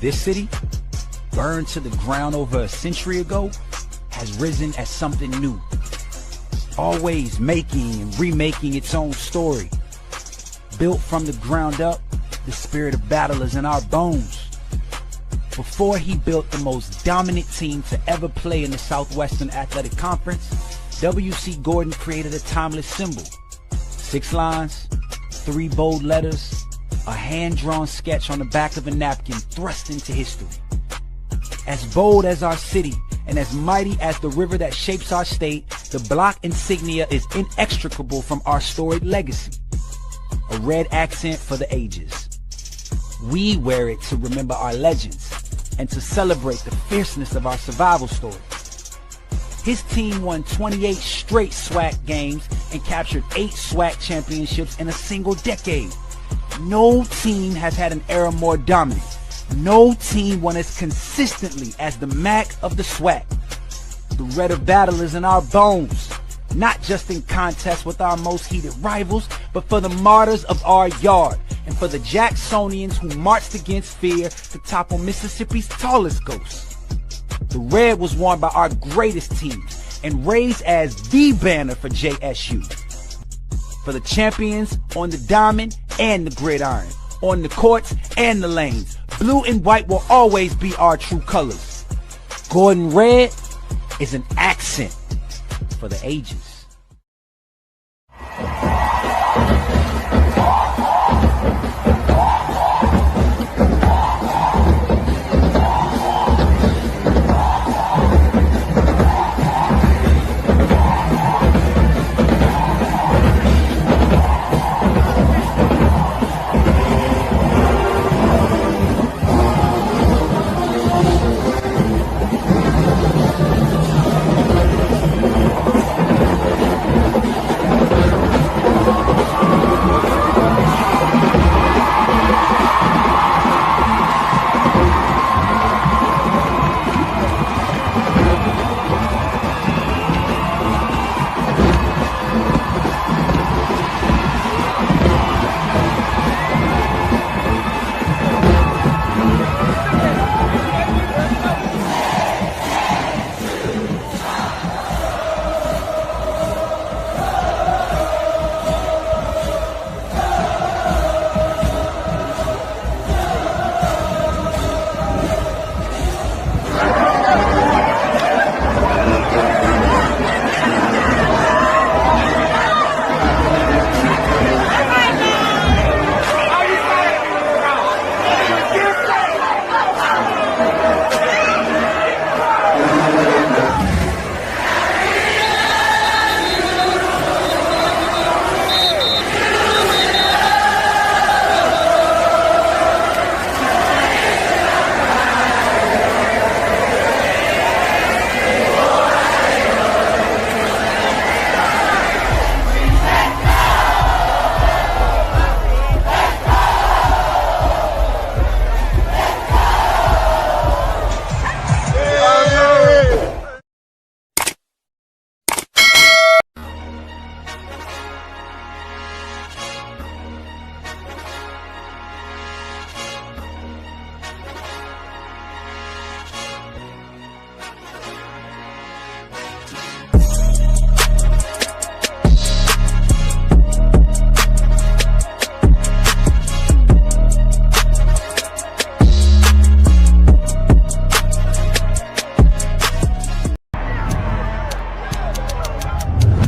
this city, burned to the ground over a century ago, has risen as something new, always making and remaking its own story. Built from the ground up, the spirit of battle is in our bones. Before he built the most dominant team to ever play in the Southwestern Athletic Conference, W.C. Gordon created a timeless symbol. 6 lines, 3 bold letters, a hand-drawn sketch on the back of a napkin thrust into history. As bold as our city and as mighty as the river that shapes our state, the block insignia is inextricable from our storied legacy. A red accent for the ages. We wear it to remember our legends and to celebrate the fierceness of our survival story. His team won 28 straight SWAC games and captured 8 SWAC championships in a single decade. No team has had an era more dominant. No team won as consistently as the MAC of the SWAC. The red of battle is in our bones, not just in contest with our most heated rivals, but for the martyrs of our yard and for the Jacksonians who marched against fear to topple Mississippi's tallest ghosts. The red was worn by our greatest teams and raised as the banner for JSU. For the champions on the diamond and the gridiron, on the courts and the lanes, blue and white will always be our true colors. Gordon Red is an accent for the ages.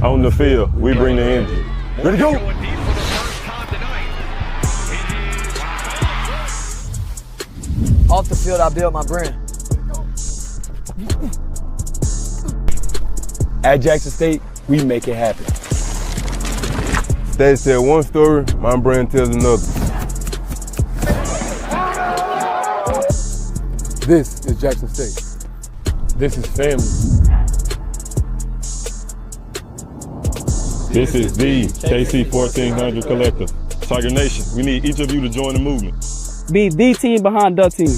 On the field, we bring the energy. Ready to go! Off the field, I build my brand. At Jackson State, we make it happen. State said one story, my brand tells another. This is Jackson State. This is family. This is the KC1400 Collective. Tiger Nation, we need each of you to join the movement. Be the team behind the team.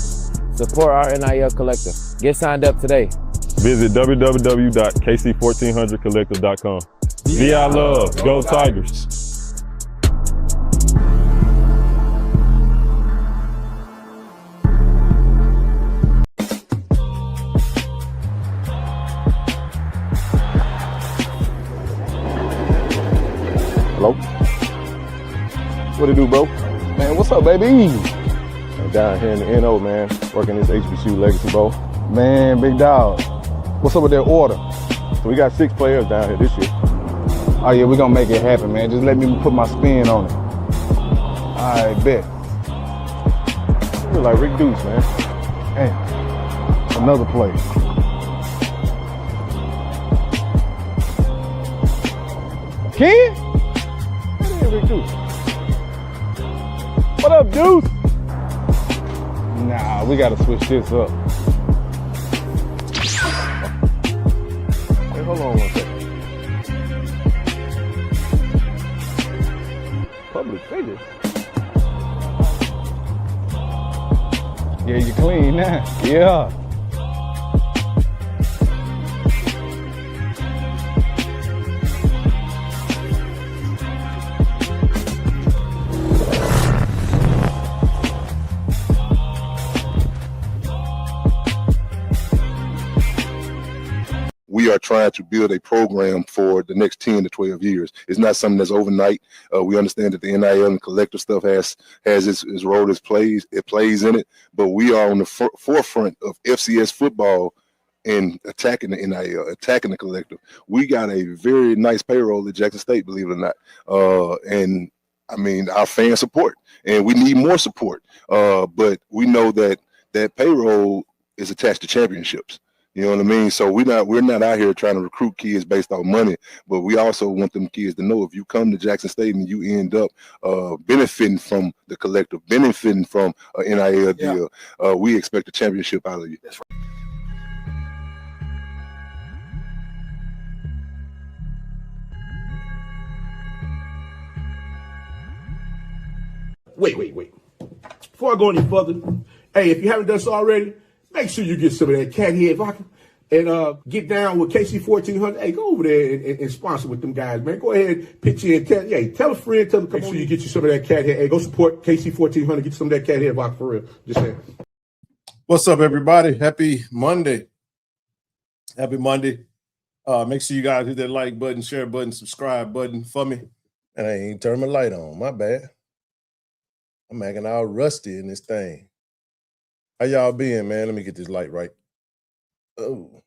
Support our NIL collective. Get signed up today. Visit www.KC1400collective.com. VI Love, Go Tigers. What it do, bro? Man, what's up, baby? I'm down here in the NO, man, working this HBCU Legacy Bowl. Man, big dog. What's up with that order? So we got 6 players down here this year. Oh, yeah, we're going to make it happen, man. Just let me put my spin on it. I bet. You look like Rick Deuce, man. Hey, another play. Ken? That ain't Rick Deuce. What up, Deuce? Nah, we got to switch this up. Hey, hold on one second. Public figure. Yeah, you clean now. Yeah. We are trying to build a program for the next 10 to 12 years. It's not something that's overnight. We understand that the NIL and collective stuff has its role, it plays in it, but we are on the forefront of FCS football and attacking the NIL, attacking the collective. We got a very nice payroll at Jackson State, believe it or not. And I mean, our fan support, and we need more support. But we know that that payroll is attached to championships. You know what I mean? So we're not out here trying to recruit kids based on money, but we also want them kids to know if you come to Jackson State and you end up benefiting from the collective, benefiting from an NIL deal, we expect a championship out of you. That's right. Wait. Before I go any further, hey, if you haven't done so already, make sure you get some of that cat head vodka and get down with KC1400. Hey, go over there and sponsor with them guys, man. Go ahead, pitch in. Tell a friend, tell them, make sure you get you some of that cat head. Hey, go support KC1400. Get you some of that cat head vodka for real. Just saying. What's up, everybody? Happy Monday. Happy Monday. Make sure you guys hit that like button, share button, subscribe button for me. And I ain't turned my light on. My bad. I'm acting all rusty in this thing. How y'all been, man? Let me get this light right. Oh.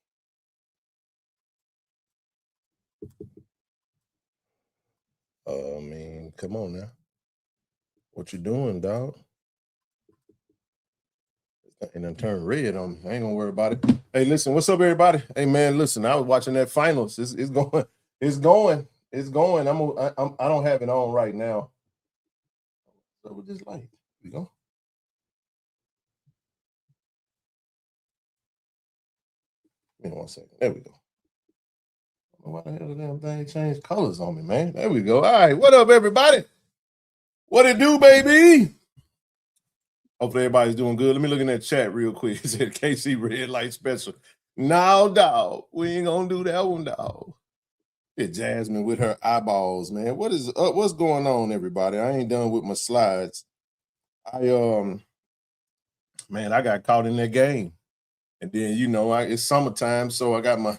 I mean, come on now. What you doing, dog? And then turn red on me. I ain't gonna worry about it. Hey, listen, what's up, everybody? Hey, man, listen, I was watching that finals. It's going. I don't have it on right now. So with this light, here we go. Give me 1 second. There we go. I don't know why the hell the damn thing changed colors on me, man. There we go. All right, what up, everybody? What it do, baby? Hopefully everybody's doing good. Let me look in that chat real quick. It said KC red light special. No, dog. We ain't gonna do that one, dog. It's Jasmine with her eyeballs, man. What is up? What's going on, everybody? I ain't done with my slides. Man, I got caught in that game. And then, you know, it's summertime, so I got my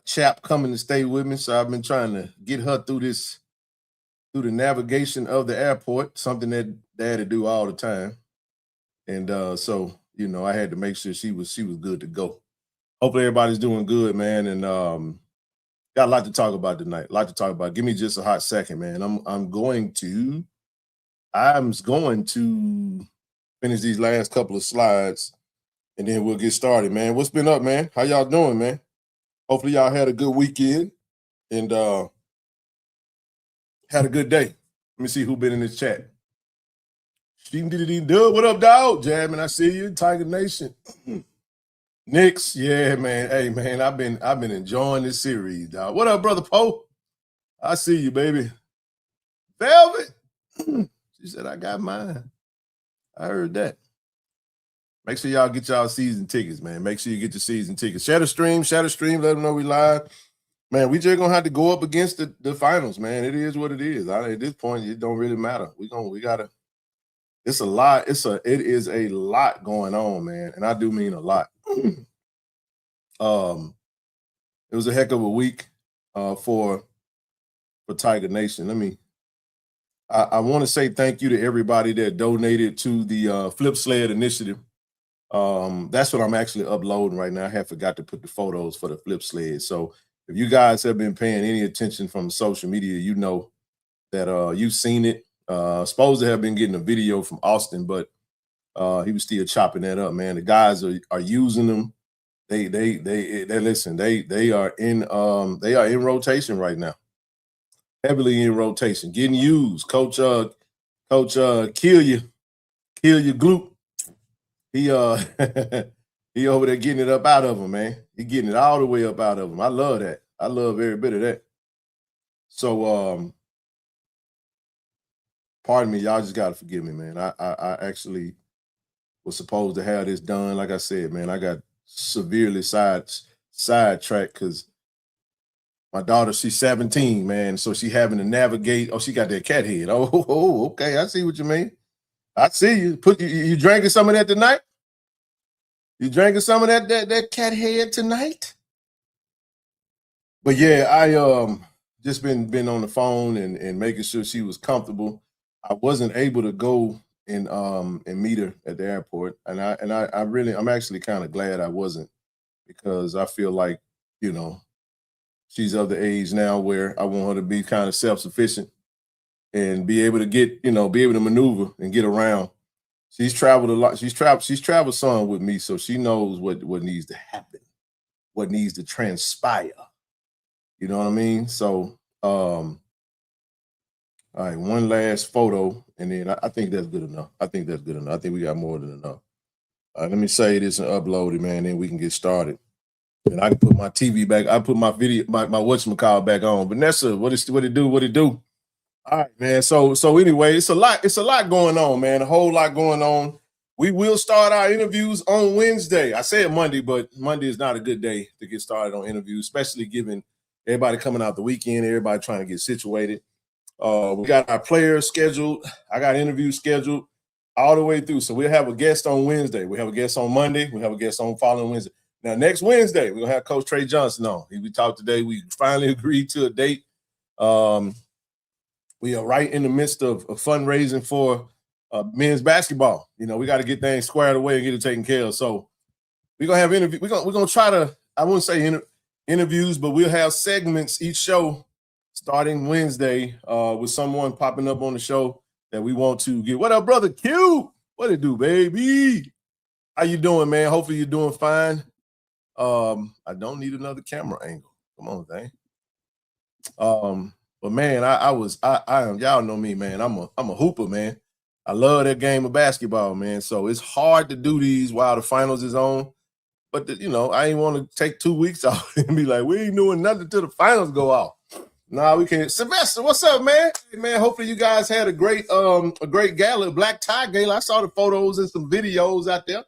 chap coming to stay with me. So I've been trying to get her through the navigation of the airport, something that Daddy do all the time. And so, you know, I had to make sure she was good to go. Hopefully everybody's doing good, man. And got a lot to talk about tonight. A lot to talk about. Give me just a hot second, man. I'm going to finish these last couple of slides, and then we'll get started, man. What's been up, man? How y'all doing, man? Hopefully y'all had a good weekend and had a good day. Let me see who been in this chat. What up, dog? Jasmine, I see you. Tiger Nation. Knicks, yeah, man. Hey, man, I've been enjoying this series, dog. What up, brother Poe? I see you, baby. Velvet. She said, I got mine. I heard that. Make sure y'all get y'all season tickets, man. Make sure you get your season tickets. Share the stream, let them know we live. Man, we just gonna have to go up against the finals, man. It is what it is. At this point, it don't really matter. We gotta. It's a lot. It is a lot going on, man, and I do mean a lot. It was a heck of a week for Tiger Nation. I want to say thank you to everybody that donated to the Flip Sled initiative. That's what I'm actually uploading right now. I have forgot to put the photos for the Flip Sled. So if you guys have been paying any attention from social media, you know that you've seen it. Supposed to have been getting a video from Austin, but he was still chopping that up, man. The guys are using them. They listen, they are in rotation right now. Heavily in rotation, getting used. Coach kill you glute. He he over there getting it up out of him, man. He getting it all the way up out of him. I love that. I love every bit of that. So pardon me, y'all just gotta forgive me, man. I actually was supposed to have this done. Like I said, man, I got severely sidetracked because my daughter, she's 17, man. So she having to navigate. Oh, she got that cat head. Oh, okay. I see what you mean. I see you. You drinking some of that tonight? You drinking some of that cat head tonight? But yeah, I just been on the phone and making sure she was comfortable. I wasn't able to go and meet her at the airport, and I'm actually kind of glad I wasn't, because I feel like, you know, she's of the age now where I want her to be kind of self-sufficient and be able to maneuver and get around. She's traveled a lot. She's traveled some with me, so she knows what needs to happen, what needs to transpire. You know what I mean? So, all right, one last photo, and then I think that's good enough. I think we got more than enough. Let me say this and upload it, man, then we can get started. And I can put my TV back. I put my video, my whatchamacallit back on. Vanessa, what it do? All right, man. So anyway, it's a lot going on, man. A whole lot going on. We will start our interviews on Wednesday. I said Monday, but Monday is not a good day to get started on interviews, especially given everybody coming out the weekend, everybody trying to get situated. We got our players scheduled. I got interviews scheduled all the way through. So we'll have a guest on Wednesday. We have a guest on Monday. We have a guest on following Wednesday. Now, next Wednesday, we're going to have Coach Trey Johnson on. We talked today. We finally agreed to a date. We are right in the midst of fundraising for men's basketball. You know, we got to get things squared away and get it taken care of. So we're going to have interviews. We're going to try to, I wouldn't say interviews, but we'll have segments each show starting Wednesday with someone popping up on the show that we want to get. What up, brother Q? What it do, baby? How you doing, man? Hopefully you're doing fine. I don't need another camera angle. Come on, thing. But man, I am, y'all know me, man. I'm a hooper, man. I love that game of basketball, man. So it's hard to do these while the finals is on. But I ain't want to take 2 weeks off and be like, we ain't doing nothing till the finals go off. Nah, we can't. Sylvester, what's up, man? Hey, man, hopefully you guys had a great gala, black tie gala. I saw the photos and some videos out there.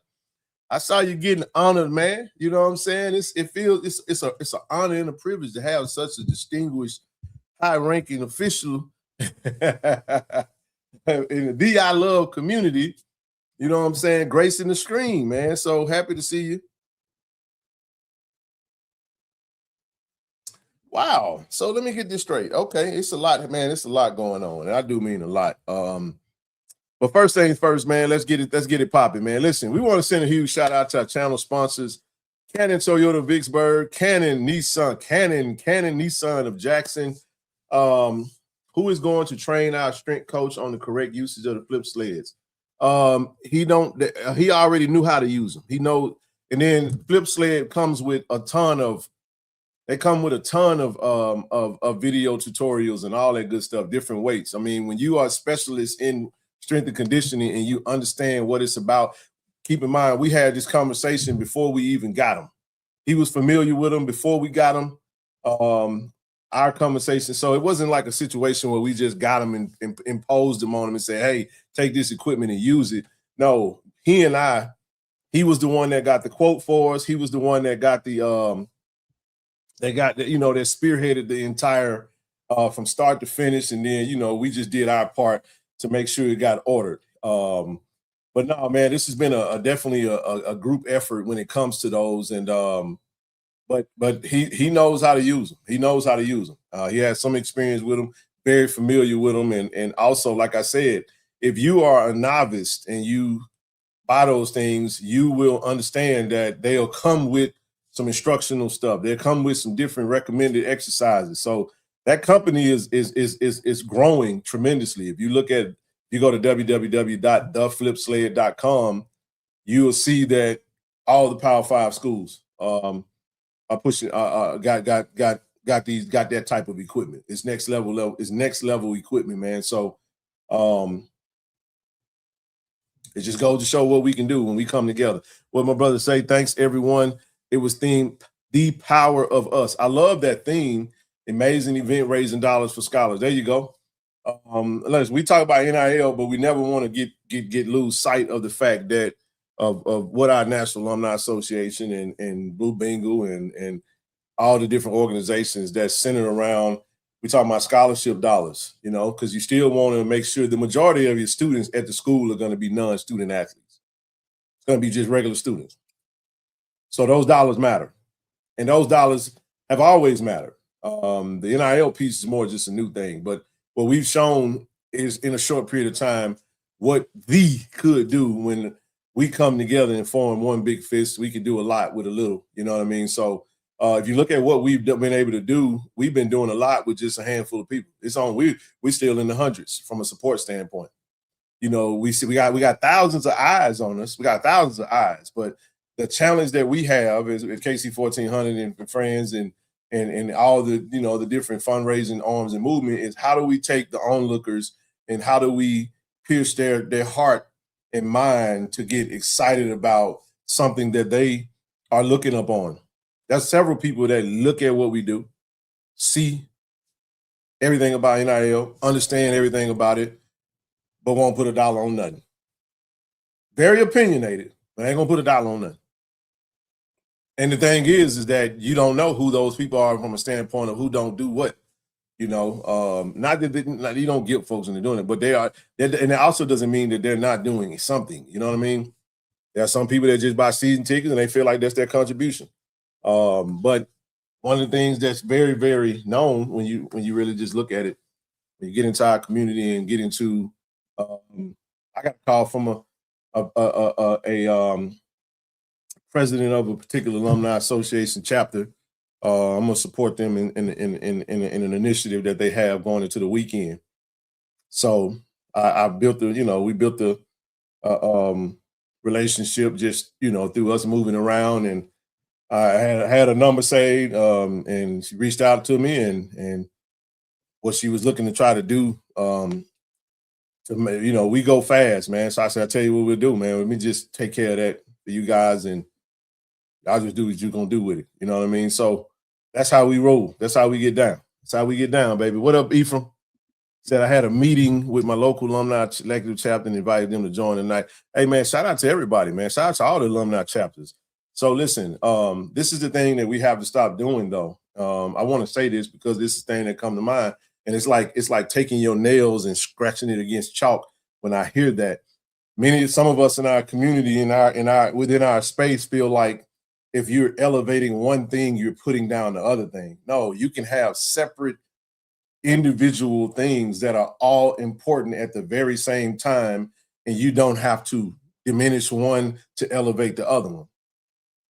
I saw you getting honored, man. You know what I'm saying? It's an honor and a privilege to have such a distinguished, high-ranking official in the DI Love community. You know what I'm saying? Gracing the screen, man. So happy to see you. Wow. So let me get this straight. Okay, it's a lot, man. It's a lot going on, and I do mean a lot. But first things first, man, let's get it popping, man. Listen, we want to send a huge shout out to our channel sponsors, Cannon Toyota Vicksburg, Cannon Nissan of Jackson, who is going to train our strength coach on the correct usage of the flip sleds. He already knew how to use them. He knows, and then flip sled comes with a ton of video tutorials and all that good stuff, different weights. I mean, when you are a specialist in strength and conditioning and you understand what it's about, keep in mind, we had this conversation before we even got him. He was familiar with them before we got him, our conversation. So it wasn't like a situation where we just got him and imposed him on him and said, hey, take this equipment and use it. No, he was the one that got the quote for us. He was the one that got that spearheaded the entire from start to finish. And then, we just did our part to make sure it got ordered. But no, man, this has been definitely a group effort when it comes to those. And but he knows how to use them. He knows how to use them. He has some experience with them. very familiar with them. And also, like I said, if you are a novice and you buy those things, you will understand that they'll come with some instructional stuff. They'll come with some different recommended exercises. So that company is growing tremendously. If you look at, if you go to www.theflipsled.com, you will see that all the Power 5 schools are pushing got that type of equipment. It's next level equipment, man. So it just goes to show what we can do when we come together. What my brother say, thanks everyone. It was themed The Power of Us. I love that theme, amazing event raising dollars for scholars. There you go. Listen, we talk about NIL, but we never want to lose sight of the fact that of what our National Alumni Association and Blue Bengal and all the different organizations that's centered around. We talk about scholarship dollars, you know, because you still want to make sure the majority of your students at the school are going to be non-student athletes. It's going to be just regular students. So those dollars matter. And those dollars have always mattered. The NIL piece is more just a new thing. But what we've shown is in a short period of time what we could do when we come together and form one big fist. We could do a lot with a little, you know what I mean? So if you look at what we've been able to do, we've been doing a lot with just a handful of people. It's on we're still in the hundreds from a support standpoint. You know, we got thousands of eyes on us. We got thousands of eyes, but the challenge that we have is at KC1400 and friends and all the, you know, the different fundraising arms and movement is how do we take the onlookers and how do we pierce their heart and mind to get excited about something that they are looking up on. There's several people that look at what we do, see everything about NIL, understand everything about it, but won't put a dollar on nothing. Very opinionated, but ain't gonna put a dollar on nothing. And the thing is that you don't know who those people are from a standpoint of who don't do what. You know, not that you don't get folks into doing it, but they are, and it also doesn't mean that they're not doing something. You know what I mean? There are some people that just buy season tickets and they feel like that's their contribution. But one of the things that's very, very known when you really just look at it, when you get into our community and get into, I got a call from a president of a particular alumni association chapter. I'm gonna support them in an initiative that they have going into the weekend. So I built we built the relationship just, you know, through us moving around, and I had a number saved, and she reached out to me and what she was looking to try to do, you know, we go fast, man. So I said, I'll tell you what we'll do, man. Let me just take care of that for you guys, and I'll just do what you're gonna do with it. You know what I mean? So that's how we roll. That's how we get down. That's how we get down, baby. What up, Ephraim? Said I had a meeting with my local alumni executive chapter and invited them to join tonight. Hey, man, shout out to everybody, man. Shout out to all the alumni chapters. So listen, this is the thing that we have to stop doing, though. I want to say this because this is the thing that come to mind, and it's like taking your nails and scratching it against chalk. When I hear that, some of us in our community, within our space, feel like if you're elevating one thing, you're putting down the other thing. No, you can have separate individual things that are all important at the very same time, and you don't have to diminish one to elevate the other one.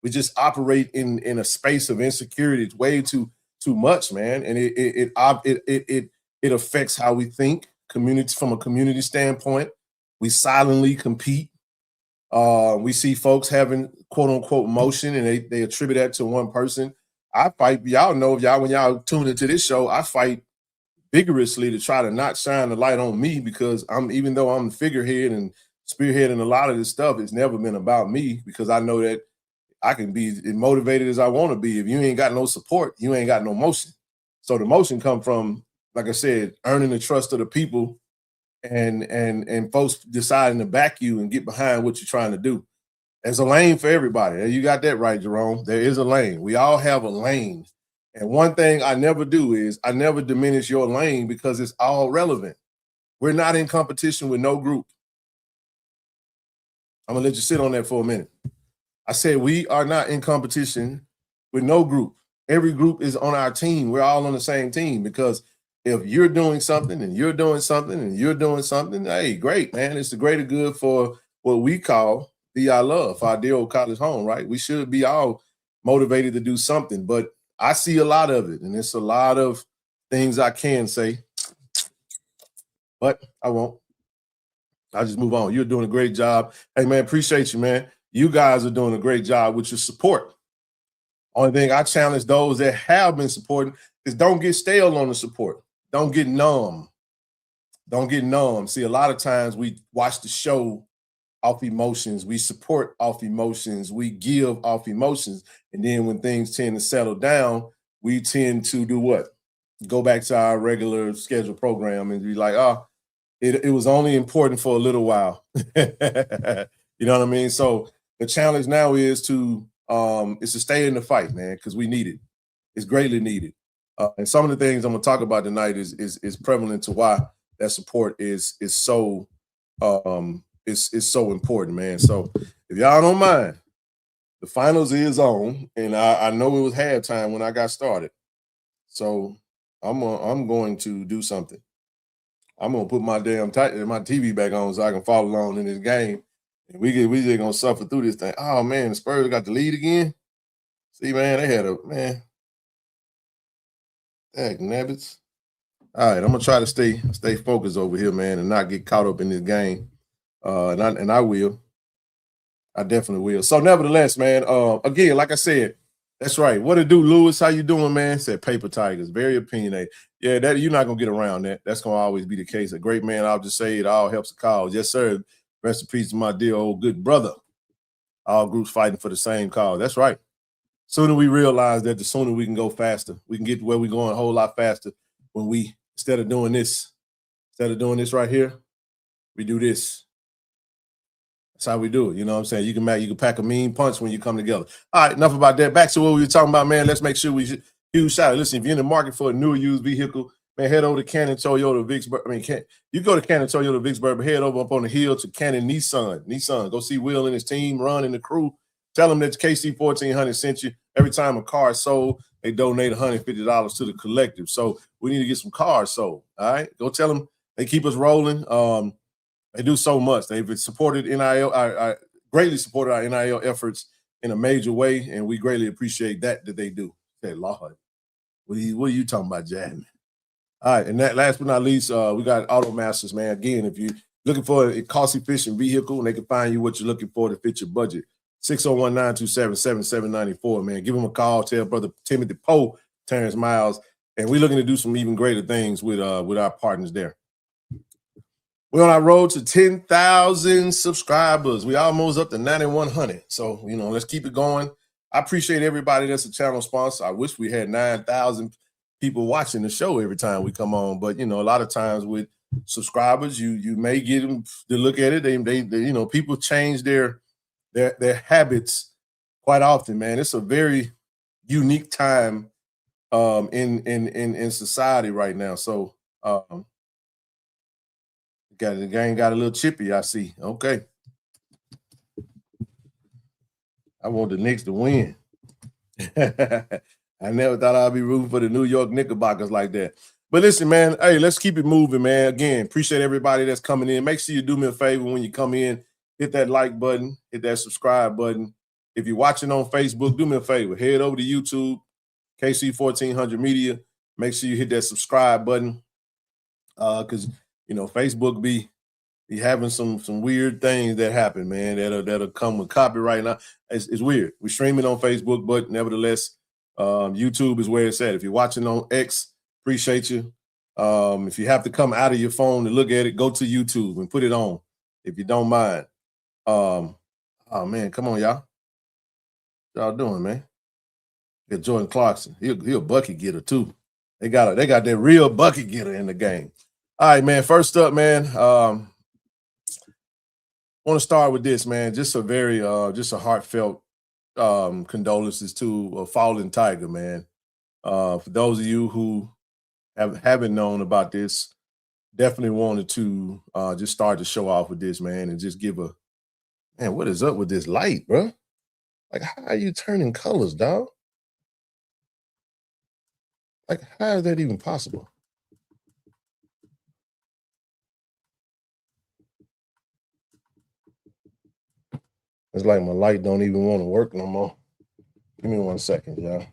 We just operate in a space of insecurity. It's way too much, man, and it affects how we think. Communities, from a community standpoint, we silently compete. We see folks having quote unquote motion, and they attribute that to one person. I fight. Y'all know, when y'all tune into this show, I fight vigorously to try to not shine the light on me, because even though I'm the figurehead and spearheading a lot of this stuff, it's never been about me, because I know that I can be as motivated as I want to be. If you ain't got no support, you ain't got no motion. So the motion come from, like I said, earning the trust of the people and folks deciding to back you and get behind what you're trying to do. There's a lane for everybody. You got that right, Jerome. There is a lane. We all have a lane. And one thing I never do is I never diminish your lane, because it's all relevant. We're not in competition with no group. I'm gonna let you sit on that for a minute. I said we are not in competition with no group. Every group is on our team. We're all on the same team, because if you're doing something and you're doing something and you're doing something, hey, great, man. It's the greater good for what we call DI love, for our dear old college home, right? We should be all motivated to do something, but I see a lot of it, and it's a lot of things I can say, but I won't. I'll just move on. You're doing a great job. Hey, man, appreciate you, man. You guys are doing a great job with your support. Only thing I challenge those that have been supporting is don't get stale on the support. Don't get numb. Don't get numb. See, a lot of times we watch the show off emotions. We support off emotions. We give off emotions. And then when things tend to settle down, we tend to do what? Go back to our regular scheduled program and be like, oh, it was only important for a little while. You know what I mean? So the challenge now is to stay in the fight, man, because we need it. It's greatly needed. And some of the things I'm gonna talk about tonight is prevalent to why that support is so so important, man. So if y'all don't mind, the finals is on, and I know it was halftime when I got started. So I'm going to do something. I'm gonna put my damn my TV back on so I can follow along in this game, and we just gonna suffer through this thing. Oh man, the Spurs got the lead again. See, man, they had a man. Heck, nabbits. All right, I'm gonna try to stay focused over here, man, and not get caught up in this game. And I will. I definitely will. So, nevertheless, man. Again, like I said, that's right. What it do, Lewis? How you doing, man? Said Paper Tigers, very opinionated. Yeah, that you're not gonna get around that. That's gonna always be the case. A great man, I'll just say it all helps the cause. Yes, sir. Rest in peace to my dear old good brother. All groups fighting for the same cause. That's right. Sooner we realize that, the sooner we can go faster. We can get to where we're going a whole lot faster when we, instead of doing this right here, we do this. That's how we do it. You know what I'm saying? You can pack a mean punch when you come together. All right, enough about that. Back to what we were talking about, man. Let's make sure we huge shout out. Listen, if you're in the market for a new used vehicle, man, head over to Cannon Toyota Vicksburg. You go to Cannon Toyota Vicksburg, but head over up on the hill to Cannon Nissan. Go see Will and his team, Ron and the crew. Tell them that KC1400 sent you. Every time a car is sold, they donate $150 to the collective. So we need to get some cars sold. All right, go tell them they keep us rolling. They do so much. They've supported NIL. I greatly supported our NIL efforts in a major way, and we greatly appreciate that they do. Hey, Lord, what are you talking about, Jan? All right, and that last but not least, we got Auto Masters, man. Again, if you're looking for a cost-efficient vehicle, and they can find you what you're looking for to fit your budget. 601-927-7794, man. Give them a call. Tell Brother Timothy Poe, Terrence Miles, and we're looking to do some even greater things with our partners there. We're on our road to 10,000 subscribers. We almost up to 9,100. So, let's keep it going. I appreciate everybody that's a channel sponsor. I wish we had 9,000 people watching the show every time we come on. But, a lot of times with subscribers, you may get them to look at it. They people change their habits quite often, man. It's a very unique time in society right now. So, the game got a little chippy, I see. Okay. I want the Knicks to win. I never thought I'd be rooting for the New York Knickerbockers like that. But listen, man, hey, let's keep it moving, man. Again, appreciate everybody that's coming in. Make sure you do me a favor when you come in. Hit that like button. Hit that subscribe button. If you're watching on Facebook, do me a favor. Head over to YouTube, KC1400 Media. Make sure you hit that subscribe button. Because Facebook be having some weird things that happen, man. That'll come with copyright. Now it's weird. We stream it on Facebook, but nevertheless, YouTube is where it's at. If you're watching on X, appreciate you. If you have to come out of your phone to look at it, go to YouTube and put it on. If you don't mind. Oh man, come on, y'all. What y'all doing, man? Get Jordan Clarkson. He a bucket getter too. They got that real bucket getter in the game. All right, man. First up, man. Want to start with this, man. Just a very just a heartfelt condolences to a fallen Tiger, man. For those of you who haven't known about this, definitely wanted to just start the show off with this, man, and just give a man. What is up with this light, bro? Like, how are you turning colors, dog? Like, how is that even possible? It's like my light don't even want to work no more. Give me 1 second, y'all.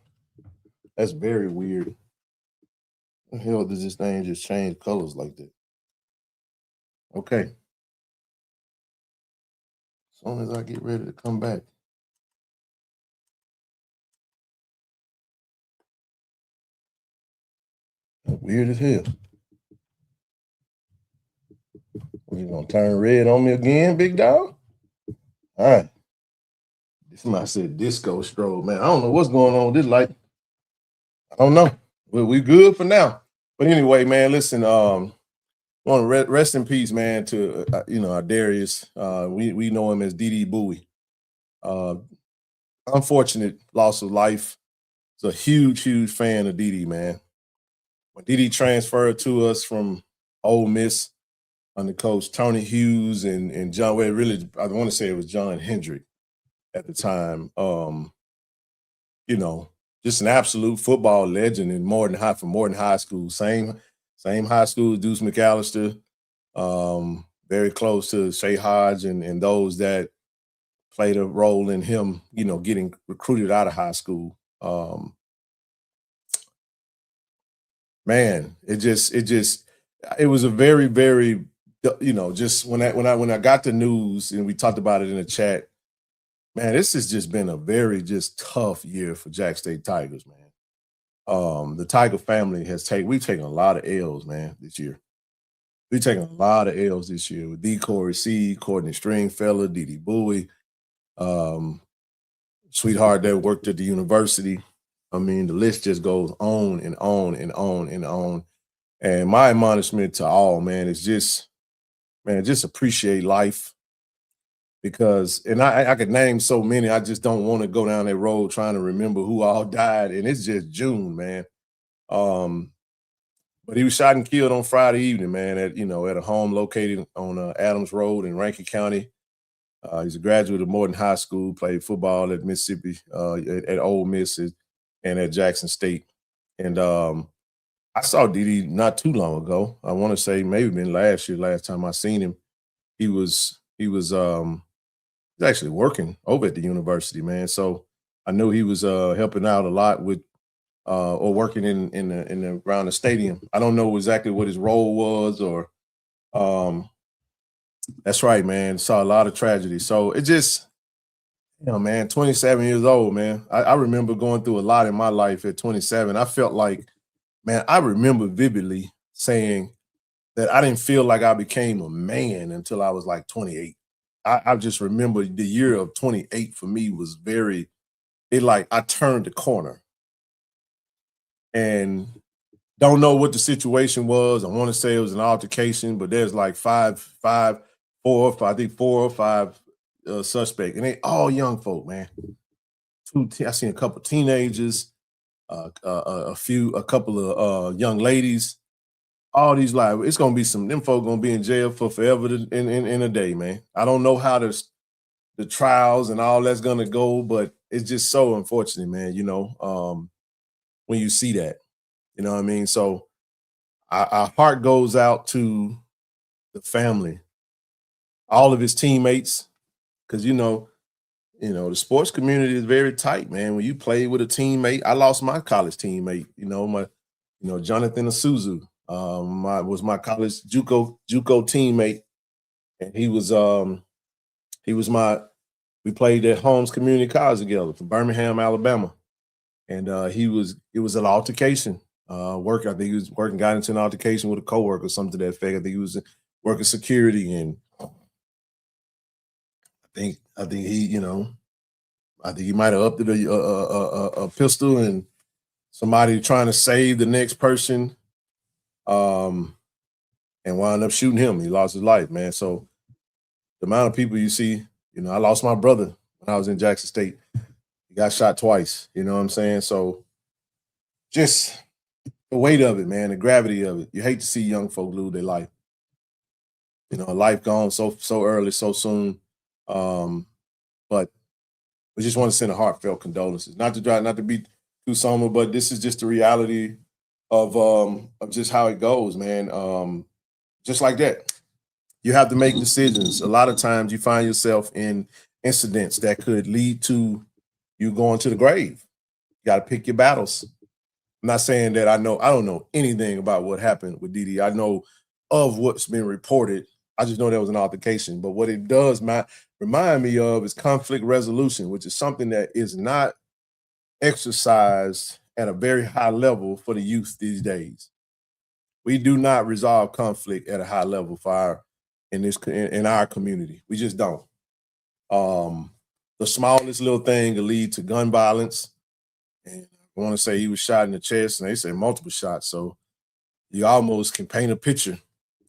That's very weird. The hell does this thing just change colors like that? Okay. As soon as I get ready to come back. That's weird as hell. You gonna turn red on me again, big dog? All right. Somebody said disco strobe, man. I don't know what's going on with this light. I don't know. We good for now. But anyway, man, listen, want to rest in peace, man, to our Darius. We know him as D.D. Bowie. Unfortunate loss of life. He's a huge fan of D.D., man. When D.D. transferred to us from Ole Miss under Coach Tony Hughes and John, well, really, I want to say it was John Hendrick at the time. Just an absolute football legend in Morton High School. Same high school as Deuce McAllister. Very close to Shea Hodge and those that played a role in him, getting recruited out of high school. Man, it was a very, very, just when I got the news and we talked about it in the chat, man, this has just been a very just tough year for Jack State Tigers, man. The Tiger family we've taken a lot of L's, man, this year. We've taken a lot of L's this year with D. Corey C., Courtney Stringfellow, D.D. Bowie, sweetheart that worked at the university. I mean, the list just goes on and on and on and on. And my admonishment to all, man, is just appreciate life. Because, and I could name so many, I just don't want to go down that road trying to remember who all died. And it's just June, man. But he was shot and killed on Friday evening, man, at a home located on Adams Road in Rankin County. He's a graduate of Morton High School, played football at Mississippi, at Ole Miss and at Jackson State. And I saw D.D. not too long ago. I want to say maybe been last time I seen him. He was actually working over at the university, man. So I knew he was helping out a lot with or working in around the stadium. I don't know exactly what his role was or that's right, man. Saw a lot of tragedy. So it just, man, 27 years old, man. I remember going through a lot in my life at 27. I felt like, man, I remember vividly saying that I didn't feel like I became a man until I was like 28. I just remember the year of 28 for me was I turned the corner. And don't know what the situation was. I want to say it was an altercation, but there's like four or five suspects, and they all young folk, man. I seen a couple teenagers, a couple of young ladies. All these it's gonna be them folk gonna be in jail for forever in a day, man. I don't know how the trials and all that's gonna go, but it's just so unfortunate, man. When you see that, you know what I mean. So our heart goes out to the family, all of his teammates, because the sports community is very tight, man. When you play with a teammate, I lost my college teammate. Jonathan Asuzu. Was my college JUCO teammate, and we played at Holmes Community College together for Birmingham, Alabama, and it was an altercation. I think he was got into an altercation with a coworker or something to that effect. I think he was working security, and I think he might have upped a pistol, and somebody trying to save the next person. And wound up shooting him. He lost his life, man. So the amount of people you see, I lost my brother when I was in Jackson State. He got shot twice, you know what I'm saying? So just the weight of it, man, the gravity of it. You hate to see young folk lose their life. Life gone so early, so soon. But we just want to send a heartfelt condolences. Not to be too somber, but this is just the reality of just how it goes, man. Just like that, you have to make decisions. A lot of times you find yourself in incidents that could lead to you going to the grave. You got to pick your battles. I'm not saying that I don't know anything about what happened with Didi. I know of what's been reported. I just know there was an altercation. But what it does remind me of is conflict resolution, which is something that is not exercised at a very high level for the youth these days. We do not resolve conflict at a high level in our community. We just don't. The smallest little thing will lead to gun violence. And I want to say he was shot in the chest, and they say multiple shots. So you almost can paint a picture.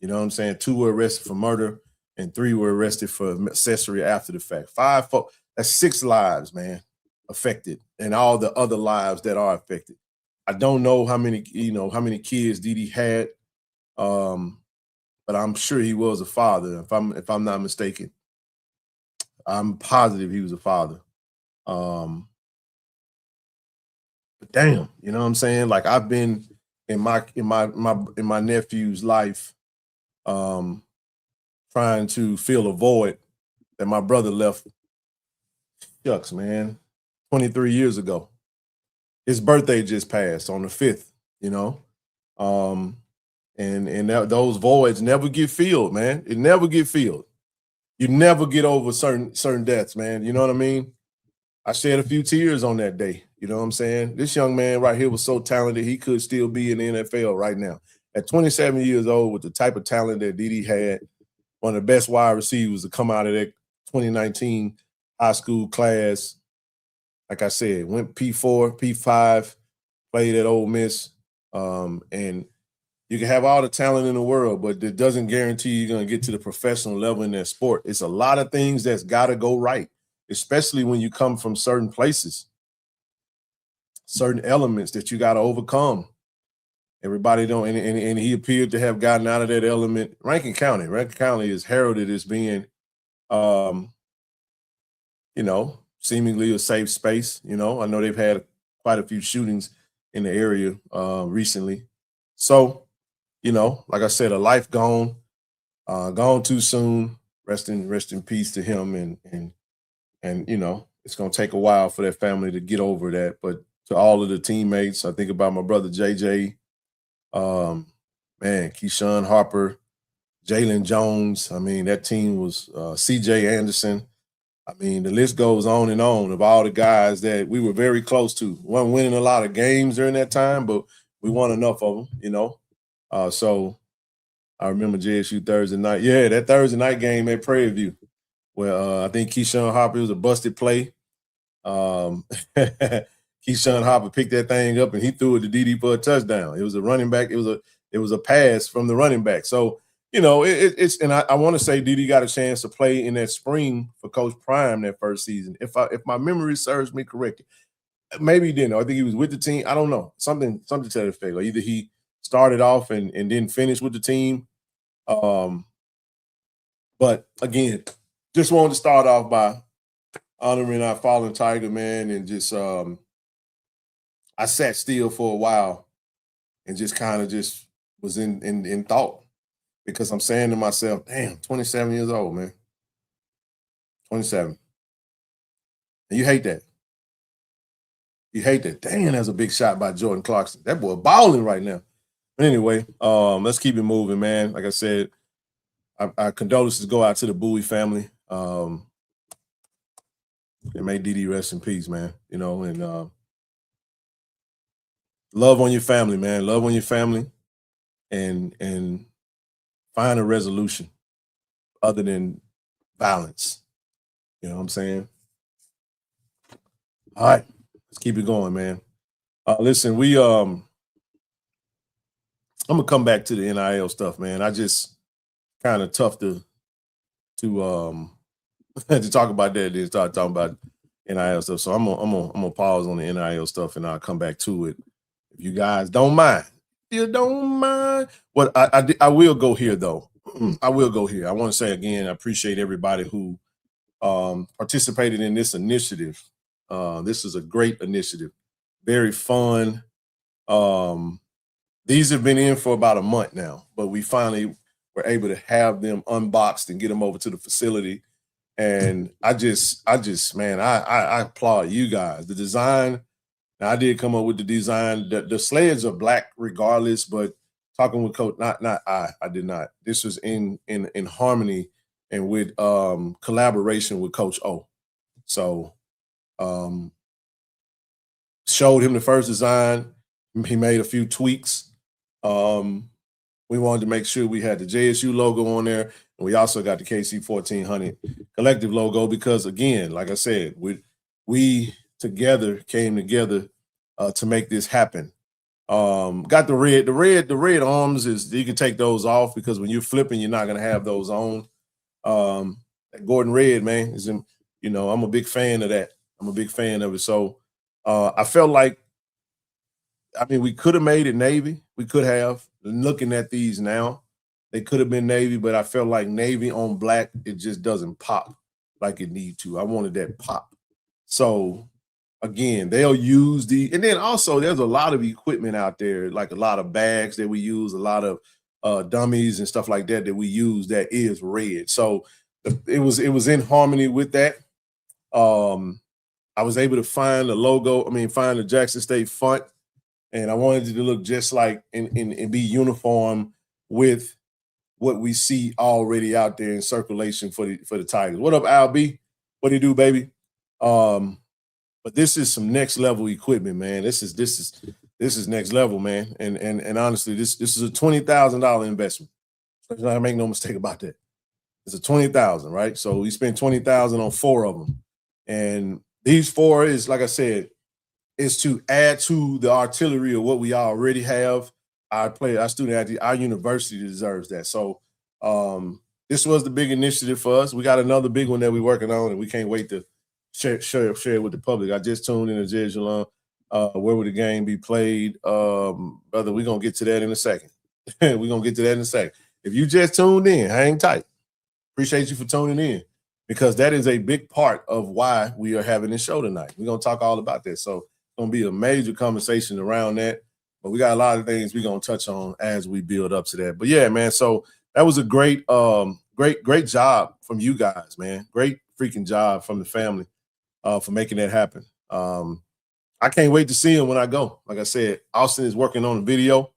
You know what I'm saying? 2 were arrested for murder, and 3 were arrested for accessory after the fact. 5 folks, that's 6 lives, man, affected, and all the other lives that are affected. I don't know how many kids Didi had, but I'm sure he was a father. If I'm not mistaken, I'm positive he was a father. But damn, you know what I'm saying? Like, I've been in my nephew's life, trying to fill a void that my brother left. Shucks, man, 23 years ago. His birthday just passed on the 5th, you know? Those voids never get filled, man. It never get filled. You never get over certain deaths, man. You know what I mean? I shed a few tears on that day. You know what I'm saying? This young man right here was so talented, he could still be in the NFL right now. At 27 years old, with the type of talent that Didi had, one of the best wide receivers to come out of that 2019 high school class. Like I said, went P4, P5, played at Ole Miss. And you can have all the talent in the world, but it doesn't guarantee you're going to get to the professional level in that sport. It's a lot of things that's got to go right, especially when you come from certain places, certain elements that you got to overcome. Everybody don't, and he appeared to have gotten out of that element. Rankin County is heralded as being, seemingly a safe space. You know, I know they've had quite a few shootings in the area recently. So, like I said, a life gone too soon. Rest in peace to him. And it's going to take a while for that family to get over that. But to all of the teammates, I think about my brother JJ, Keyshawn Harper, Jalen Jones. I mean, that team was CJ Anderson. I mean, the list goes on and on of all the guys that we were very close to. We weren't winning a lot of games during that time, but we won enough of them, So I remember JSU Thursday night. Yeah, that Thursday night game at Prairie View, where I think Keyshawn Harper was a busted play. Keyshawn Harper picked that thing up and he threw it to Didi for a touchdown. It was a running back. It was a pass from the running back. So, and I want to say Didi got a chance to play in that spring for Coach Prime that first season. If my memory serves me correctly, maybe he didn't. I think he was with the team. I don't know. Something to that effect. Or either he started off and didn't finish with the team. But again, just wanted to start off by honoring our fallen Tiger, man, and just I sat still for a while and just kind of just was in thought, because I'm saying to myself, damn, 27 years old, man. 27. And you hate that. You hate that. Damn, that's a big shot by Jordan Clarkson. That boy balling right now. But anyway, let's keep it moving, man. Like I said, our condolences go out to the Bowie family. And may Didi rest in peace, man. And love on your family, man. Love on your family, and find a resolution other than violence. You know what I'm saying? All right, let's keep it going, man. Listen, I'm gonna come back to the NIL stuff, man. I just kind of tough to to talk about that and start talking about NIL stuff. So I'm gonna pause on the NIL stuff and I'll come back to it. If you guys don't mind. You don't mind. What I will go here though. I will go here. I want to say again, I appreciate everybody who participated in this initiative. This is a great initiative. Very fun. These have been in for about a month now, but we finally were able to have them unboxed and get them over to the facility. And I just, man, I applaud you guys. The design, now I did come up with the design. The sleds are black regardless, but talking with Coach, I did not. This was in harmony and with collaboration with Coach O. So showed him the first design. He made a few tweaks. We wanted to make sure we had the JSU logo on there, and we also got the KC1400 collective logo because, again, like I said, we together came together to make this happen. Got the red arms is you can take those off because when you're flipping, you're not gonna have those on. Gordon Red, man, is I'm a big fan of that. I'm a big fan of it. So I felt like, we could have made it navy. We could have. Looking at these now, they could have been navy, but I felt like navy on black, it just doesn't pop like it need to. I wanted that pop. So again, they'll use and then also there's a lot of equipment out there, like a lot of bags that we use, a lot of dummies and stuff like that we use that is red. So it was in harmony with that. I was able to find the logo, find the Jackson State font. And I wanted it to look just like and be uniform with what we see already out there in circulation for the Tigers. What up, Al B? What do you do, baby? But this is some next level equipment, man. This is next level, man. And honestly, this is a $20,000 investment. Let's not make no mistake about that. It's a $20,000, right? So we spent $20,000 on 4 of them, and these 4 is, like I said, is to add to the artillery of what we already have. Our student athlete, our university deserves that. So this was the big initiative for us. We got another big one that we're working on, and we can't wait to share it with the public. I just tuned in to Jesulon. Where would the game be played? Brother, we're going to get to that in a second. We're going to get to that in a second. If you just tuned in, hang tight. Appreciate you for tuning in because that is a big part of why we are having this show tonight. We're going to talk all about that. So going to be a major conversation around that, but we got a lot of things we're going to touch on as we build up to that. But yeah, man, so that was a great job from you guys, man. Great freaking job from the family for making that happen. I can't wait to see him when I go. Like I said, Austin is working on a video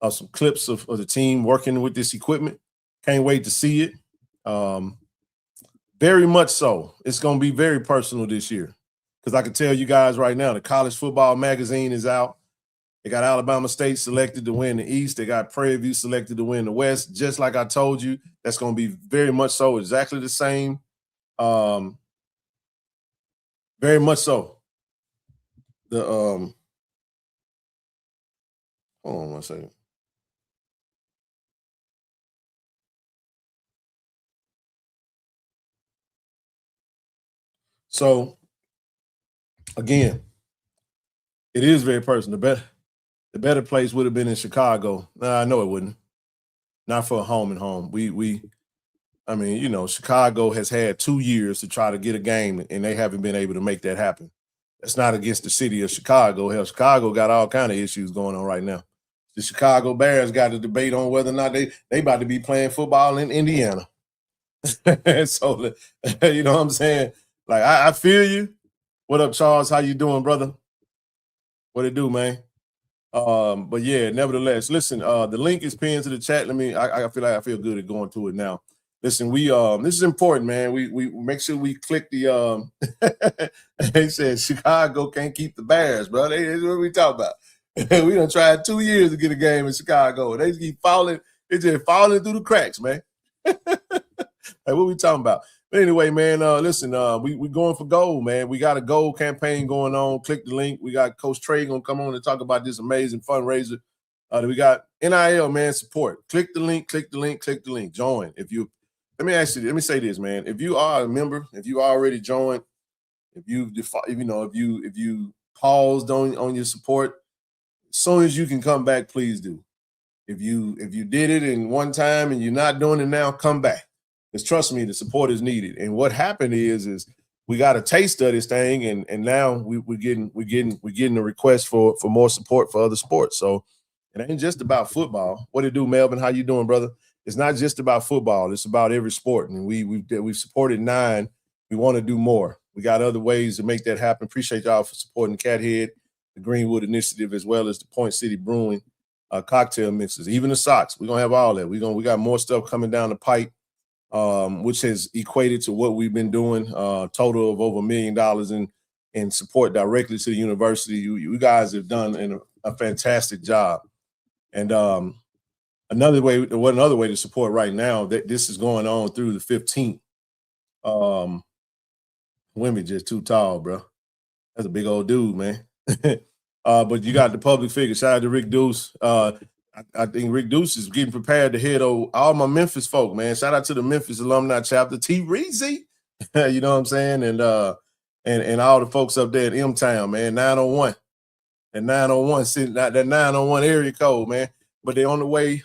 of some clips of the team working with this equipment. Can't wait to see it. Very much so. It's going to be very personal this year. Because I can tell you guys right now, the college football magazine is out. They got Alabama State selected to win the East. They got Prairie View selected to win the West. Just like I told you, that's going to be very much so, exactly the same. Very much so. Hold on one second. So, again, it is very personal. The better place would have been in Chicago. I know it wouldn't. Not for a home and home. Chicago has had 2 years to try to get a game, and they haven't been able to make that happen. That's not against the city of Chicago. Hell, Chicago got all kind of issues going on right now. The Chicago Bears got a debate on whether or not they about to be playing football in Indiana. So, you know what I'm saying? Like, I feel you. What up, Charles? How you doing, brother? What it do, man? But yeah, nevertheless, listen, the link is pinned to the chat. I feel good at going to it now. Listen, this is important, man. We make sure we click the they said Chicago can't keep the Bears, bro. That's what we talk about. We done tried 2 years to get a game in Chicago. They keep falling, it's just falling through the cracks, man. Like, what we talking about? But anyway, man, listen, we going for gold, man. We got a gold campaign going on. Click the link. We got Coach Trey going to come on and talk about this amazing fundraiser. We got NIL, man, support. Click the link, join. Let me say this, man. If you are a member, if you already joined, if you paused on your support, as soon as you can come back, please do. If you did it in one time and you're not doing it now, come back. Because trust me, the support is needed. And what happened is we got a taste of this thing, and now we're getting a request for more support for other sports. So it ain't just about football. What it do, Melvin? How you doing, brother? It's not just about football. It's about every sport. And we've supported 9 we want to do more. We got other ways to make that happen. Appreciate y'all for supporting the Cathead, the Greenwood Initiative, as well as the Point City Brewing cocktail mixes, even the socks. We're gonna have all that. We got more stuff coming down the pipe, which has equated to what we've been doing. Total of over $1 million in support directly to the university. You guys have done a fantastic job. And another way to support right now, that this is going on through the 15th. Women just too tall, bro. That's a big old dude, man. But you got the public figure. Shout out to Rick Deuce. I think Rick Deuce is getting prepared to head all my Memphis folk, man. Shout out to the Memphis alumni chapter, T. Reezy. You know what I'm saying? And all the folks up there at M-Town, man, 901. And 901 sitting out that 901 area code, man. But they're on the way.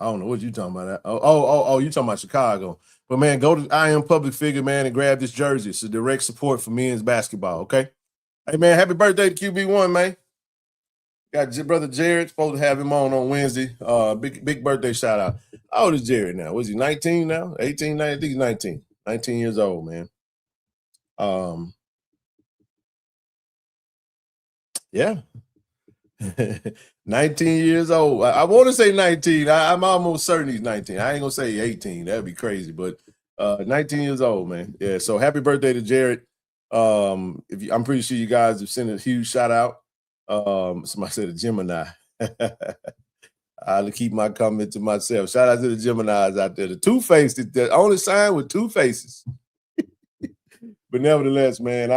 I don't know what you talking about. Oh, you talking about Chicago. But, man, go to I Am Public Figure, man, and grab this jersey. It's a direct support for men's basketball, okay? Hey, man, happy birthday to QB1, man. Got brother Jared, supposed to have him on Wednesday. Big birthday shout out. How old is Jared now? Was he 19 now? 18, 19? I think he's 19. 19 years old, man. Yeah. 19 years old. I want to say 19. I'm almost certain he's 19. I ain't gonna say 18. That'd be crazy, but 19 years old, man. Yeah. So happy birthday to Jared. I'm pretty sure you guys have sent a huge shout out. Somebody said a Gemini. I'll keep my comment to myself. Shout out to the Geminis out there. The two-faced, the only sign with two faces. But nevertheless, man,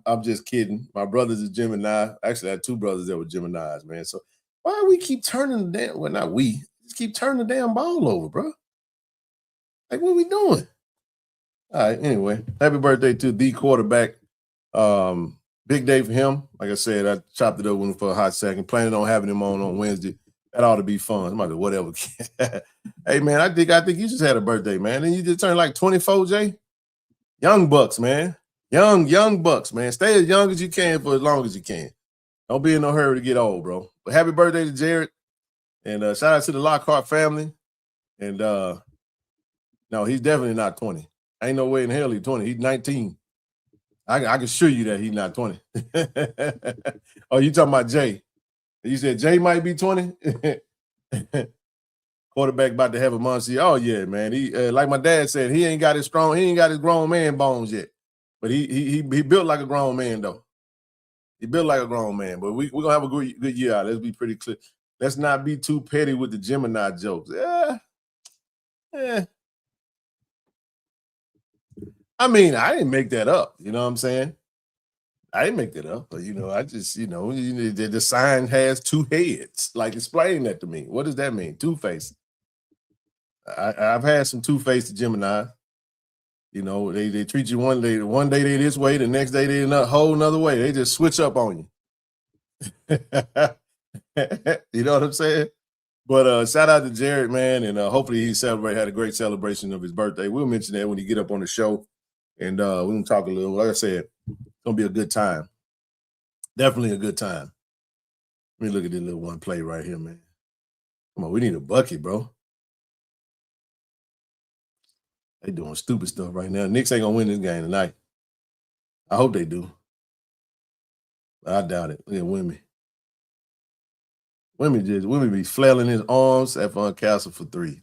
I'm just kidding. My brother's a Gemini. Actually, I had two brothers that were Geminis, man. So why do we keep turning the damn? Well, not we. Just keep turning the damn ball over, bro. Like, what are we doing? All right. Anyway, happy birthday to the quarterback. Big day for him. Like I said, I chopped it up with him for a hot second. Planning on having him on Wednesday. That ought to be fun. Somebody, whatever. Hey, man, I think you just had a birthday, man. And you just turned like 24, Jay. Young bucks, man. Young bucks, man. Stay as young as you can for as long as you can. Don't be in no hurry to get old, bro. But happy birthday to Jared. And shout out to the Lockhart family. And no, he's definitely not 20. Ain't no way in hell he's 20. He's 19. I can assure you that he's not 20. Oh, you talking about Jay. You said Jay might be 20? Quarterback about to have a monster. Oh, yeah, man. He like my dad said, he ain't got his grown man bones yet. But he built like a grown man, though. He built like a grown man. But we're going to have a good year out. Let's be pretty clear. Let's not be too petty with the Gemini jokes. Yeah. I mean, I didn't make that up. You know what I'm saying? I didn't make that up. But, I just, the sign has two heads. Like, explain that to me. What does that mean? Two-faced. I've had some two-faced Gemini. They treat you one day they this way, the next day they a whole nother way. They just switch up on you. You know what I'm saying? But shout out to Jared, man, and hopefully he had a great celebration of his birthday. We'll mention that when he get up on the show, and we're going to talk a little. Like I said, it's going to be a good time. Definitely a good time. Let me look at this little one play right here, man. Come on, we need a bucket, bro. They doing stupid stuff right now. Knicks ain't going to win this game tonight. I hope they do. But I doubt it. Look at Wimby. Wimby be flailing his arms at Von Castle for 3.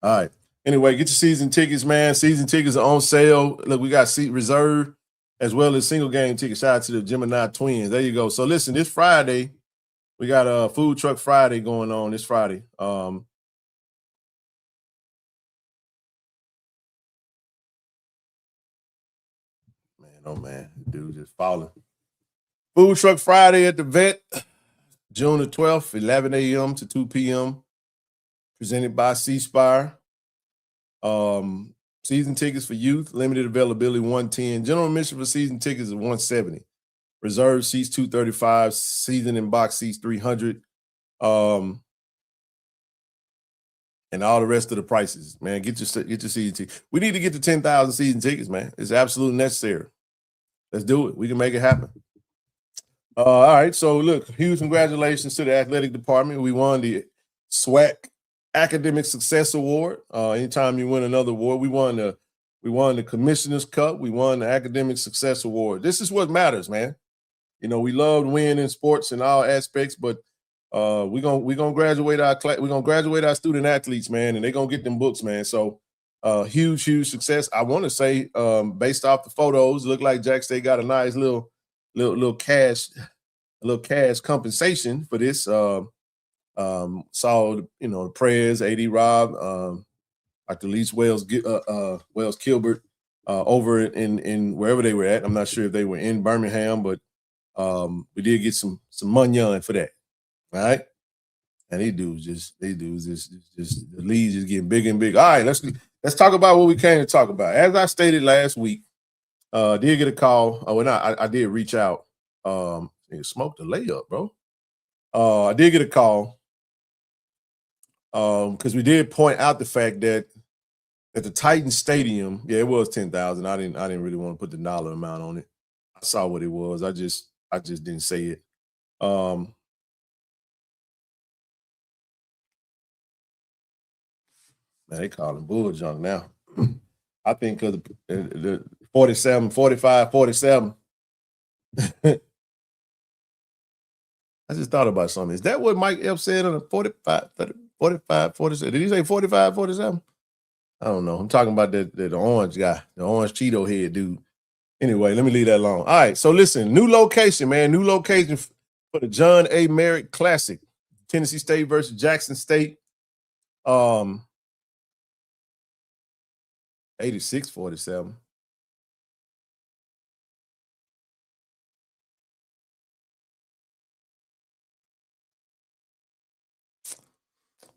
All right. Anyway, get your season tickets, man. Season tickets are on sale. Look, we got seat reserve as well as single game tickets. Shout out to the Gemini twins. There you go. So listen, this Friday, we got a Food Truck Friday going on this Friday. Oh, man, dude just falling. Food Truck Friday at the Vet, June the 12th, 11 a.m. to 2 p.m., presented by C-Spire. Season tickets for youth, limited availability, $110. General admission for season tickets is $170. Reserve seats, $235. Season and box seats, $300. And all the rest of the prices, man. Get your season tickets. We need to get to 10,000 season tickets, man. It's absolutely necessary. Let's do it. We can make it happen. All right. So look, huge congratulations to the athletic department. We won the SWAC Academic Success Award. Anytime you win another award, we won the Commissioner's Cup. We won the Academic Success Award. This is what matters, man. You know, we love winning in sports in all aspects, but we're gonna graduate our student athletes, man, and they're gonna get them books, man. So huge success. I want to say, based off the photos, look like Jack State got a nice little cash compensation for this. Saw the prayers, AD Rob, Dr. Leach Wells Kilbert over in wherever they were at. I'm not sure if they were in Birmingham, but we did get some money for that. All right. And these dudes just the leads just getting bigger and bigger. All right, let's talk about what we came to talk about. As I stated last week, did get a call. I did reach out. Smoked a layup, bro. I did get a call because we did point out the fact that at the Titan Stadium, yeah, it was 10,000. I didn't really want to put the dollar amount on it. I saw what it was. I just didn't say it. Man, they call him bull junk now. I think because the 47, 45, 47. I just thought about something. Is that what Mike Epps said on the 45, 47? Did he say 45, 47? I don't know. I'm talking about the orange guy, the orange Cheeto head dude. Anyway, let me leave that alone. All right, so listen, new location, man. New location for the John A. Merritt Classic. Tennessee State versus Jackson State. 86-47.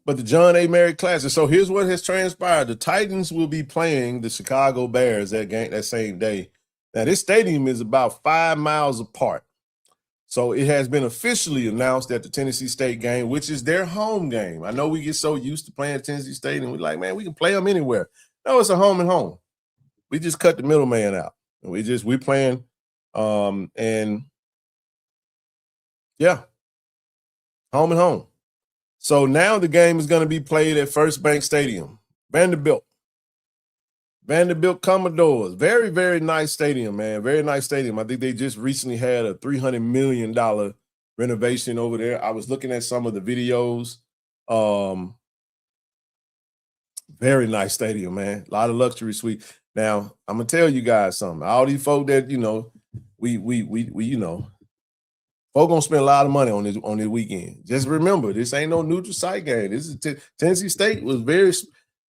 But the John A. Merritt Classic. So here's what has transpired. The Titans will be playing the Chicago Bears that same day. Now, this stadium is about 5 miles apart. So it has been officially announced that the Tennessee State game, which is their home game. I know we get so used to playing Tennessee State, and we're like, man, we can play them anywhere. No, it's a home and home. We just cut the middleman out. We playing, and yeah, home and home. So now the game is going to be played at First Bank Stadium, Vanderbilt Commodores. Very, very nice stadium, man. Very nice stadium. I think they just recently had a $300 million renovation over there. I was looking at some of the videos. Very nice stadium, man. A lot of luxury suite. Now, I'm gonna tell you guys something. All these folk that we folk gonna spend a lot of money on this weekend. Just remember, this ain't no neutral site game. This is Tennessee State was very,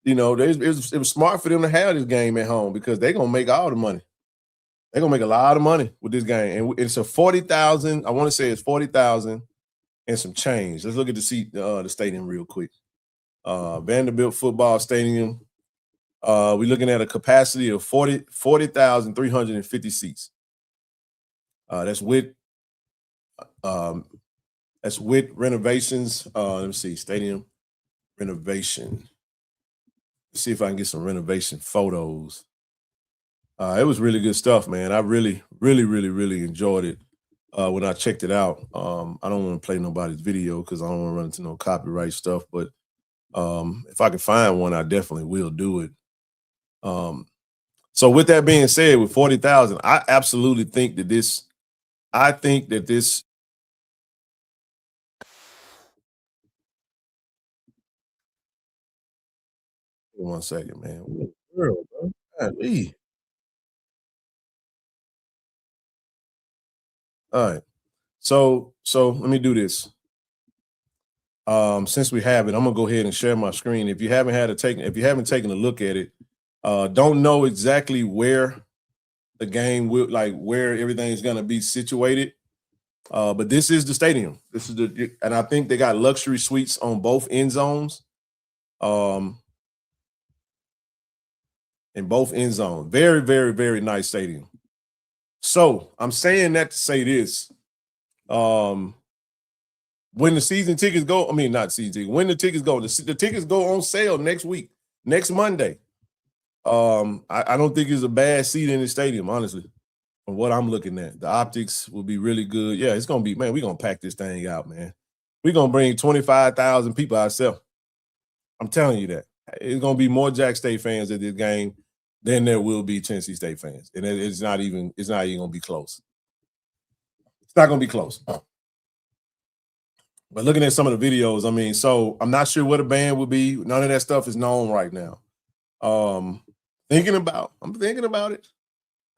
it was smart for them to have this game at home because they're gonna make all the money. They're gonna make a lot of money with this game, and it's a 40,000. I want to say it's 40,000 and some change. Let's look at the stadium real quick. Vanderbilt Football Stadium. We're looking at a capacity of 40,350 seats. That's with renovations. Let me see, stadium renovation. Let's see if I can get some renovation photos. It was really good stuff, man. I really enjoyed it when I checked it out. I don't want to play nobody's video because I don't want to run into no copyright stuff, but if I can find one, I definitely will do it. So with that being said, with 40,000, I absolutely think that this. One second, man. What world, bro? Golly. All right. So let me do this. Since we have it, I'm gonna go ahead and share my screen. If you haven't taken a look at it, don't know exactly where the game will, where everything is gonna be situated. But this is the stadium. And I think they got luxury suites on both end zones. In both end zones. Very, very, very nice stadium. So I'm saying that to say this. When the season tickets go, when the tickets go, the tickets go on sale next Monday. I don't think it's a bad seat in the stadium, honestly. from what I'm looking at. The optics will be really good. Yeah, it's gonna be, man, we're gonna pack this thing out, man. We're gonna bring 25,000 people ourselves. I'm telling you that. It's gonna be more Jack State fans at this game than there will be Tennessee State fans. And it's not even gonna be close. It's not gonna be close. But looking at some of the videos, I mean, so I'm not sure what a band would be. None of that stuff is known right now. I'm thinking about it.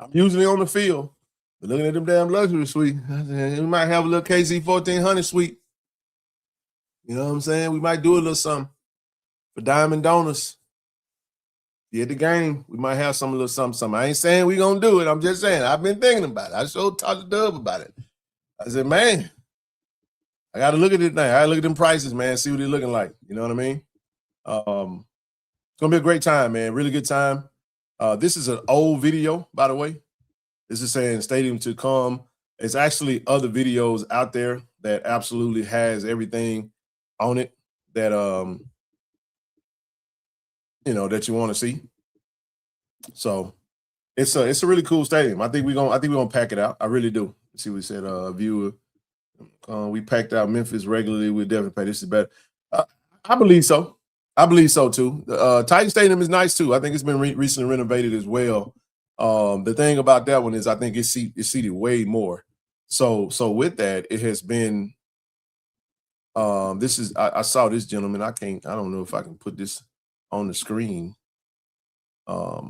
I'm usually on the field, but looking at them damn luxury suite, we might have a little KC1400 suite. You know what I'm saying? We might do a little something for Diamond Donors. At the game, we might have some little something. I ain't saying we gonna do it. I'm just saying I've been thinking about it. I showed talked to Dub about it. I said, man, I got to look at this thing. I got to look at them prices, man, see what they're looking like. You know what I mean? It's going to be a great time, man. Really good time. This is an old video, by the way. This is saying stadium to come. It's actually other videos out there that absolutely has everything on it that, that you want to see. So it's a really cool stadium. I think we're gonna pack it out. I really do. Let's see what he said. Viewer. We packed out Memphis regularly. We definitely pay. This is better. I believe so. I believe so too. Titan Stadium is nice too. I think it's been recently renovated as well. The thing about that one is I think it's seated way more. So with that, it has been. I saw this gentleman. I don't know if I can put this on the screen. But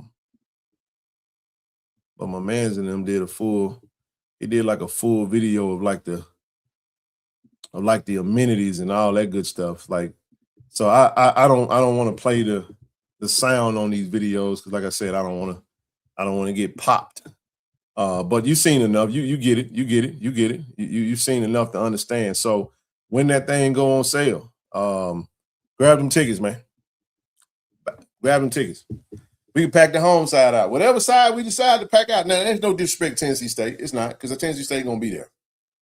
my man's in them did like a full video of like the amenities and all that good stuff. Like, so I don't want to play the sound on these videos because, like I said, I don't want to get popped. But you've seen enough. You get it. You've seen enough to understand. So when that thing go on sale, grab them tickets, man. Grab them tickets. We can pack the home side out. Whatever side we decide to pack out. Now, there's no disrespect to Tennessee State. It's not, because the Tennessee State going to be there.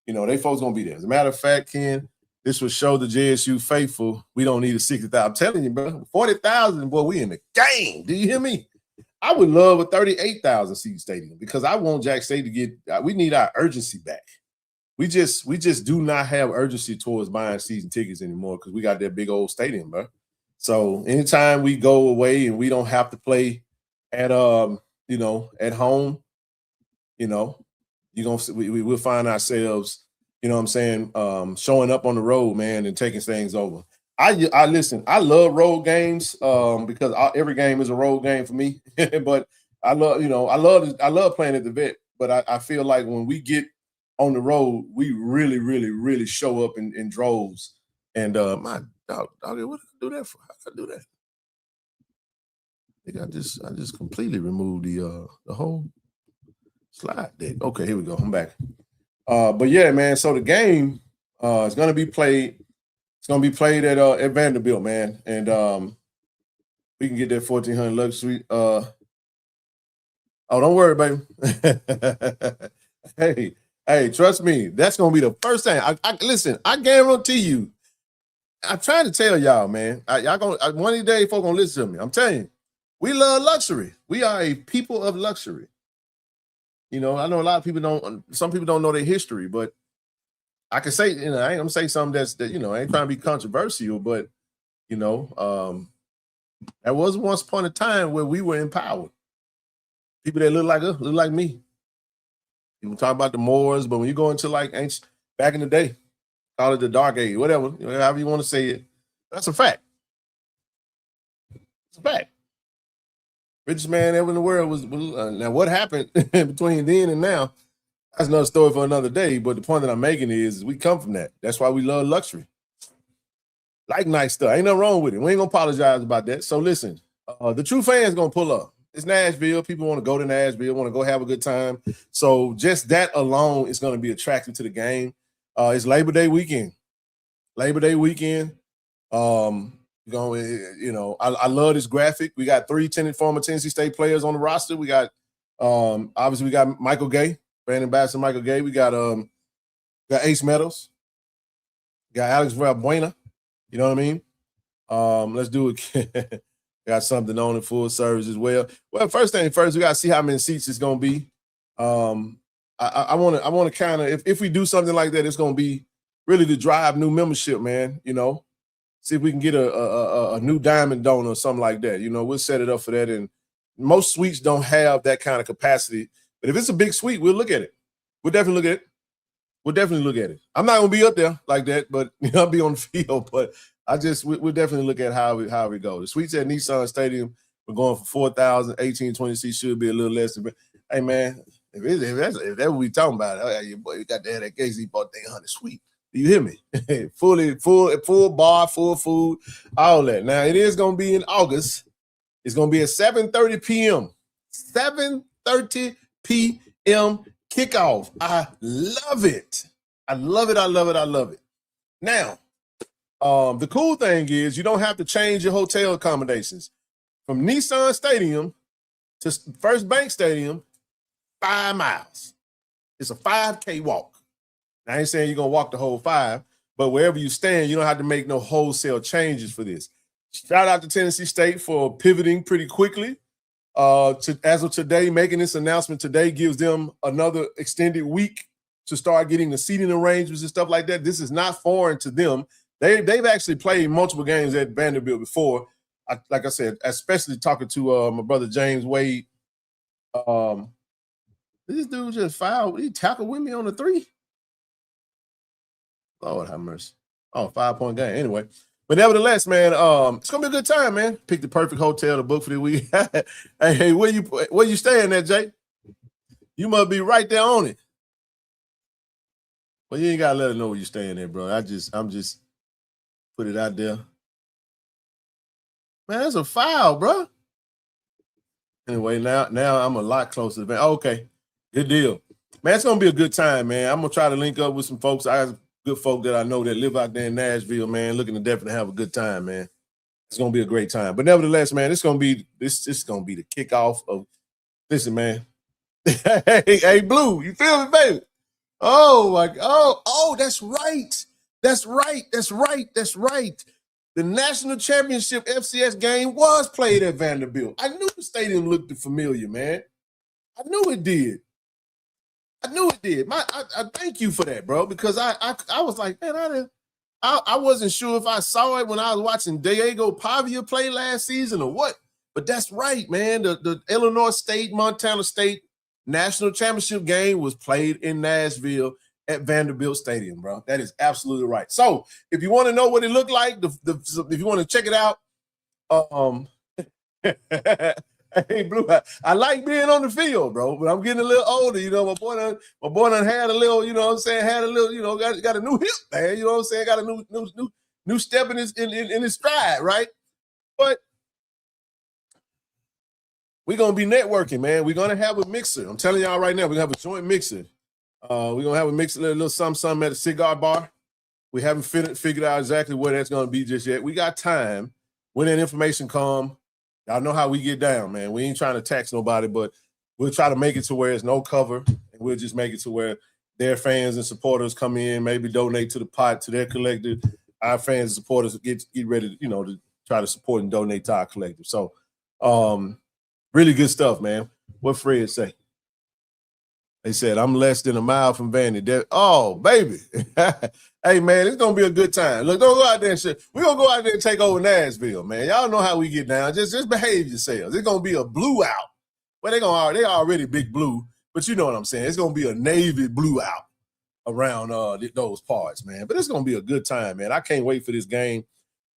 They folks going to be there. As a matter of fact, Ken, this will show the JSU faithful we don't need a 60,000. I'm telling you, bro, 40,000, boy, we in the game. Do you hear me? I would love a 38,000 seat stadium because I want Jack State to get – we need our urgency back. We just do not have urgency towards buying season tickets anymore because we got that big old stadium, bro. So anytime we go away and we don't have to play at at home, we'll find ourselves, showing up on the road, man, and taking things over. I listen. I love road games because every game is a road game for me. But I love playing at the Vet. But I feel like when we get on the road, we really, really, really show up in droves. And my dog, what did I do that for? How did I do that? I think I just completely removed the whole slide deck. Okay, here we go. I'm back. But yeah, man. So the game is going to be played. It's going to be played at Vanderbilt, man, and we can get that 1400 luxury. Oh, don't worry, baby. hey, trust me. That's going to be the first thing. Listen. I guarantee you. I'm trying to tell y'all, man. One of these days, folks gonna listen to me. I'm telling you, we love luxury. We are a people of luxury. I know a lot of people don't. Some people don't know their history, but I can say, I ain't gonna say something that I ain't trying to be controversial, but there was once upon a time where we were empowered. People that look like us, look like me. People talk about the Moors, but when you go into like ancient back in the day. Call it the dark age, whatever, however you want to say it. That's a fact. It's a fact. Richest man ever in the world was now what happened between then and now, that's another story for another day. But the point that I'm making is we come from that. That's why we love luxury. Like nice stuff. Ain't nothing wrong with it. We ain't going to apologize about that. So listen, the true fans going to pull up. It's Nashville. People want to go to Nashville, want to go have a good time. So just that alone is going to be attractive to the game. It's Labor Day weekend. I love this graphic. We got 3 former Tennessee State players on the roster. We got obviously we got Michael Gay, brand ambassador Michael Gay. We got Ace Meadows. We got Alex Valbuena. You know what I mean? Let's do it. Got something on in full service as well. Well, first thing first, we got to see how many seats it's gonna be. I want to kind of, if we do something like that, it's going to be really to drive new membership, man. You know, see if we can get a new Diamond Donor or something like that. You know, we'll set it up for that. And most suites don't have that kind of capacity. But if it's a big suite, we'll look at it. We'll definitely look at it. We'll definitely look at it. I'm not going to be up there like that, but I'll be on the field. But we'll definitely look at how we go. The suites at Nissan Stadium, we're going for 4,000, 1820 seats, should be a little less. Hey, man, if that's what we talking about, you got to have that KC1400 suite. Do you hear me? full bar, full food, all that. Now, it is going to be in August. It's going to be at 7:30 p.m. 7:30 p.m. kickoff. I love it. I love it. I love it. I love it. Now, the cool thing is you don't have to change your hotel accommodations. From Nissan Stadium to First Bank Stadium, 5 miles. It's a 5K walk. Now, I ain't saying you're going to walk the whole 5, but wherever you stand, you don't have to make no wholesale changes for this. Shout out to Tennessee State for pivoting pretty quickly. As of today, making this announcement today gives them another extended week to start getting the seating arrangements and stuff like that. This is not foreign to them. They've actually played multiple games at Vanderbilt before. Like I said, especially talking to my brother James Wade. This dude just fouled. He tackled with me on the 3. Lord have mercy. 5-point game. Anyway, but nevertheless, man, it's gonna be a good time, man. Pick the perfect hotel to book for the week. Hey, where you staying at, Jay? You must be right there on it. Well, you ain't gotta let her know where you're staying at, bro. I'm just put it out there. Man, that's a foul, bro. Anyway, now I'm a lot closer to the okay. Good deal. Man, it's gonna be a good time, man. I'm gonna try to link up with some folks. I have good folk that I know that live out there in Nashville, man, looking to definitely have a good time, man. It's gonna be a great time. But nevertheless, man, it's gonna be the kickoff of. Listen, man. hey, Blue, you feel me, baby? Oh my, that's right. That's right. The national championship FCS game was played at Vanderbilt. I knew the stadium looked familiar, man. I knew it did. I thank you for that, bro, because I was like, man, I wasn't sure if I saw it when I was watching Diego Pavia play last season or what. But that's right, man. The Illinois State, Montana State national championship game was played in Nashville at Vanderbilt Stadium, bro. That is absolutely right. So if you want to know what it looked like, if you want to check it out, hey, Blue, I like being on the field, bro, but I'm getting a little older. You know, my boy done had a little, you know what I'm saying, got a new hip, man. You know what I'm saying, got a new step in his stride, right? But we're going to be networking, man. We're going to have a mixer. I'm telling y'all right now, we're going to have a joint mixer. We're going to have a mixer, a little something at a cigar bar. We haven't figured out exactly where that's going to be just yet. We got time. When that information come, y'all know how we get down, man. We ain't trying to tax nobody, but we'll try to make it to where it's no cover, and we'll just make it to where their fans and supporters come in, maybe donate to the pot, to their collective. Our fans and supporters get ready, to try to support and donate to our collective. So, really good stuff, man. What Fred say? They said, I'm less than a mile from Vandy. Oh, baby. Hey, man, it's going to be a good time. Look, don't go out there and shit. We're going to go out there and take over Nashville, man. Y'all know how we get down. Just behave yourselves. It's going to be a blue out. Well, they already big blue, but you know what I'm saying. It's going to be a navy blue out around those parts, man. But it's going to be a good time, man. I can't wait for this game.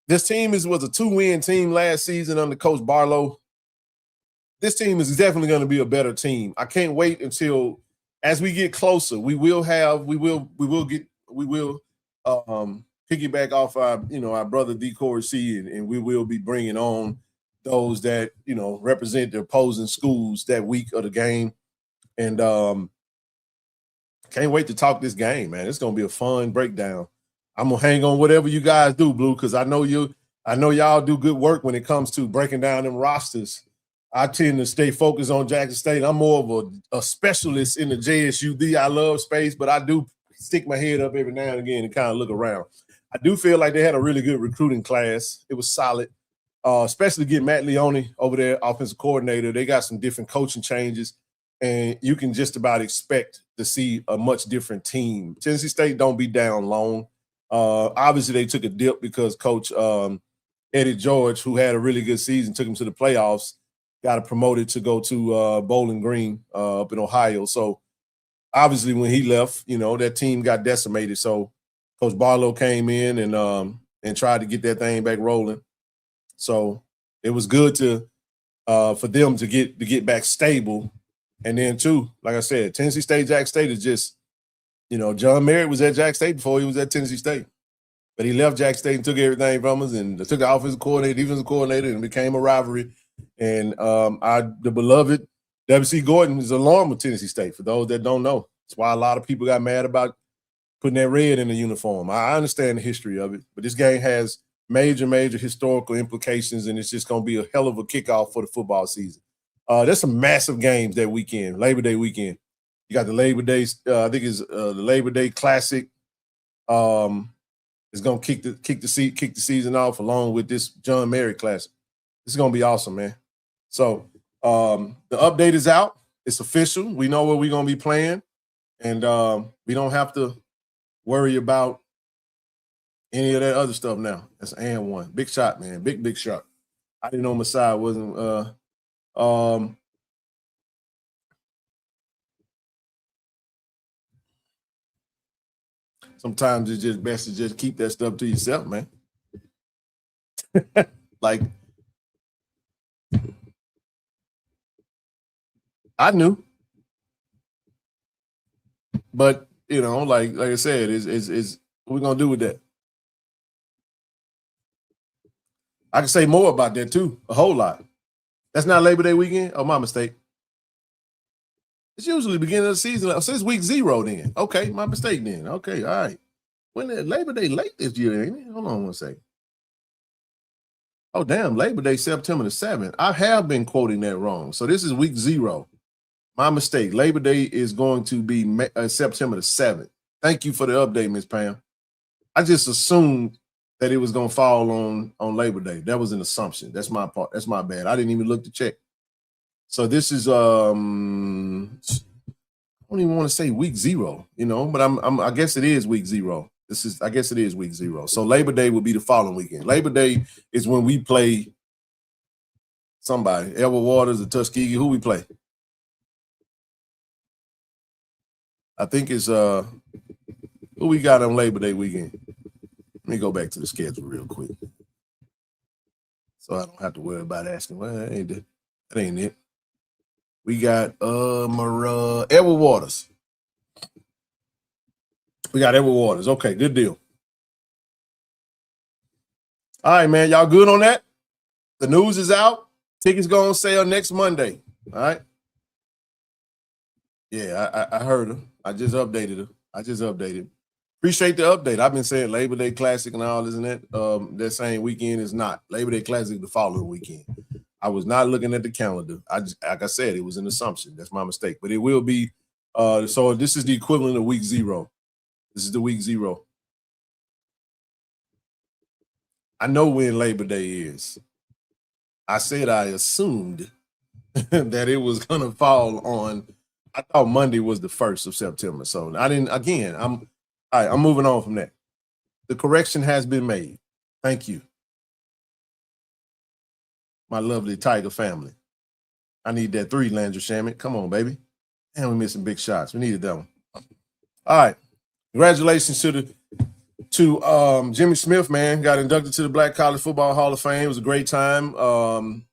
This team was a 2-win team last season under Coach Barlow. This team is definitely going to be a better team. I can't wait until, as we get closer, we will piggyback off our brother D. Corey C, and we will be bringing on those that represent the opposing schools that week of the game, and can't wait to talk this game, man. It's gonna be a fun breakdown. I'm gonna hang on whatever you guys do, Blue, because I know y'all do good work when it comes to breaking down them rosters. I tend to stay focused on Jackson State. I'm more of a specialist in the JSU. I love space, but I do stick my head up every now and again and kind of look around. I do feel like they had a really good recruiting class. It was solid, especially getting Matt Leone over there, offensive coordinator. They got some different coaching changes, and you can just about expect to see a much different team. Tennessee State don't be down long. Obviously, they took a dip because Coach Eddie George, who had a really good season, took him to the playoffs, got promoted to go to Bowling Green up in Ohio. So obviously, when he left, that team got decimated. So Coach Barlow came in and tried to get that thing back rolling. So it was good to for them to get back stable. And then too, like I said, Tennessee State, Jack State is just, John Merritt was at Jack State before he was at Tennessee State. But he left Jack State and took everything from us and took the offensive coordinator, defensive coordinator, and became a rivalry. And the beloved W.C. Gordon is along with Tennessee State, for those that don't know. That's why a lot of people got mad about putting that red in the uniform. I understand the history of it, but this game has major historical implications, and it's just going to be a hell of a kickoff for the football season. There's some massive games that weekend, Labor Day weekend. You got the Labor Day, I think it's the Labor Day Classic. It's going to kick the season off along with this John Merritt Classic. This is going to be awesome, man. So the update is out. It's official. We know where we're going to be playing, and we don't have to worry about any of that other stuff now. That's and one. Big shot, man. Big shot. I didn't know Messiah wasn't sometimes it's just best to just keep that stuff to yourself, man. Like, I knew. But, like I said, is what we're going to do with that? I can say more about that, too. A whole lot. That's not Labor Day weekend? Oh, my mistake. It's usually the beginning of the season. Since week 0 then. Okay, my mistake then. Okay, all right. When is Labor Day late this year, ain't it? Hold on one second. Oh, damn, Labor Day, September the 7th. I have been quoting that wrong. So this is week 0. My mistake. Labor Day is going to be September the 7th. Thank you for the update, Miss Pam. I just assumed that it was going to fall on Labor Day. That was an assumption. That's my part. That's my bad. I didn't even look to check. So this is I don't even want to say week 0, but I guess it is week 0. I guess it is week 0. So Labor Day will be the following weekend. Labor Day is when we play somebody, Edward Waters or Tuskegee. Who we play? I think it's who we got on Labor Day weekend. Let me go back to the schedule real quick, so I don't have to worry about asking. Well, that ain't it. We got Edward Waters. We got Edward Waters. Okay, good deal. All right, man. Y'all good on that? The news is out. Tickets go on sale next Monday. All right. Yeah, I heard her. I just updated her. Appreciate the update. I've been saying Labor Day Classic and all this and that. That same weekend is not. Labor Day Classic the following weekend. I was not looking at the calendar. Like I said, it was an assumption. That's my mistake. But it will be. So this is the equivalent of week 0. This is the week 0. I know when Labor Day is. I said I assumed that it was going to fall on. I thought Monday was the 1st of September. So I didn't. Again, I'm moving on from that. The correction has been made. Thank you, my lovely Tiger family. I need that 3, Landry Shamet. Come on, baby. And we're missing big shots. We needed that one. All right. Congratulations to Jimmy Smith, man. Got inducted to the Black College Football Hall of Fame. It was a great time.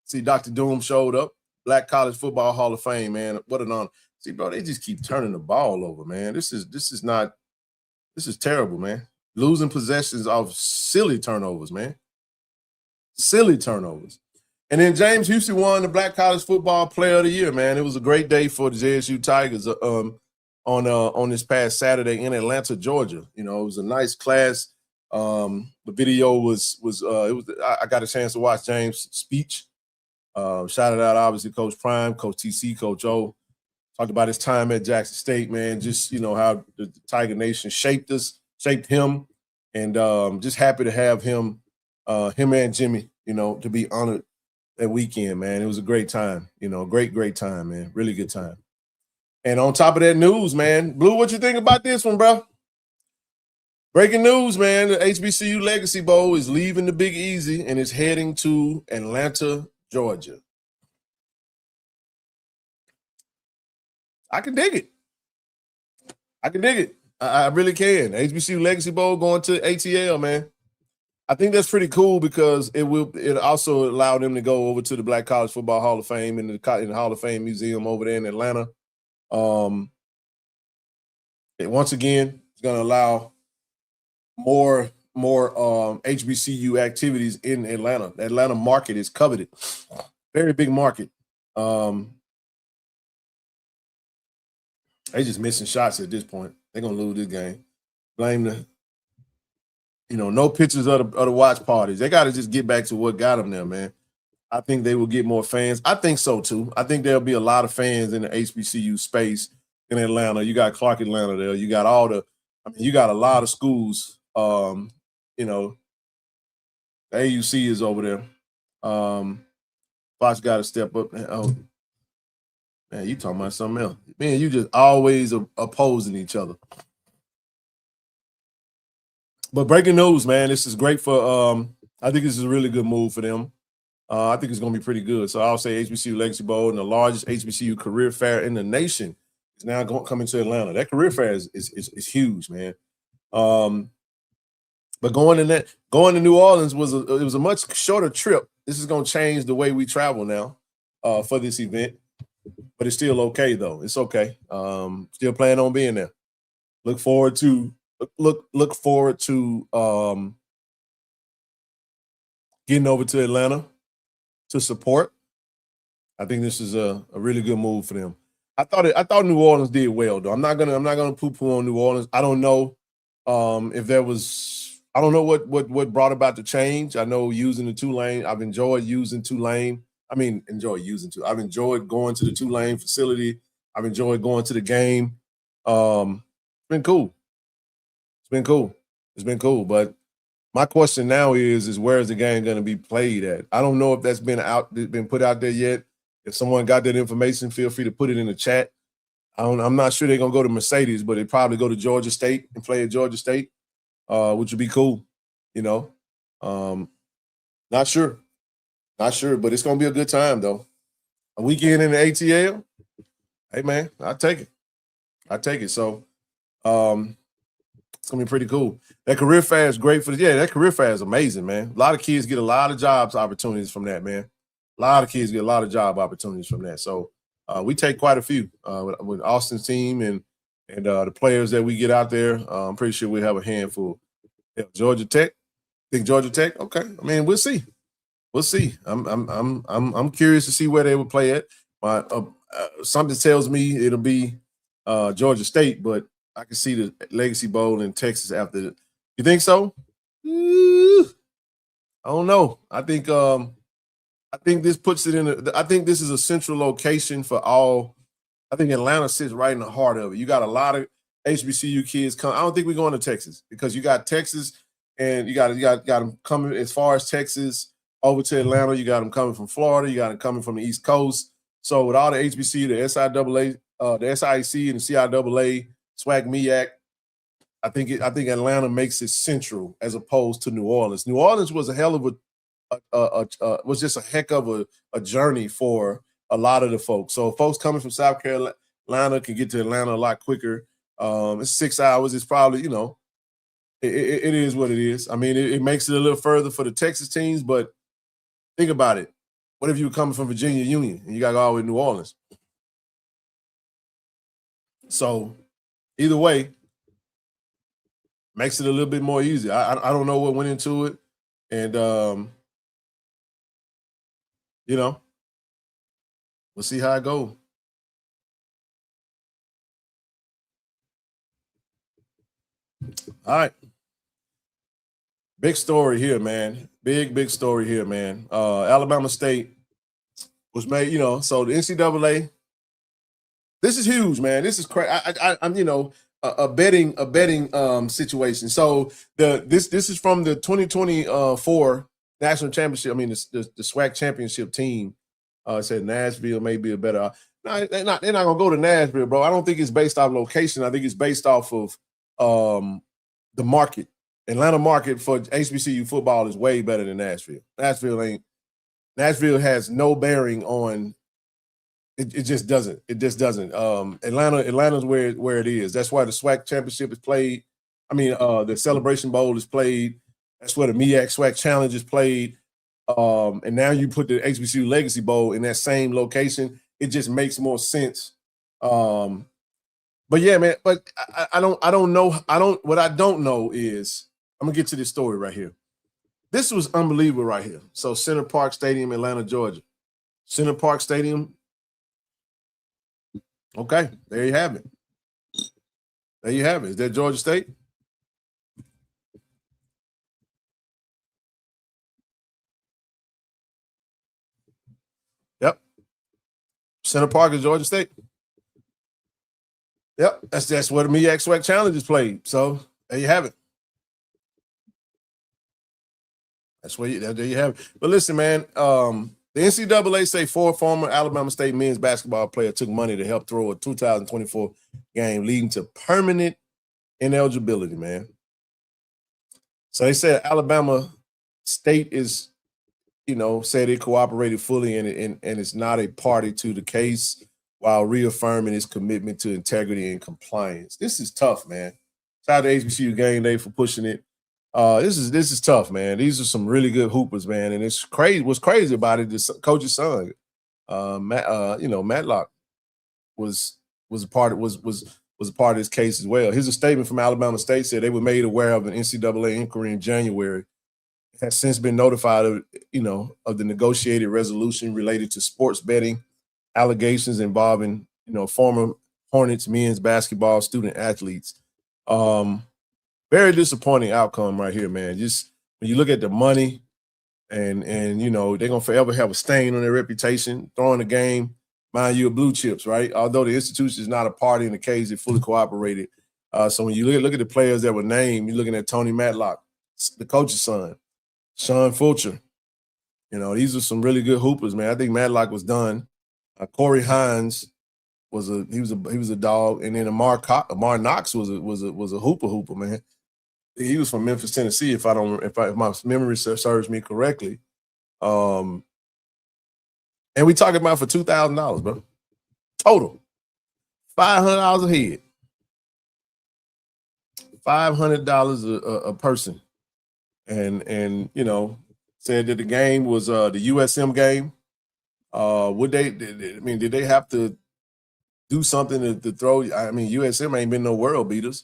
See, Dr. Doom showed up. Black College Football Hall of Fame, man. What an honor. See, bro, they just keep turning the ball over, man. This is terrible, man. Losing possessions off silly turnovers, man. Silly turnovers. And then James Houston won the Black College Football Player of the Year, man. It was a great day for the JSU Tigers on this past Saturday in Atlanta, Georgia. It was a nice class. The video was I got a chance to watch James' speech. Shouted out obviously Coach Prime, Coach TC, Coach O. Talked about his time at Jackson State, man. Just how the Tiger Nation shaped him, and just happy to have him and Jimmy, to be honored that weekend, man. It was a great time, great time, man. Really good time. And on top of that news, man, Blue, what you think about this one, bro? Breaking news, man. The HBCU Legacy Bowl is leaving the Big Easy and is heading to Atlanta, Georgia. I can dig it. I really can. HBCU Legacy Bowl going to ATL, man. I think that's pretty cool because it also allow them to go over to the Black College Football Hall of Fame and the Hall of Fame Museum over there in Atlanta. Once again, it's going to allow more HBCU activities in Atlanta. The Atlanta market is coveted. Very big market. They just missing shots at this point. They're going to lose this game. Blame the, no pictures of the watch parties. They got to just get back to what got them there, man. I think they will get more fans. I think so, too. I think there'll be a lot of fans in the HBCU space in Atlanta. You got Clark Atlanta there. You got you got a lot of schools. The AUC is over there. Fox got to step up. Oh, man, you talking about something else. Man, you just always opposing each other. But breaking news, man, this is great for I think this is a really good move for them. I think it's going to be pretty good. So I'll say HBCU Legacy Bowl, and the largest HBCU career fair in the nation is now coming to Atlanta. That career fair is huge, man. But going to New Orleans was a much shorter trip. This is going to change the way we travel now for this event. But it's still okay, though. It's okay. Still planning on being there. Look forward to getting over to Atlanta to support. I think this is a really good move for them. I thought New Orleans did well, though. I'm not gonna poo-poo on New Orleans. I don't know if there was. I don't know what brought about the change. I know using the 2-lane. I've enjoyed using 2-lane. I've enjoyed going to the 2-lane facility. I've enjoyed going to the game. It's been cool. It's been cool. But my question now is where is the game going to be played at? I don't know if that's been put out there yet. If someone got that information, feel free to put it in the chat. I'm not sure they're going to go to Mercedes, but they probably go to Georgia State and play at Georgia State, which would be cool. Not sure, but it's going to be a good time, though. A weekend in the ATL, hey, man, I'll take it. So it's going to be pretty cool. That career fair is great that career fair is amazing, man. A lot of kids get a lot of jobs opportunities from that, man. A lot of kids get a lot of job opportunities from that. So we take quite a few with Austin's team and the players that we get out there. I'm pretty sure we have a handful. Yeah, Georgia Tech. Think Georgia Tech? Okay. I mean, we'll see. I'm curious to see where they would play at. Something tells me it'll be Georgia State, but I can see the Legacy Bowl in Texas after it. You think so? I don't know. I think this puts it in. I think this is a central location for all. I think Atlanta sits right in the heart of it. You got a lot of HBCU kids come. I don't think we're going to Texas because you got Texas and you got them coming as far as Texas over to Atlanta. You got them coming from Florida. You got them coming from the East Coast. So with all the HBCU, the SIAA, the SIC, and the CIAA, SWAC, MEAC, I think Atlanta makes it central as opposed to New Orleans. New Orleans was a hell of was just a heck of a journey for a lot of the folks. So folks coming from South Carolina can get to Atlanta a lot quicker. It's 6 hours. It's probably, it is what it is. I mean, it makes it a little further for the Texas teams, but think about it. What if you were coming from Virginia Union and you got to go all the way to New Orleans? So either way, makes it a little bit more easy. I don't know what went into it. And, we'll see how it goes. All right. Big story here, man. Big story here, man. Alabama State was made, so the NCAA, this is huge, man. This is crazy. I'm, a betting situation. So this is from the 2024 national championship, I mean, the SWAC championship team said Nashville may be a better. No, they're not going to go to Nashville, bro. I don't think it's based off location. I think it's based off of the market. Atlanta market for HBCU football is way better than Nashville. Nashville has no bearing on it. It just doesn't. It just doesn't. Atlanta's where it is. That's why the SWAC championship is played. I mean, the Celebration Bowl is played. That's where the MEAC SWAC Challenge is played. And now you put the HBCU Legacy Bowl in that same location. It just makes more sense. But yeah, man. But I don't know. What I don't know is I'm gonna get to this story right here. This was unbelievable right here. So Center Parc Stadium, Atlanta, Georgia. Center Parc Stadium. Okay, there you have it. There you have it. Is that Georgia State? Yep. Center Parc is Georgia State. Yep, that's where the MEAC SWAC Challenge is played. So there you have it. There you have it. But listen, man, the NCAA say 4 former Alabama State men's basketball players took money to help throw a 2024 game, leading to permanent ineligibility, man. So they said Alabama State is, said it cooperated fully and it's not a party to the case while reaffirming its commitment to integrity and compliance. This is tough, man. Shout out to HBCU Game Day for pushing it. This is tough, man. These are some really good hoopers, man. And it's crazy. What's crazy about it is coach's son, Matlock was a part of this case as well. Here's a statement from Alabama State said they were made aware of an NCAA inquiry in January. It has since been notified of the negotiated resolution related to sports betting allegations involving former Hornets men's basketball student athletes. Very disappointing outcome right here, man. Just when you look at the money and they're gonna forever have a stain on their reputation, throwing the game, mind you, of blue chips, right? Although the institution is not a party in the case, it fully cooperated. So when you look at the players that were named, you're looking at Tony Matlock, the coach's son, Sean Fulcher. These are some really good hoopers, man. I think Matlock was done. Corey Hines was a dog, and then Amar Knox was a hooper, man. He was from Memphis, Tennessee, if my memory serves me correctly. And we talking about for $2,000, bro. Total. $500 a head. $500 a person. And said that the game was the USM game. Did they have to do something to throw? I mean, USM ain't been no world beaters,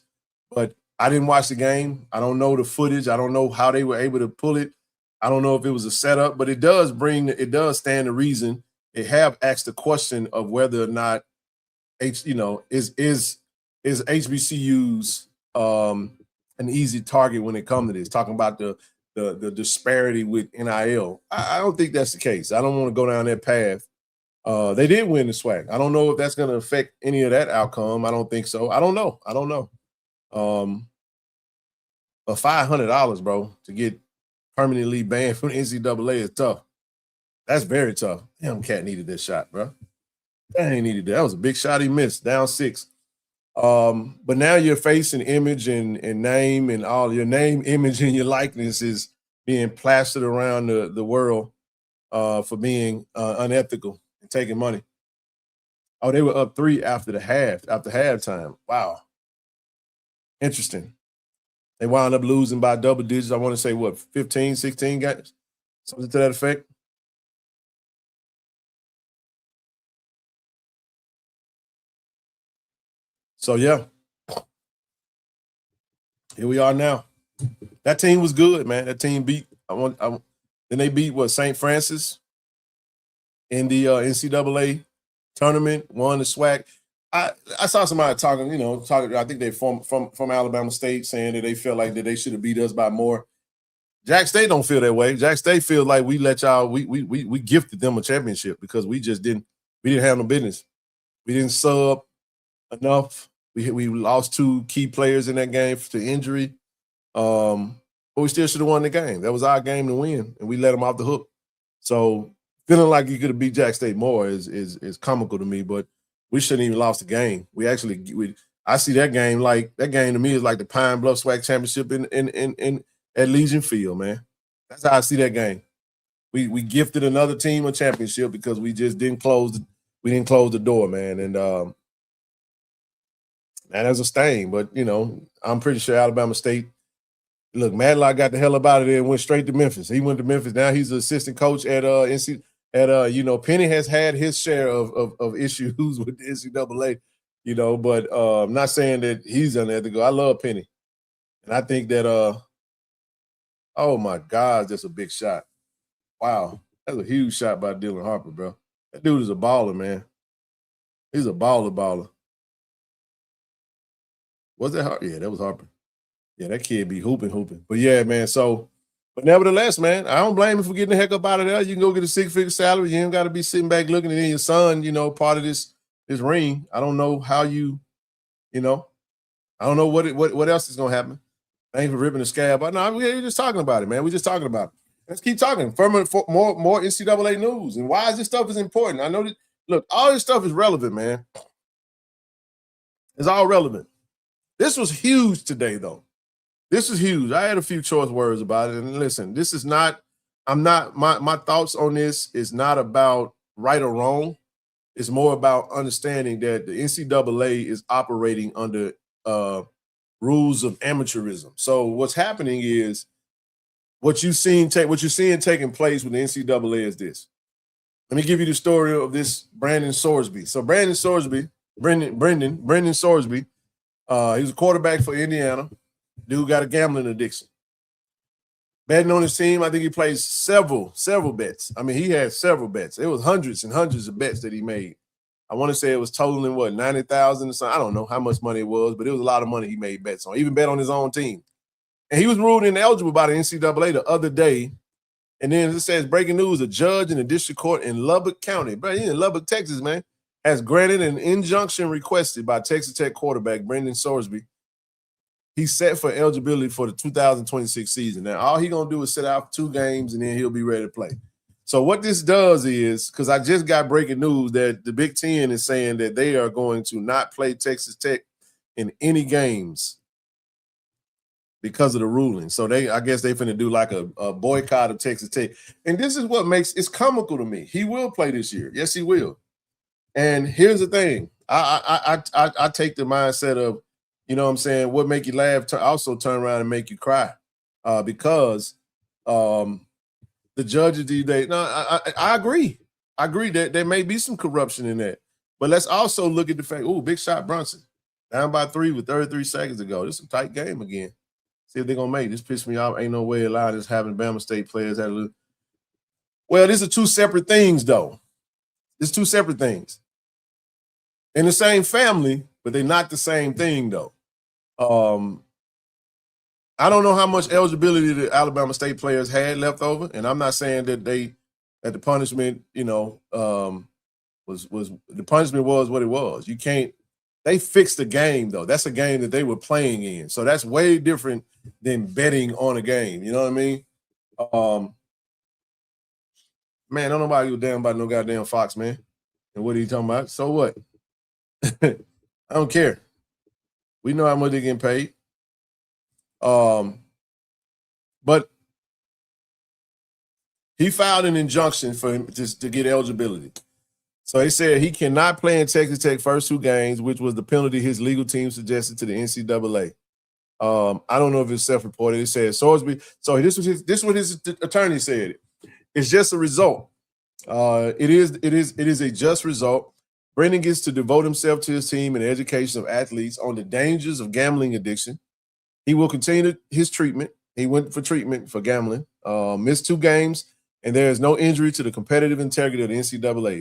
but I didn't watch the game. I don't know the footage. I don't know how they were able to pull it. I don't know if it was a setup, but it does stand to reason. They have asked the question of whether or not is HBCUs an easy target when it comes to this, talking about the disparity with NIL. I don't think that's the case. I don't want to go down that path. They did win the SWAC. I don't know if that's going to affect any of that outcome. I don't think so. I don't know. But $500, bro, to get permanently banned from the NCAA is tough. That's very tough. Damn, Cat needed this shot, bro. That ain't needed that. That was a big shot he missed, down 6. But now your face and image and name and all your name, image, and your likeness is being plastered around the world for being unethical and taking money. Oh, they were up 3 after halftime. Wow. Interesting. They wound up losing by double digits. I want to say, 15, 16 games? Something to that effect. So, yeah. Here we are now. That team was good, man. That team beat then they beat St. Francis in the NCAA tournament, won the SWAC. I saw somebody talking, I think they from Alabama State saying that they felt like that they should have beat us by more. Jack State don't feel that way. Jack State feels like we let y'all, we gifted them a championship because we didn't have no business. We didn't sub enough. We lost 2 key players in that game to injury. but we still should have won the game. That was our game to win, and we let them off the hook. So feeling like you could have beat Jack State more is comical to me, but we shouldn't even lost the game. I see that game to me is like the Pine Bluff SWAC Championship in at Legion Field, man. That's how I see that game. We gifted another team a championship because we just didn't close the door, man. And that is a stain. But I'm pretty sure Alabama State. Look, Madlock got the hell up out of there and went straight to Memphis. He went to Memphis. Now he's an assistant coach at NC. Penny has had his share of issues with the NCAA. But I'm not saying that he's unethical. I love Penny, and I think that oh my God, that's a big shot. Wow, that's a huge shot by Dylan Harper, bro. That dude is a baller, man. He's a baller. Was that Harper? Yeah, that was Harper. Yeah, that kid be hooping. But yeah, man, but nevertheless, man, I don't blame him for getting the heck up out of there. You can go get a 6-figure salary. You ain't got to be sitting back looking, and then your son, part of this ring. I don't know how I don't know what else is going to happen. Thanks for ripping the scab. But no, we're just talking about it, man. We're just talking about it. Let's keep talking. For more NCAA news. And why is this stuff is important? I know that, look, all this stuff is relevant, man. It's all relevant. This was huge today, though. This is huge. I had a few choice words about it. And listen, this is not, my thoughts on this is not about right or wrong. It's more about understanding that the NCAA is operating under rules of amateurism. So what's happening is what you're seeing taking place with the NCAA is this. Let me give you the story of this Brandon Sorsby. So Brendan Sorsby, he was a quarterback for Indiana. Dude got a gambling addiction. Betting on his team, I think he played several bets. I mean, he had several bets. It was hundreds and hundreds of bets that he made. I want to say it was totaling, what, 90,000 or something. I don't know how much money it was, but it was a lot of money he made bets on. Even bet on his own team. And he was ruled ineligible by the NCAA the other day. And then it says, breaking news, a judge in the district court in Lubbock County, bro, in Lubbock, Texas, man, has granted an injunction requested by Texas Tech quarterback Brendan Sorsby. He's set for eligibility for the 2026 season. Now, all he's going to do is sit out for 2 games, and then he'll be ready to play. So what this does is, because I just got breaking news that the Big Ten is saying that they are going to not play Texas Tech in any games because of the ruling. So I guess they're finna do like a boycott of Texas Tech. And this is what makes it's comical to me. He will play this year. Yes, he will. And here's the thing. I take the mindset of, you know what I'm saying, what make you laugh also turn around and make you cry. Because the judges these days, I agree. I agree that there may be some corruption in that. But let's also look at the fact, big shot Brunson. Down by 3 with 33 seconds to go. This is a tight game again. See if they're going to make it. This pissed me off. Ain't no way allowed this having Bama State players. Well, these are 2 separate things, though. It's 2 separate things. In the same family, but they're not the same thing, though. I don't know how much eligibility the Alabama State players had left over, and I'm not saying that the punishment, was the punishment was what it was. You can't. They fixed the game, though. That's a game that they were playing in, so that's way different than betting on a game. You know what I mean? Man, don't nobody give a damn about no goddamn Fox, man. And what are you talking about? So what? I don't care. We know how much they're getting paid. But he filed an injunction for him to get eligibility. So he said he cannot play in Texas Tech first 2 games, which was the penalty his legal team suggested to the NCAA. I don't know if it's self-reported. It said Sorsby. So this is what his attorney said. It's just a result. It is a just result. Brendan gets to devote himself to his team and the education of athletes on the dangers of gambling addiction. He will continue his treatment. He went for treatment for gambling, missed 2 games, and there is no injury to the competitive integrity of the NCAA.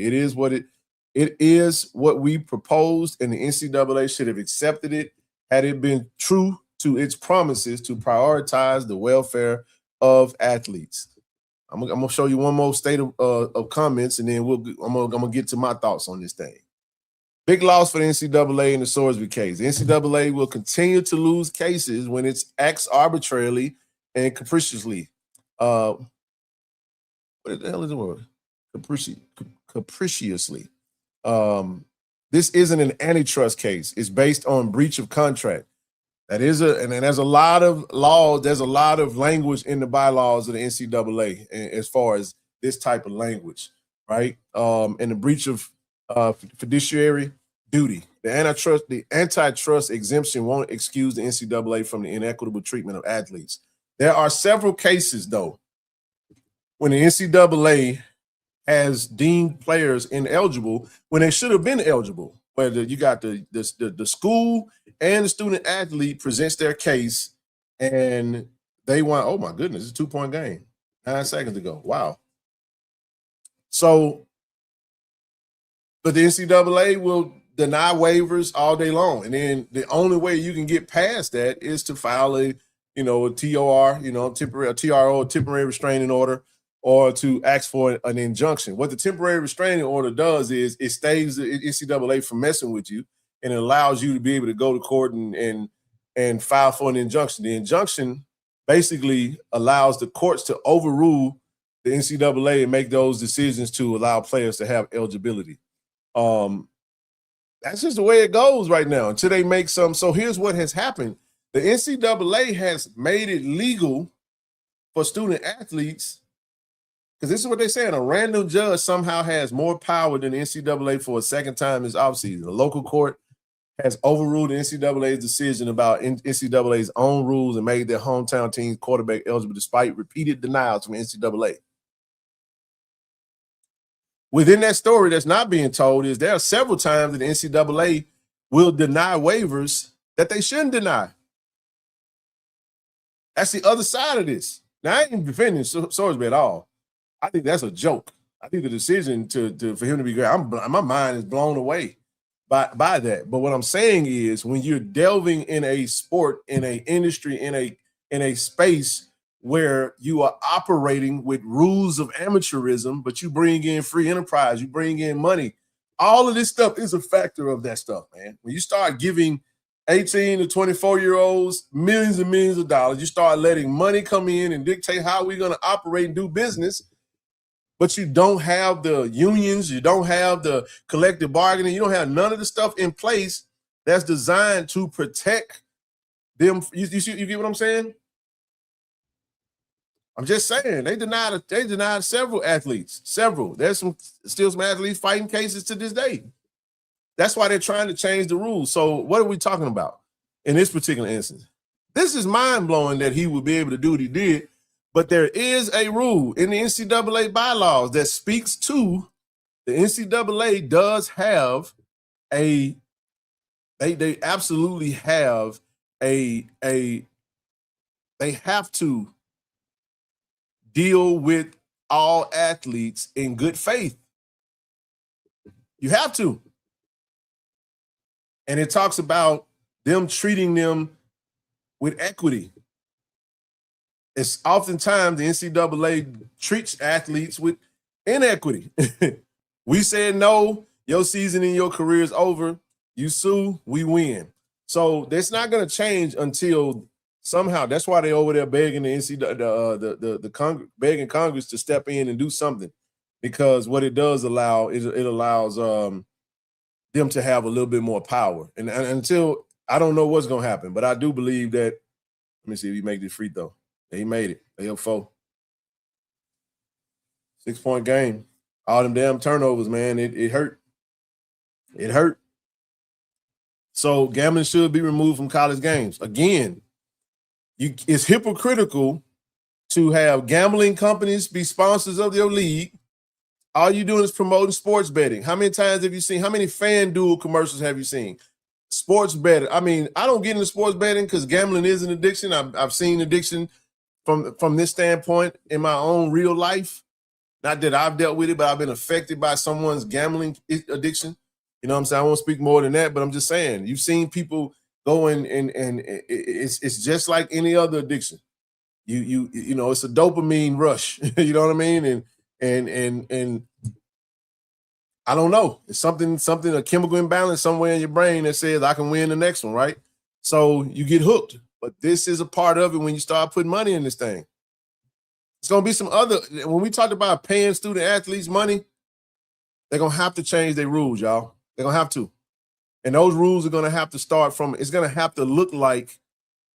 It is what we proposed, and the NCAA should have accepted it had it been true to its promises to prioritize the welfare of athletes. I'm gonna show you one more state of comments, and then I'm gonna get to my thoughts on this thing. Big loss for the NCAA in the Sorsby case. The NCAA will continue to lose cases when it acts arbitrarily and capriciously. What the hell is the word? Capriciously. This isn't an antitrust case. It's based on breach of contract. And there's a lot of laws, there's a lot of language in the bylaws of the NCAA as far as this type of language, right? And the breach of fiduciary duty. The antitrust exemption won't excuse the NCAA from the inequitable treatment of athletes. There are several cases, though, when the NCAA has deemed players ineligible when they should have been eligible. Whether you got the school and the student athlete presents their case and they want, oh my goodness, it's a 2-point game 9 seconds ago. Wow. So, but the NCAA will deny waivers all day long. And then the only way you can get past that is to file a TOR, a TRO, a temporary restraining order, or to ask for an injunction. What the temporary restraining order does is it stays the NCAA from messing with you, and it allows you to be able to go to court and file for an injunction. The injunction basically allows the courts to overrule the NCAA and make those decisions to allow players to have eligibility. That's just the way it goes right now until they make some. So here's what has happened. The NCAA has made it legal for student athletes, because this is what they're saying. A random judge somehow has more power than the NCAA for a second time this offseason. The local court has overruled the NCAA's decision about NCAA's own rules and made their hometown team's quarterback eligible despite repeated denials from NCAA. Within that story that's not being told is there are several times that the NCAA will deny waivers that they shouldn't deny. That's the other side of this. Now, I ain't defending Sorsby at all. I think that's a joke. I think the decision for him to be great, my mind is blown away by that. But what I'm saying is, when you're delving in a sport, in a industry, in a space where you are operating with rules of amateurism, but you bring in free enterprise, you bring in money, all of this stuff is a factor of that stuff, man. When you start giving 18 to 24-year-olds millions and millions of dollars, you start letting money come in and dictate how we're going to operate and do business. But you don't have the unions, you don't have the collective bargaining, you don't have none of the stuff in place that's designed to protect them. You get what I'm saying? I'm just saying they denied several athletes. Several. There's still some athletes fighting cases to this day. That's why they're trying to change the rules. So what are we talking about in this particular instance? This is mind-blowing that he would be able to do what he did. But there is a rule in the NCAA bylaws that speaks to the NCAA does have they absolutely have they have to deal with all athletes in good faith. You have to. And it talks about them treating them with equity. It's oftentimes the NCAA treats athletes with inequity. We said, no, your season in your career is over. You sue, we win. So that's not going to change until somehow. That's why they're over there begging the NCAA, begging Congress to step in and do something, because what it does allow is it allows them to have a little bit more power. And until, I don't know what's going to happen, but I do believe that. Let me see if he make this free throw. He made it. They up 4. 6-point game. All them damn turnovers, man. It hurt. It hurt. So gambling should be removed from college games. Again, it's hypocritical to have gambling companies be sponsors of your league. All you're doing is promoting sports betting. How many times have you seen? How many FanDuel commercials have you seen? Sports betting. I mean, I don't get into sports betting because gambling is an addiction. I've seen addiction from this standpoint in my own real life. Not that I've dealt with it, but I've been affected by someone's gambling addiction. You know what I'm saying? I won't speak more than that, but I'm just saying, you've seen people go in and it's just like any other addiction. You know, it's a dopamine rush. You know what I mean? And I don't know. It's something, a chemical imbalance somewhere in your brain that says I can win the next one, right? So you get hooked. But this is a part of it when you start putting money in this thing. It's going to be some other, when we talk about paying student athletes money, they're going to have to change their rules, y'all. They're going to have to. And those rules are going to have to start from, it's going to have to look like,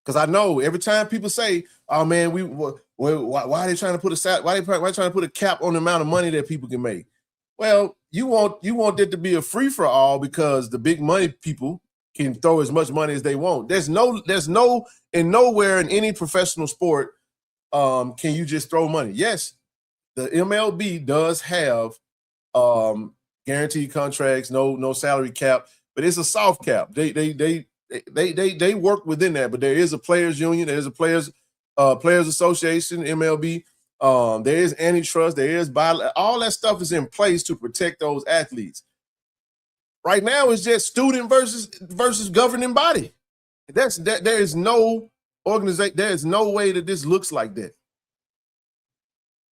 because I know every time people say, oh man, why are they trying to put why are they trying to put a cap on the amount of money that people can make? Well, you want it to be a free for all because the big money people can throw as much money as they want. There's nowhere in any professional sport can you just throw money. Yes, the MLB does have guaranteed contracts, no salary cap, but it's a soft cap. They work within that, but there is a players union, there's a players association, MLB. There is antitrust, there is all that stuff is in place to protect those athletes. Right now, it's just student versus governing body. There is no organization. There is no way that this looks like that.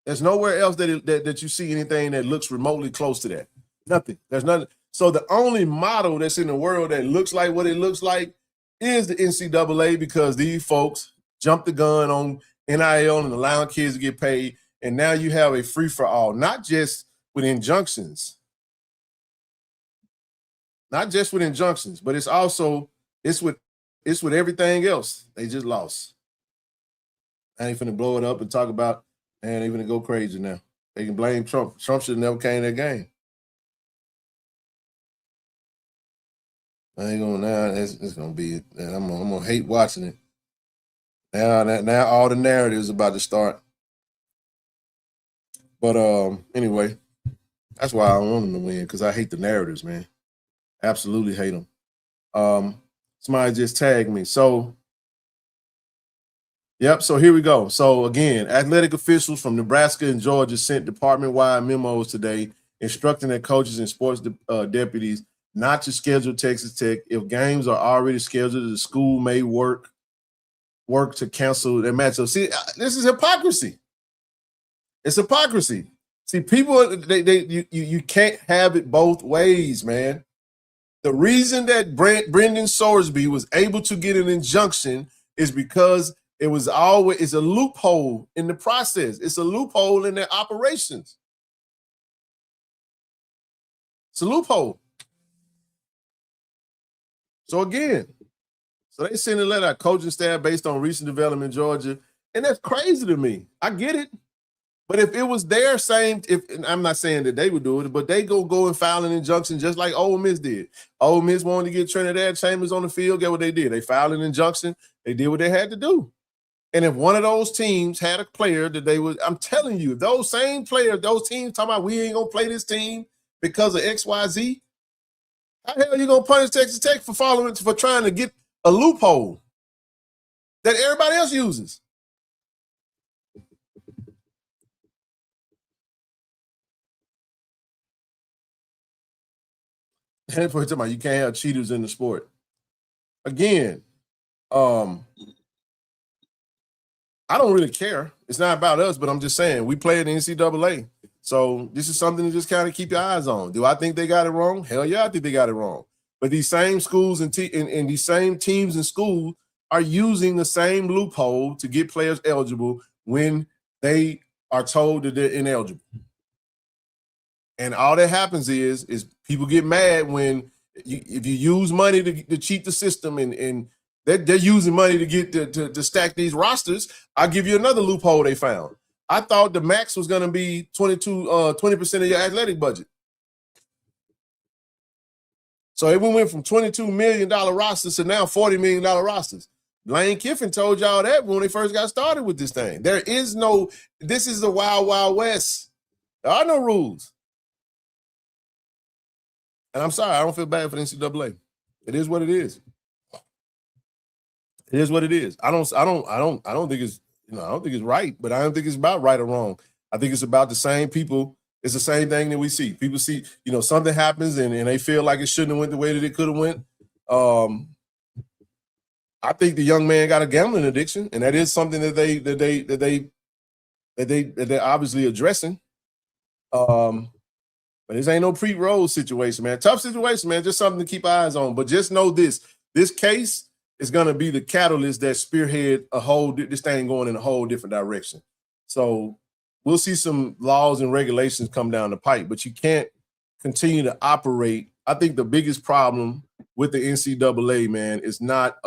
There's nowhere else that you see anything that looks remotely close to that. Nothing. There's nothing. So the only model that's in the world that looks like what it looks like is the NCAA, because these folks jumped the gun on NIL and allowing kids to get paid, and now you have a free for all, not just with injunctions. Not just with injunctions, but it's with everything else. They just lost. I ain't finna blow it up and talk about, man, they finna go crazy now. They can blame Trump. Trump should have never came to that game. I ain't gonna now. It's gonna be. I'm gonna hate watching it. Now all the narratives about to start. But anyway, that's why I don't want them to win, because I hate the narratives, man. Absolutely hate them. Somebody just tagged me. So, yep. So here we go. So again, athletic officials from Nebraska and Georgia sent department-wide memos today instructing their coaches and sports deputies not to schedule Texas Tech. If games are already scheduled, the school may work to cancel their matchup. See, this is hypocrisy. It's hypocrisy. See, people, you can't have it both ways, man. The reason that Brendan Sorsby was able to get an injunction is because it's a loophole in the process. It's a loophole in their operations. It's a loophole. So again, they sent a letter to coaching staff based on recent development in Georgia, and that's crazy to me. I get it. But if it was their same, and I'm not saying that they would do it, but they go and file an injunction just like Ole Miss did. Ole Miss wanted to get Trinidad Chambers on the field. Get what they did. They filed an injunction. They did what they had to do. And if one of those teams had a player that they would, I'm telling you, those same players, those teams talking about we ain't going to play this team because of XYZ, how the hell are you going to punish Texas Tech for trying to get a loophole that everybody else uses? You can't have cheaters in the sport. Again, I don't really care. It's not about us, but I'm just saying we play at the NCAA. So this is something to just kind of keep your eyes on. Do I think they got it wrong? Hell yeah, I think they got it wrong. But these same schools and these same teams and schools are using the same loophole to get players eligible when they are told that they're ineligible. And all that happens is people get mad when if you use money to cheat the system, and they're using money to get to stack these rosters. I'll give you another loophole they found. I thought the max was going to be 20% of your athletic budget. So it went from $22 million rosters to now $40 million rosters. Lane Kiffin told y'all that when they first got started with this thing. This is the wild, wild west. There are no rules. And I'm sorry, I don't feel bad for the NCAA. It is what it is. It is what it is. I don't think it's, I don't think it's right, but I don't think it's about right or wrong. I think it's about the same people. It's the same thing that we see. People see, something happens and they feel like it shouldn't have went the way that it could have went. I think the young man got a gambling addiction, and that is something that they're obviously addressing. But this ain't no Pete Rose situation, man. Tough situation, man. Just something to keep eyes on. But just know this case is going to be the catalyst that spearhead this thing going in a whole different direction. So we'll see some laws and regulations come down the pipe, but you can't continue to operate. I think the biggest problem with the NCAA, man, is not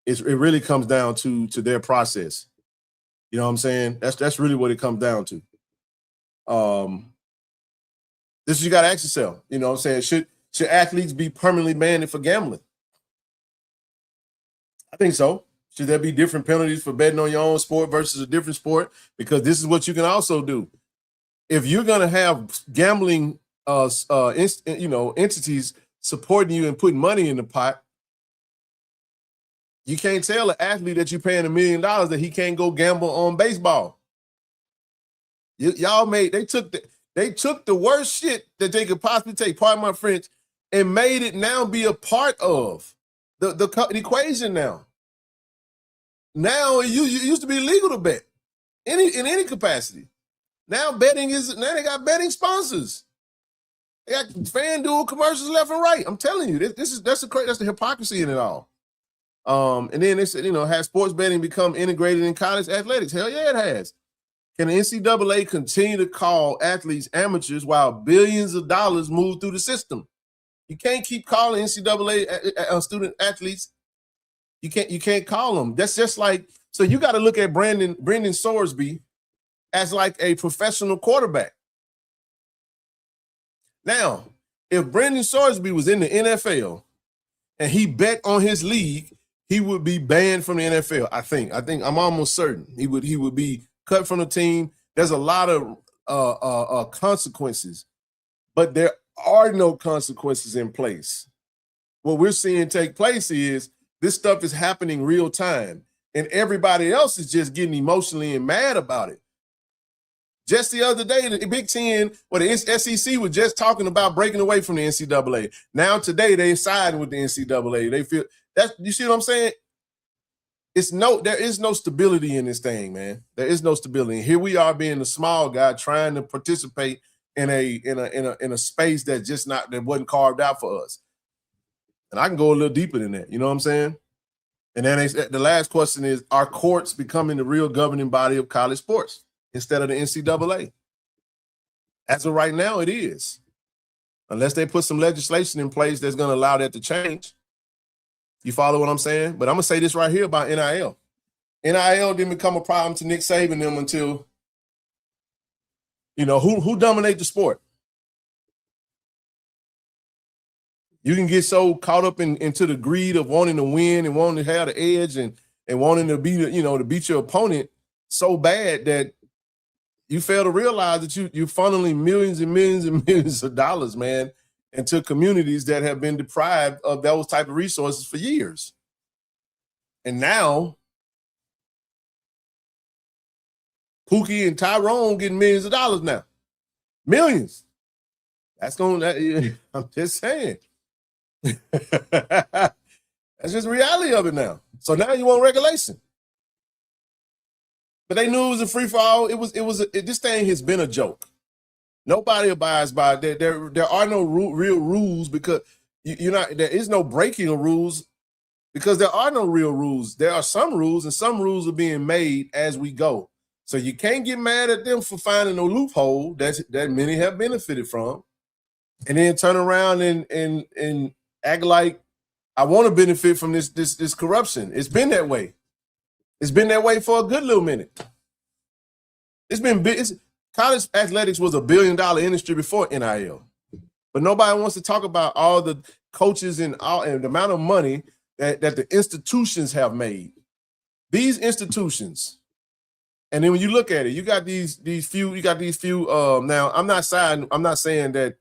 it really comes down to their process. You know what I'm saying? That's really what it comes down to. This is you got to ask yourself. You know what I'm saying? Should athletes be permanently banned for gambling? I think so. Should there be different penalties for betting on your own sport versus a different sport? Because this is what you can also do. If you're going to have gambling, entities supporting you and putting money in the pot, you can't tell an athlete that you're paying $1 million that he can't go gamble on baseball. They took the worst shit that they could possibly take, pardon my French, and made it now be a part of the equation now. Now it used to be illegal to bet in any capacity. Now they got betting sponsors. They got FanDuel commercials left and right. I'm telling you, that's the hypocrisy in it all. And then they said, has sports betting become integrated in college athletics? Hell yeah, it has. Can the NCAA continue to call athletes amateurs while billions of dollars move through the system? You can't keep calling NCAA student athletes. You can't call them. That's just like, so you got to look at Brendan Sorsby as like a professional quarterback. Now, if Brendan Sorsby was in the NFL and he bet on his league, he would be banned from the NFL. I think I'm almost certain he would be cut from the team. There's a lot of consequences, but there are no consequences in place. What we're seeing take place is this stuff is happening real time, and everybody else is just getting emotionally and mad about it. Just the other day, the Big Ten, the SEC was just talking about breaking away from the NCAA. Now today they siding with the NCAA. They feel that, you see what I'm saying? There is no stability in this thing, man. There is no stability. And here we are being the small guy trying to participate in a space that wasn't carved out for us. And I can go a little deeper than that. You know what I'm saying? And then the last question is, are courts becoming the real governing body of college sports instead of the NCAA? As of right now, it is. Unless they put some legislation in place that's going to allow that to change. You follow what I'm saying? But I'm going to say this right here about NIL. NIL didn't become a problem to Nick Saban and them until, who dominate the sport? You can get so caught up into the greed of wanting to win and wanting to have the edge and wanting to to beat your opponent so bad that you fail to realize that you're funneling millions and millions and millions of dollars, man, into communities that have been deprived of those type of resources for years. And now Pookie and Tyrone getting millions of dollars now. Millions. I'm just saying. That's just the reality of it now. So now you want regulation. But they knew it was a free for all. This thing has been a joke. Nobody abides by it. There are no real rules because there is no breaking of rules because there are no real rules. There are some rules, and some rules are being made as we go. So you can't get mad at them for finding a loophole that many have benefited from, and then turn around and act like I want to benefit from this corruption. It's been that way. It's been that way for a good little minute. College athletics was $1 billion industry before NIL, but nobody wants to talk about all the coaches and the amount of money that the institutions have made. These institutions, and then when you look at it, you got these few. Now, I'm not saying that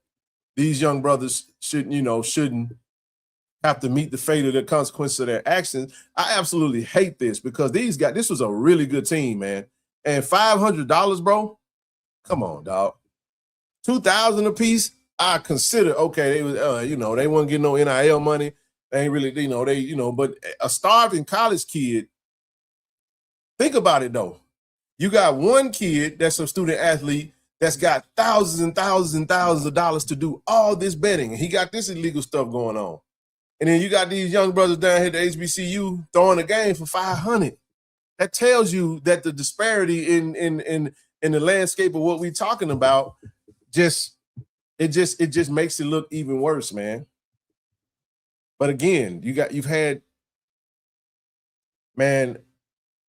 these young brothers shouldn't have to meet the fate of the consequences of their actions. I absolutely hate this because this was a really good team, man. And $500, bro. Come on, dog. $2,000 a piece. I consider okay. They was they weren't getting no NIL money. They ain't really but a starving college kid. Think about it though. You got one kid that's a student athlete that's got thousands and thousands and thousands of dollars to do all this betting, and he got this illegal stuff going on. And then you got these young brothers down here at the HBCU throwing a game for 500. That tells you that the disparity in the landscape of what we're talking about just makes it look even worse, man. But again, you've had, man,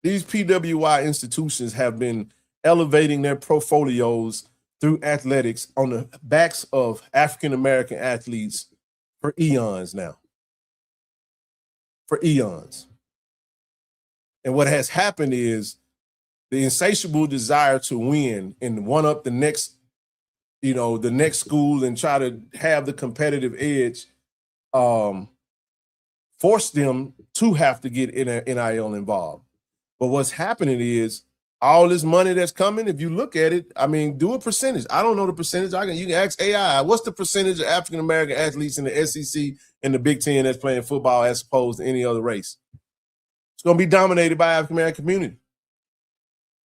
these PWI institutions have been elevating their portfolios through athletics on the backs of African-American athletes for eons now. For eons. And what has happened is the insatiable desire to win and one up the next, the next school and try to have the competitive edge, force them to have to get NIL involved. But what's happening is all this money that's coming, if you look at it, I mean, do a percentage. I don't know the percentage. You can ask AI, what's the percentage of African-American athletes in the SEC and the Big Ten that's playing football as opposed to any other race? It's going to be dominated by African-American community.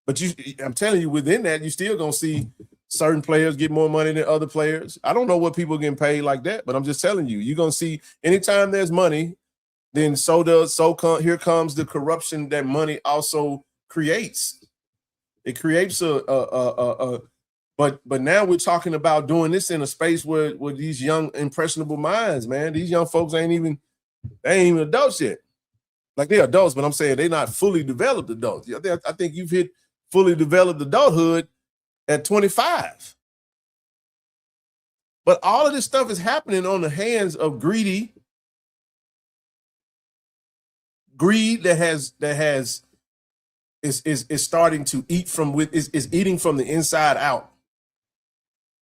But I'm telling you, within that, you're still going to see certain players get more money than other players. I don't know what people are getting paid like that, but I'm just telling you, you're going to see anytime there's money, then here comes the corruption that money also creates. It creates but now we're talking about doing this in a space where these young impressionable minds, man, these young folks ain't even adults yet. Like they're adults, but I'm saying they're not fully developed adults. I think you've hit fully developed adulthood at 25. But all of this stuff is happening on the hands of greed that is starting to eat from is eating from the inside out.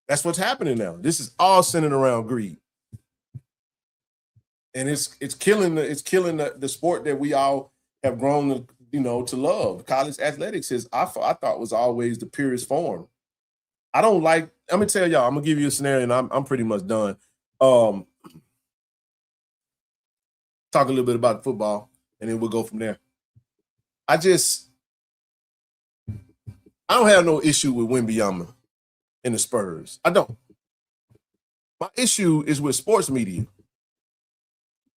That's what's happening now. This is all centered around greed. And it's killing the sport that we all have grown to love. College athletics I thought was always the purest form. I'm gonna tell y'all, I'm gonna give you a scenario and I'm pretty much done. Talk a little bit about football and then we'll go from there. I don't have no issue with Wembanyama and the Spurs. I don't. My issue is with sports media.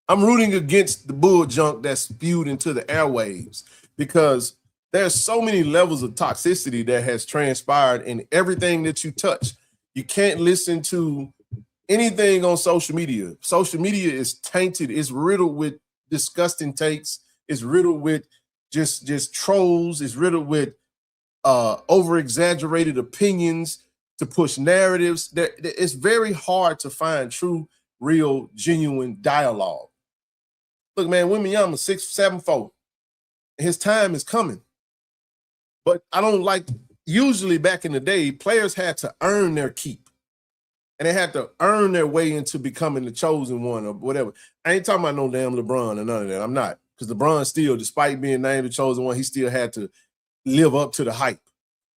I'm rooting against the bull junk that's spewed into the airwaves because there's so many levels of toxicity that has transpired in everything that you touch. You can't listen to anything on social media. Social media is tainted. It's riddled with disgusting takes. It's riddled with just trolls. It's riddled with over-exaggerated opinions to push narratives. It's very hard to find true, real, genuine dialogue. Look, man, Wembanyama 6'7", his time is coming. But I don't like, usually back in the day, players had to earn their keep. And they had to earn their way into becoming the chosen one or whatever. I ain't talking about no damn LeBron or none of that. I'm not. Because LeBron still, despite being named the chosen one, he still had to live up to the hype.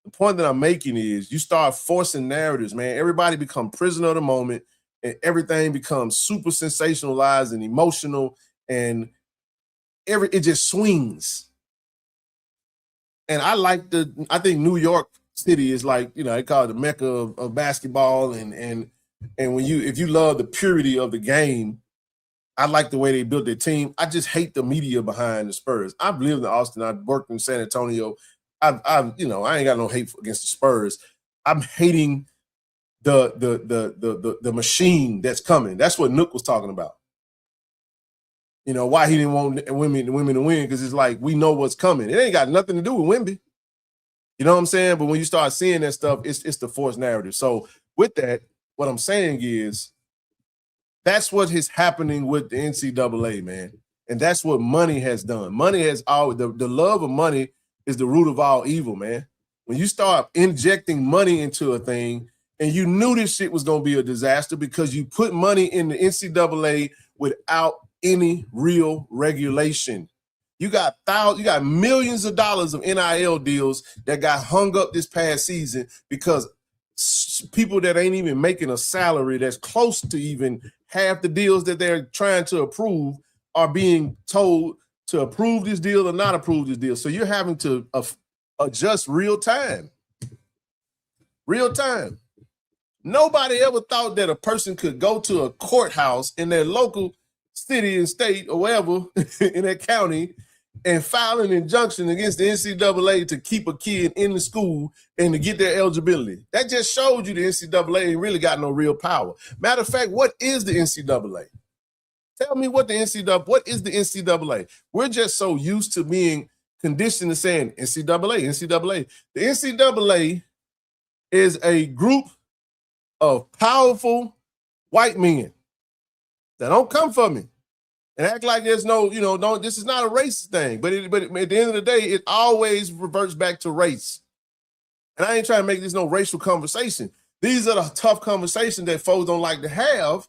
The point that I'm making is you start forcing narratives, man. Everybody become prisoner of the moment and everything becomes super sensationalized and emotional and it just swings. And I think New York City is like, they call it the mecca of basketball and if you love the purity of the game, I like the way they built their team. I just hate the media behind the Spurs. I've lived in Austin. I've worked in San Antonio. I ain't got no hate against the Spurs. I'm hating the machine that's coming. That's what Nook was talking about. Why he didn't want women to win, because it's like we know what's coming. It ain't got nothing to do with Wemby. You know what I'm saying? But when you start seeing that stuff, it's the forced narrative. So with that, what I'm saying is that's what is happening with the NCAA, man. And that's what money has done. Money has always, the love of money is the root of all evil, man. When you start injecting money into a thing and you knew this shit was going to be a disaster because you put money in the NCAA without any real regulation. You got millions of dollars of NIL deals that got hung up this past season because people that ain't even making a salary that's close to even half the deals that they're trying to approve are being told to approve this deal or not approve this deal. So you're having to adjust real time. Real time. Nobody ever thought that a person could go to a courthouse in their local city and state or wherever in that county and file an injunction against the NCAA to keep a kid in the school and to get their eligibility. That just showed you the NCAA ain't really got no real power. Matter of fact, what is the NCAA? Tell me what is the NCAA? We're just so used to being conditioned to saying NCAA, NCAA. The NCAA is a group of powerful white men that don't come for me and act like there's no, this is not a racist thing. But at the end of the day, it always reverts back to race. And I ain't trying to make this no racial conversation. These are the tough conversations that folks don't like to have.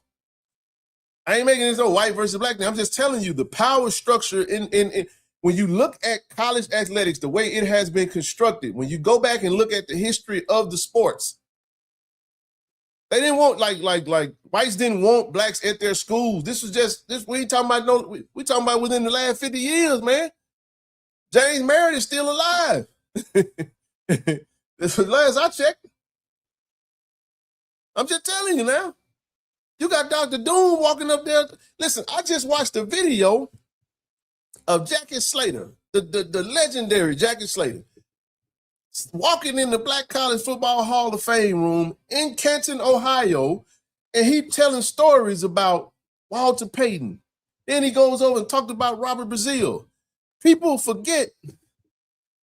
I ain't making this no white versus black thing. I'm just telling you the power structure in when you look at college athletics, the way it has been constructed, when you go back and look at the history of the sports, they didn't want like whites didn't want blacks at their schools. This was just this. We ain't talking about no. We talking about within the last 50 years, man. James Merritt is still alive. This was last I checked. I'm just telling you now. You got Dr. Doom walking up there. Listen, I just watched a video of Jackie Slater, the legendary Jackie Slater, walking in the Black College Football Hall of Fame room in Canton, Ohio, and he telling stories about Walter Payton. Then he goes over and talked about Robert Brazile. People forget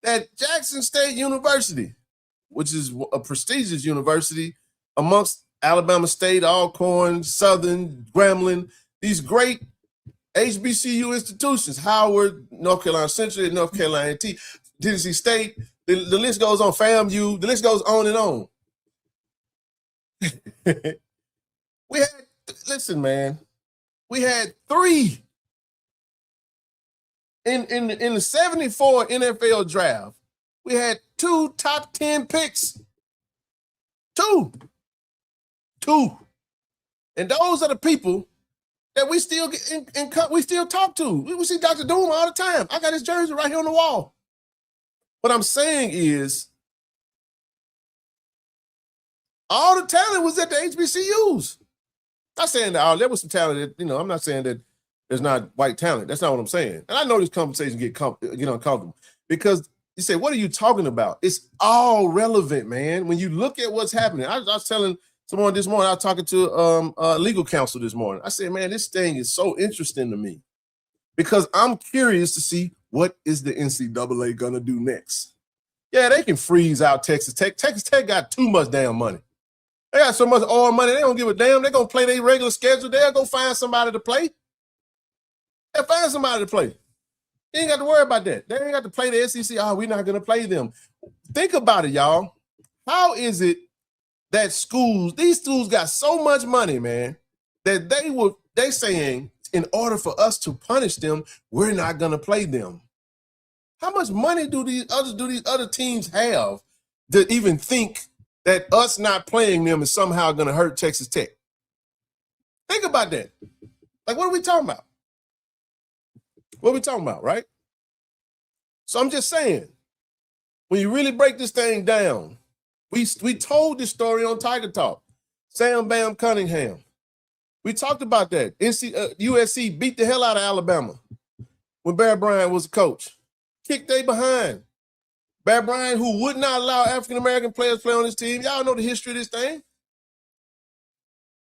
that Jackson State University, which is a prestigious university amongst Alabama State, Alcorn, Southern, Grambling, these great HBCU institutions, Howard, North Carolina Central, North Carolina A&T, Tennessee State, the list goes on, FAMU, the list goes on and on. We had three in the 74 NFL draft. We had 2 top 10 picks. Two. And those are the people that we still get we still talk to. We see Dr. Doom all the time. I got his jersey right here on the wall. What I'm saying is all the talent was at the HBCUs. Not saying that there was some talent that, I'm not saying that there's not white talent. That's not what I'm saying. And I know this conversation get uncomfortable because you say, what are you talking about? It's all relevant, man. When you look at what's happening, I was telling someone this morning, I was talking to legal counsel this morning. I said, man, this thing is so interesting to me because I'm curious to see what is the NCAA going to do next. Yeah, they can freeze out Texas Tech. Texas Tech got too much damn money. They got so much oil money, they don't give a damn. They're going to play their regular schedule. They'll go find somebody to play. They'll find somebody to play. They ain't got to worry about that. They ain't got to play the SEC. Oh, we're not going to play them. Think about it, y'all. How is it that these schools got so much money, man, that they saying in order for us to punish them, we're not going to play them? How much money do these other teams have to even think that us not playing them is somehow going to hurt Texas Tech? Think about that. Like, what are we talking about? What are we talking about, right? So I'm just saying, when you really break this thing down, we told this story on Tiger Talk. Sam Bam Cunningham. We talked about that. USC beat the hell out of Alabama when Bear Bryant was a coach. Kicked they behind. Bear Bryant, who would not allow African-American players to play on his team. Y'all know the history of this thing.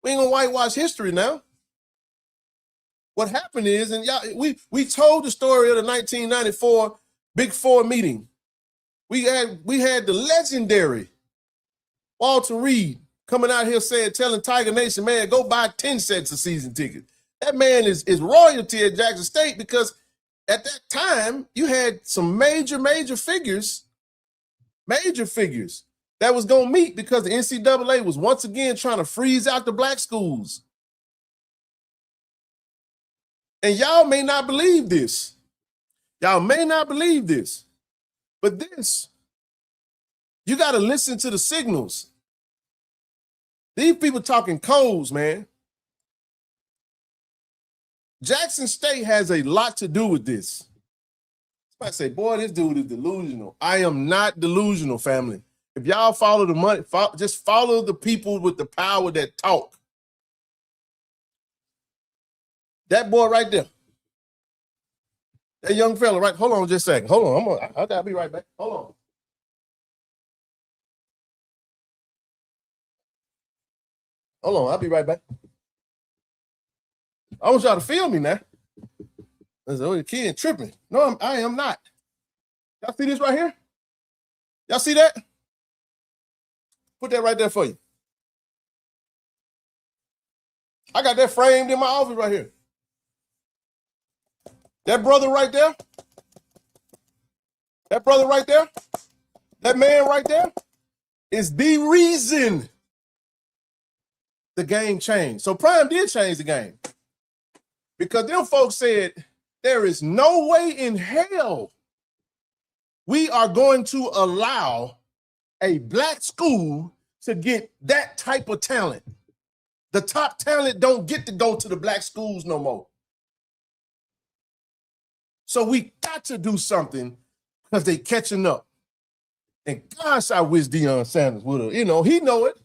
We ain't gonna whitewash history now. What happened is, and y'all, we told the story of the 1994 Big Four meeting. We had the legendary Walter Reed coming out here telling Tiger Nation, man, go buy 10 sets of season tickets. That man is royalty at Jackson State because at that time you had some major figures that was going to meet because the NCAA was once again trying to freeze out the black schools. And y'all may not believe this. But this, you got to listen to the signals. These people talking codes, man. Jackson State has a lot to do with this. I say, boy, this dude is delusional. I am not delusional, family. If y'all follow the money, just follow the people with the power that talk. That boy right there. That young fella, right? Hold on just a second. Hold on. I'll be right back. Hold on. Hold on, I'll be right back. I want y'all to feel me now. There's a kid tripping. No, I am not. Y'all see this right here? Y'all see that? Put that right there for you. I got that framed in my office right here. That brother right there, that brother right there, that man right there is the reason the game changed. So Prime did change the game because them folks said there is no way in hell we are going to allow a black school to get that type of talent. The top talent don't get to go to the black schools no more. So we got to do something because they catching up. And gosh, I wish Deion Sanders would have, he know it.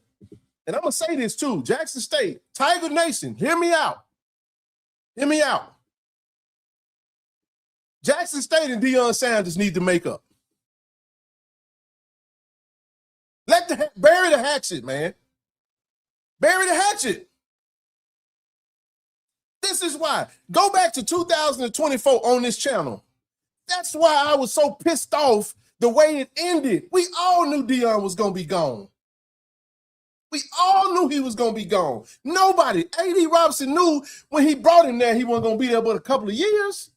And I'm going to say this too, Jackson State, Tiger Nation, hear me out. Hear me out. Jackson State and Deion Sanders need to make up. Bury the hatchet, man. Bury the hatchet. This is why. Go back to 2024 on this channel. That's why I was so pissed off the way it ended. We all knew Deion was going to be gone. We all knew he was going to be gone. Nobody. A.D. Robinson knew when he brought him there he wasn't going to be there but a couple of years.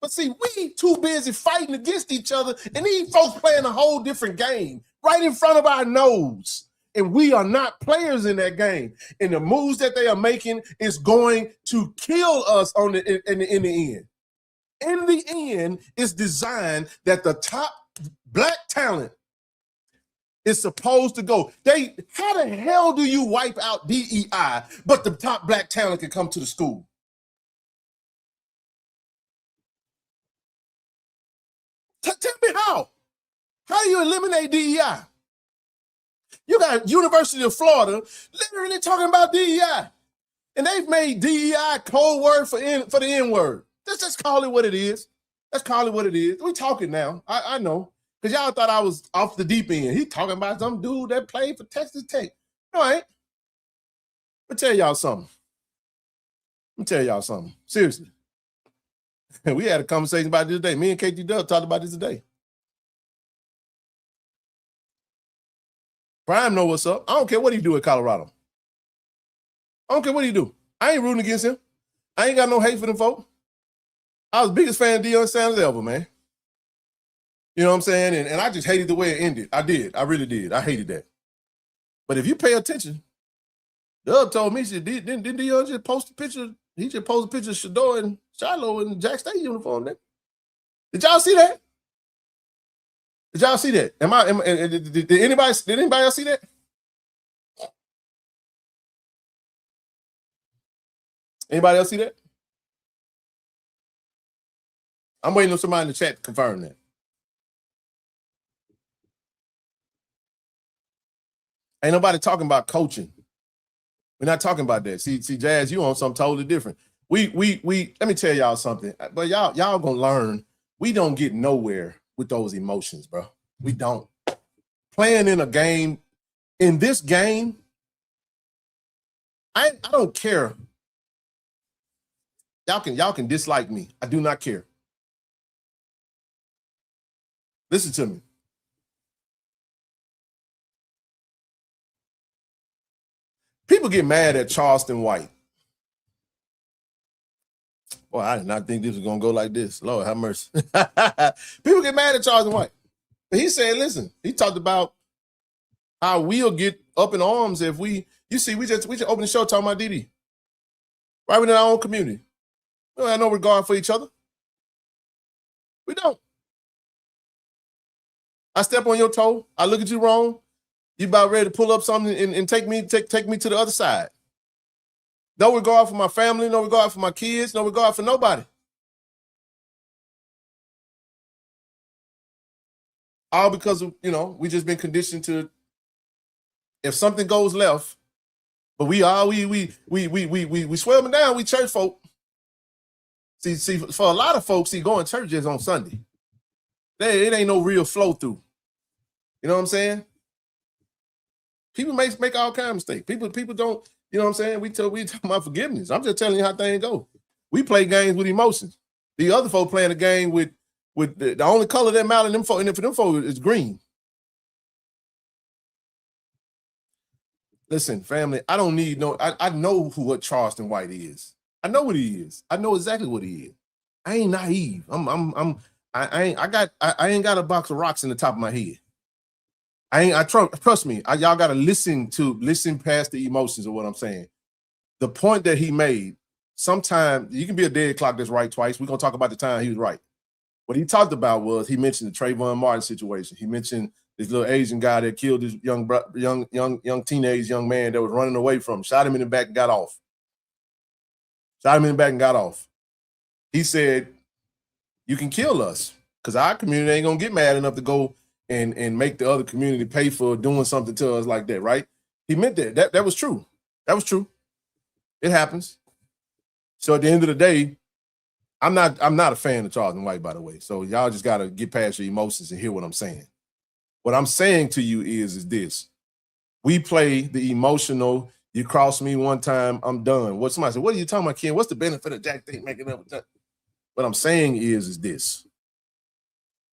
But see, we too busy fighting against each other, and these folks playing a whole different game right in front of our nose. And we are not players in that game. And the moves that they are making is going to kill us in the end. In the end, it's designed that the top black talent is supposed to go. How the hell do you wipe out DEI, but the top black talent can come to the school? Tell me how. How do you eliminate DEI? You got University of Florida literally talking about DEI. And they've made DEI code word for the N-word. Let's just call it what it is. Let's call it what it is. We talking now. I know. Because y'all thought I was off the deep end. He talking about some dude that played for Texas Tech. All right. Let me tell y'all something. Seriously. We had a conversation about this today. Me and KT Dub talked about this today. Prime know what's up. I don't care what he do at Colorado. I don't care what he do. I ain't rooting against him. I ain't got no hate for them folk. I was the biggest fan of Deion Sanders ever, man. You know what I'm saying? And I just hated the way it ended. I did. I really did. I hated that. But if you pay attention, Dub told me, he said, didn't Deion just post a picture? He just posted a picture of Shador and Shiloh in the Jack State uniform. Did y'all see that? Did y'all see that? Did anybody else see that? Anybody else see that? I'm waiting on somebody in the chat to confirm that. Ain't nobody talking about coaching. We're not talking about that. See, Jazz, you on something totally different. We let me tell y'all something. But y'all gonna learn. We don't get nowhere with those emotions, bro. We don't. Playing in a game, in this game, I don't care. Y'all can dislike me. I do not care. Listen to me. People get mad at Charleston White. Boy, I did not think this was going to go like this. Lord have mercy. People get mad at Charleston White. But he said, listen, he talked about how we'll get up in arms if we just open the show talking about DD. Right within our own community. We don't have no regard for each other. We don't. I step on your toe. I look at you wrong. You about ready to pull up something and take me to the other side. No regard for my family, no regard for my kids, no regard for nobody. All because of, we just been conditioned to, if something goes left, but we swear them down, we church folk. See, for a lot of folks, going to church is on Sunday. It ain't no real flow through. You know what I'm saying? People make all kinds of mistakes. People don't, you know what I'm saying? We talking about forgiveness. I'm just telling you how things go. We play games with emotions. The other folk playing a game with the only color that matters them folk, and for them folk is green. Listen, family, I don't need no. I know what Charleston White is. I know what he is. I know exactly what he is. I ain't naive. I ain't got a box of rocks in the top of my head. Trust me. Y'all got to listen past the emotions of what I'm saying. The point that he made. Sometimes you can be a dead clock that's right twice. We're gonna talk about the time he was right. What he talked about was he mentioned the Trayvon Martin situation. He mentioned this little Asian guy that killed this young teenage young man that was running away from him. Shot him in the back and got off. He said, "You can kill us because our community ain't gonna get mad enough to go and make the other community pay for doing something to us like that." Right? He meant that. That was true. That was true. It happens. So at the end of the day, I'm not a fan of Charleston White, by the way. So y'all just got to get past your emotions and hear what I'm saying. What I'm saying to you is this. We play the emotional, you cross me one time, I'm done. What somebody said, what are you talking about, Ken? What's the benefit of Jack State making up with that? What I'm saying is this.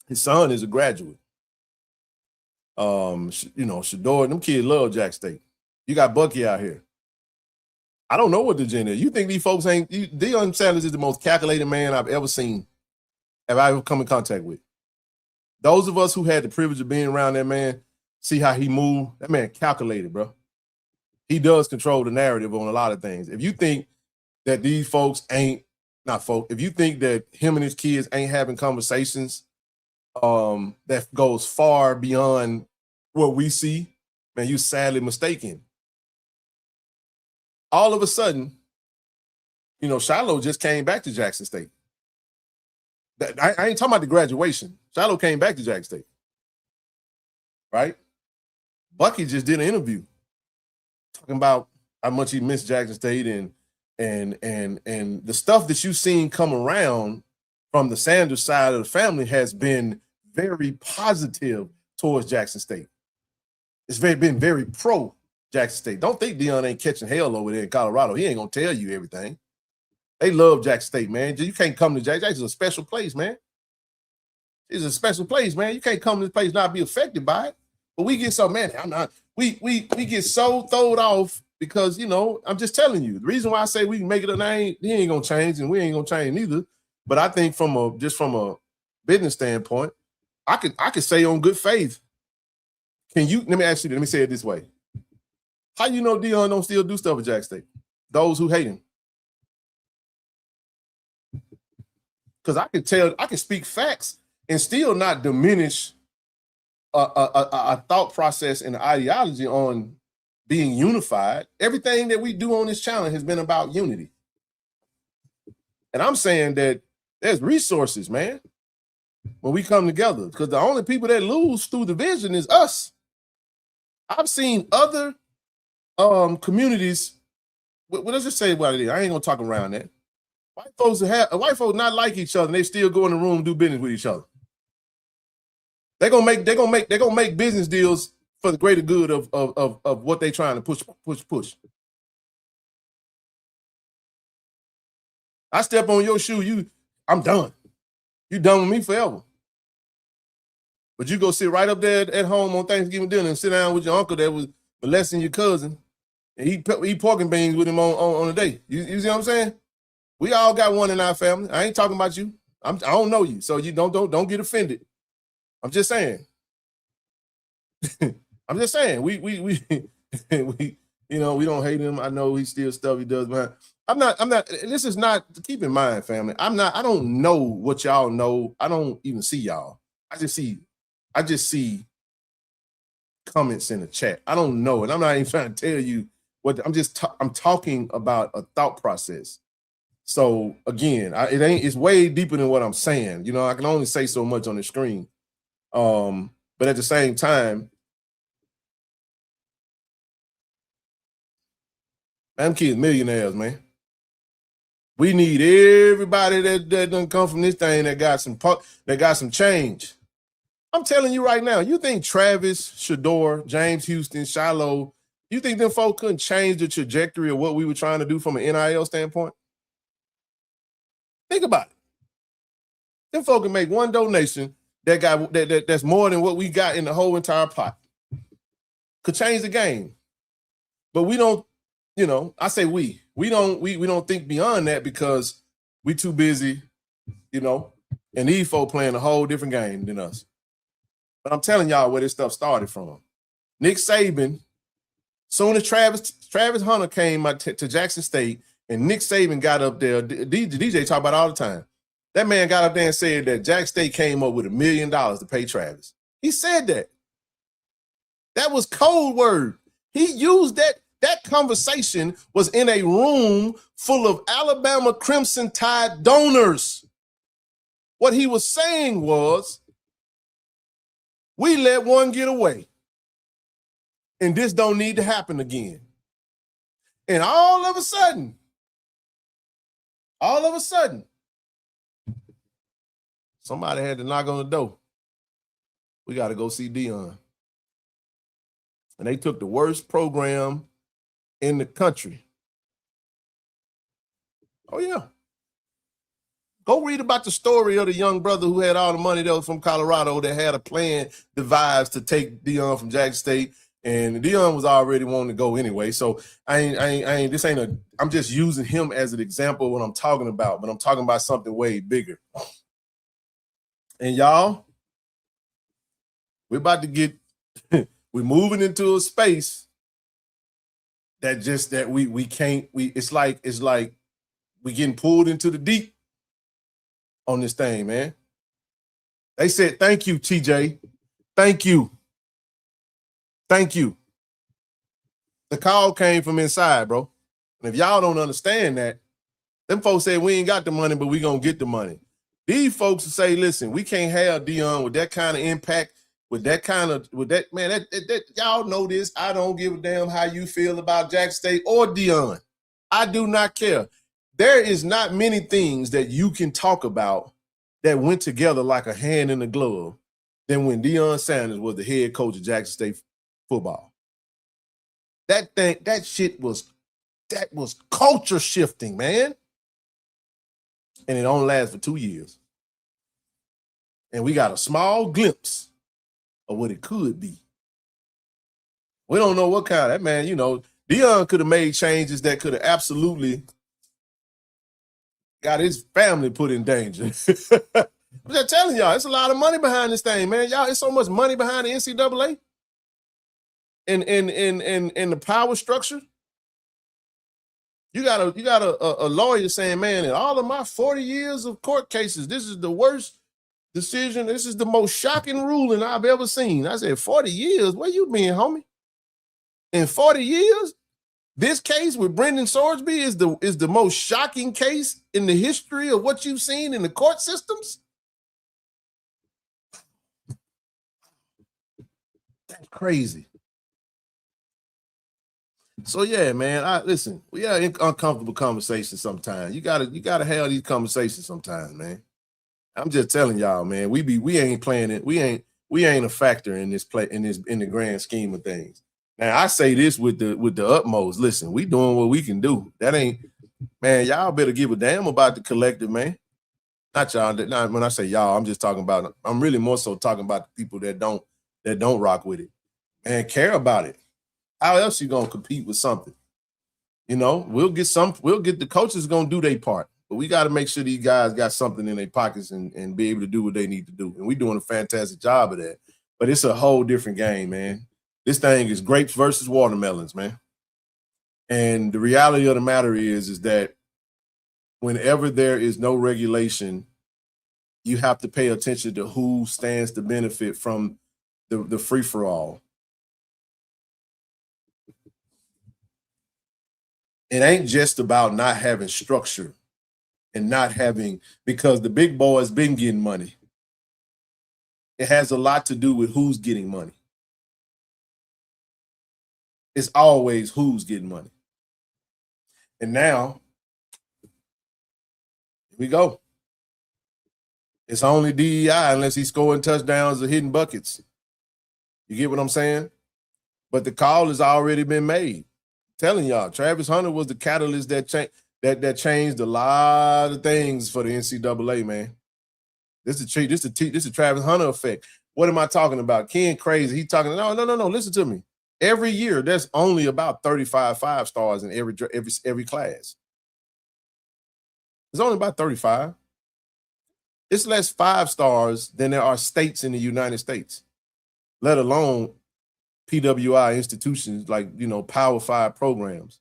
His son is a graduate. Shador, them kids love Jack State. You got Bucky out here. I don't know what the agenda is. You think these folks ain't? Deion Sanders is the most calculated man I've ever seen, have I ever come in contact with. Those of us who had the privilege of being around that man, see how he moved. That man calculated, bro. He does control the narrative on a lot of things. If you think that these folks if you think that him and his kids ain't having conversations that goes far beyond what we see, man, you sadly mistaken. All of a sudden, Shiloh just came back to Jackson State. I ain't talking about the graduation. Shiloh came back to Jackson State. Right? Bucky just did an interview talking about how much he missed Jackson State and the stuff that you've seen come around from the Sanders side of the family has been very positive towards Jackson State. It's been very pro Jackson State. Don't think Deion ain't catching hell over there in Colorado. He ain't gonna tell you everything. They love Jackson State, man. You can't come to Jackson. Jackson's a special place, man. It's a special place, man. You can't come to this place and not be affected by it. But we get so, man, we get so throwed off because, I'm just telling you. The reason why I say we can make it he ain't gonna change and we ain't gonna change neither. But I think from a business standpoint, I could say on good faith. Let me say it this way. How you know Deion don't still do stuff at Jackson State? Those who hate him. Because I can speak facts and still not diminish a thought process and ideology on being unified. Everything that we do on this channel has been about unity. And I'm saying that there's resources, man, when we come together. Because the only people that lose through division is us. I've seen other communities. Let's just say what it is. I ain't gonna talk around that. White folks not like each other, and they still go in the room and do business with each other. They're gonna make business deals for the greater good of what they're trying to push. I step on your shoe, I'm done. You done with me forever. But you go sit right up there at home on Thanksgiving dinner and sit down with your uncle that was molesting your cousin and eat pork and beans with him on a day. You see what I'm saying? We all got one in our family. I ain't talking about you. I don't know you, so you don't get offended. I'm just saying. I'm just saying. We we don't hate him. I know he still stuff he does, but I'm not. This is not. Keep in mind, family. I don't know what y'all know. I don't even see y'all. I just see comments in the chat. I don't know, and I'm not even trying to tell you what. I'm talking about a thought process. So again, it's way deeper than what I'm saying. I can only say so much on the screen. But at the same time, them kids millionaires, man. We need everybody that doesn't come from this thing that got some change. I'm telling you right now, you think Travis, Shador, James Houston, Shiloh, you think them folk couldn't change the trajectory of what we were trying to do from an NIL standpoint? Think about it. Them folk can make one donation that's more than what we got in the whole entire pot. Could change the game. But we don't, I say we don't think beyond that because we too busy, and these folk playing a whole different game than us. But I'm telling y'all where this stuff started from. Nick Saban, soon as Travis Hunter came to Jackson State, and Nick Saban got up there, DJ talk about it all the time. That man got up there and said that Jack State came up with $1 million to pay Travis. He said that. That was code word. He used that. That conversation was in a room full of Alabama Crimson Tide donors. What he was saying was, we let one get away, and this don't need to happen again. And all of a sudden, somebody had to knock on the door. We got to go see Deion. And they took the worst program in the country. Oh, yeah. Go read about the story of the young brother who had all the money that was from Colorado that had a plan devised to take Deion from Jackson State. And Deion was already wanting to go anyway. So I'm just using him as an example of what I'm talking about, but I'm talking about something way bigger. And y'all, we're about to get, we're moving into a space that we can't, it's like we getting pulled into the deep on this thing, man. They said, thank you, TJ. Thank you. Thank you. The call came from inside, bro. And if y'all don't understand that, them folks say we ain't got the money, but we gonna get the money. These folks say, listen, we can't have Deion with that kind of impact, man, y'all know this. I don't give a damn how you feel about Jackson State or Deion. I do not care. There is not many things that you can talk about that went together like a hand in a glove than when Deion Sanders was the head coach of Jackson State football. That was culture shifting, man. And it only lasted for 2 years. And we got a small glimpse of what it could be. We don't know what kind of that, man, Deion could have made changes that could have absolutely got his family put in danger. I'm just telling y'all, it's a lot of money behind this thing, man. Y'all, it's so much money behind the NCAA and the power structure. You got a lawyer saying, man, in all of my 40 years of court cases, this is the worst decision. This is the most shocking ruling I've ever seen. I said, 40 years? Where you been, homie? In 40 years? This case with Brendan Swordsby is the most shocking case in the history of what you've seen in the court systems? That's crazy. So yeah, man. Listen, we have uncomfortable conversations sometimes. You gotta have these conversations sometimes, man. I'm just telling y'all, man. We ain't playing it. We ain't a factor in this in the grand scheme of things. Now I say this with the utmost. Listen, we doing what we can do. That ain't, man. Y'all better give a damn about the collective, man. Not y'all. Not when I say y'all, I'm just talking about. I'm really more so talking about the people that don't rock with it and care about it. How else you gonna compete with something? We'll get the coaches gonna do their part, but we got to make sure these guys got something in their pockets and be able to do what they need to do. And we're doing a fantastic job of that. But it's a whole different game, man. This thing is grapes versus watermelons, man. And the reality of the matter is that whenever there is no regulation, you have to pay attention to who stands to benefit from the free-for-all. It ain't just about not having structure and not having, because the big boys been getting money. It has a lot to do with who's getting money. It's always who's getting money. And now We go. It's only DEI unless he's scoring touchdowns or hitting buckets. You get what I'm saying? But the call has already been made. I'm telling y'all, Travis Hunter was the catalyst that changed a lot of things for the NCAA, man. This is the Travis Hunter effect. What am I talking about? Ken crazy. He talking, no. Listen to me. Every year, there's only about 35 5-stars in every class. There's only about 35. It's less 5-stars than there are states in the United States, let alone PWI institutions like, Power 5 programs.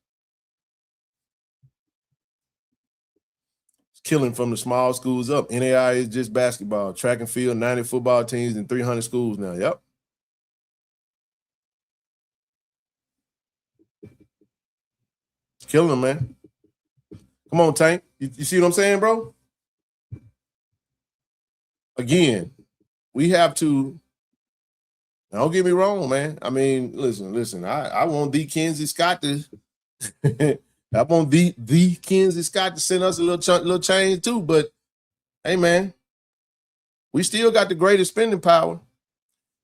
It's killing from the small schools up. NAI is just basketball, track and field, 90 football teams, and 300 schools now. Yep. It's killing them, man. Come on, Tank. You see what I'm saying, bro? Again, we have to. Don't get me wrong, man. I mean, listen. I want the Kenzie Scott to. I want the Kenzie Scott to send us a little change too. But hey, man, we still got the greatest spending power.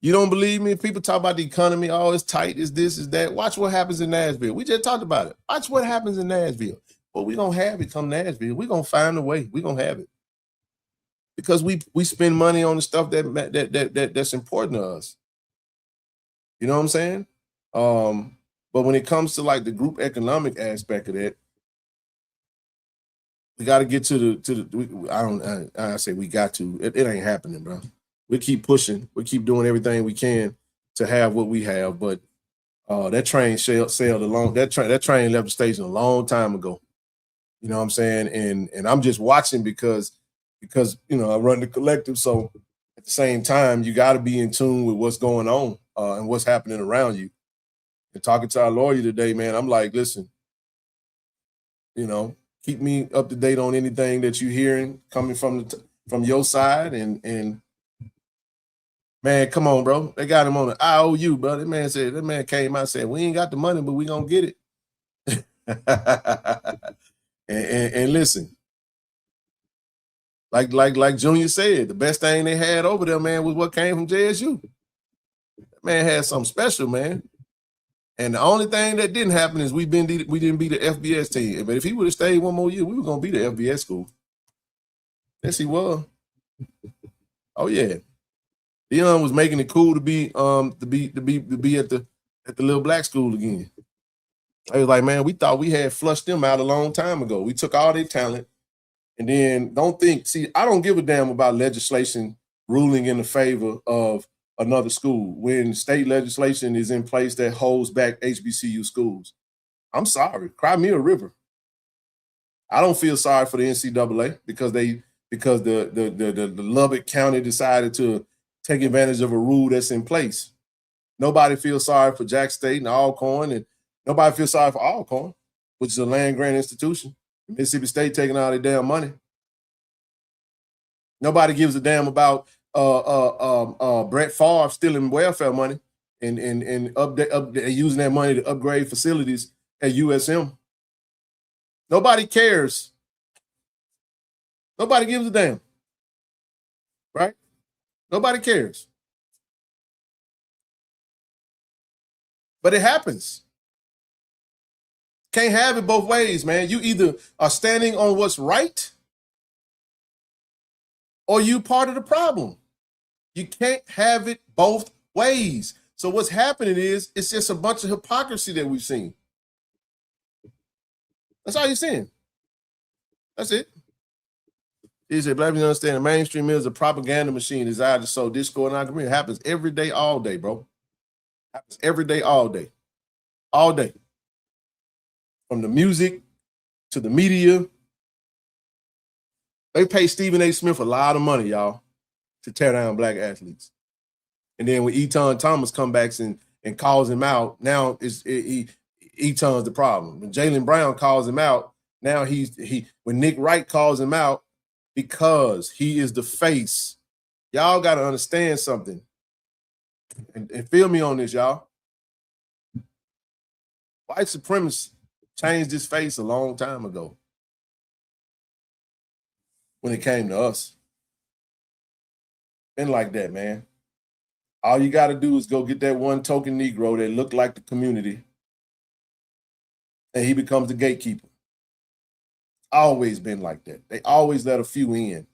You don't believe me? People talk about the economy. Oh, it's tight. It's this, it's that. Watch what happens in Nashville. We just talked about it. Watch what happens in Nashville. Well, we're gonna have it come Nashville. We're gonna find a way. We're gonna have it. Because we spend money on the stuff that's important to us. You know what I'm saying? But when it comes to like the group economic aspect of that, we got to get to the. I say we got to. It ain't happening, bro. We keep pushing. We keep doing everything we can to have what we have. But that train sailed along. That train left the station a long time ago. You know what I'm saying? And I'm just watching because I run the collective. So at the same time, you got to be in tune with what's going on and what's happening around you. And talking to our lawyer today, man, I'm like, listen, keep me up to date on anything that you're hearing coming from your side. And man, come on, bro. They got him on the IOU, bro. That man came out and said, we ain't got the money, but we gonna get it. and listen. Like Junior said, the best thing they had over there, man, was what came from JSU. That man had something special, man. And the only thing that didn't happen is we didn't beat the FBS team. But if he would have stayed one more year, we were gonna beat the FBS school. Yes, he was. Oh yeah, Dion was making it cool to be at the little black school again. I was like, man, we thought we had flushed them out a long time ago. We took all their talent. And then I don't give a damn about legislation ruling in the favor of another school when state legislation is in place that holds back HBCU schools. I'm sorry, cry me a river. I don't feel sorry for the NCAA because the Lubbock County decided to take advantage of a rule that's in place. Nobody feels sorry for Jack State and Alcorn, and nobody feels sorry for Alcorn, which is a land grant institution. Mississippi State taking all their damn money. Nobody gives a damn about Brett Favre stealing welfare money and using that money to upgrade facilities at USM. Nobody cares. Nobody gives a damn. Right? Nobody cares. But it happens. Can't have it both ways, man. You either are standing on what's right or you part of the problem. You can't have it both ways. So what's happening is it's just a bunch of hypocrisy that we've seen. That's all you're seeing. That's it. He said, black people understand the mainstream is a propaganda machine designed to sow discord and argument. It happens every day, all day, bro. Happens every day, all day. All day. From the music to the media. They pay Stephen A. Smith a lot of money, y'all, to tear down black athletes. And then when Eton Thomas comes back and calls him out, now Eton's the problem. When Jaylen Brown calls him out, now when Nick Wright calls him out, because he is the face. Y'all got to understand something. And feel me on this, y'all. White supremacists changed his face a long time ago. when it came to us. Been like that, man. All you got to do is go get that one token Negro that looked like the community, and he becomes the gatekeeper. Always been like that. They always let a few in.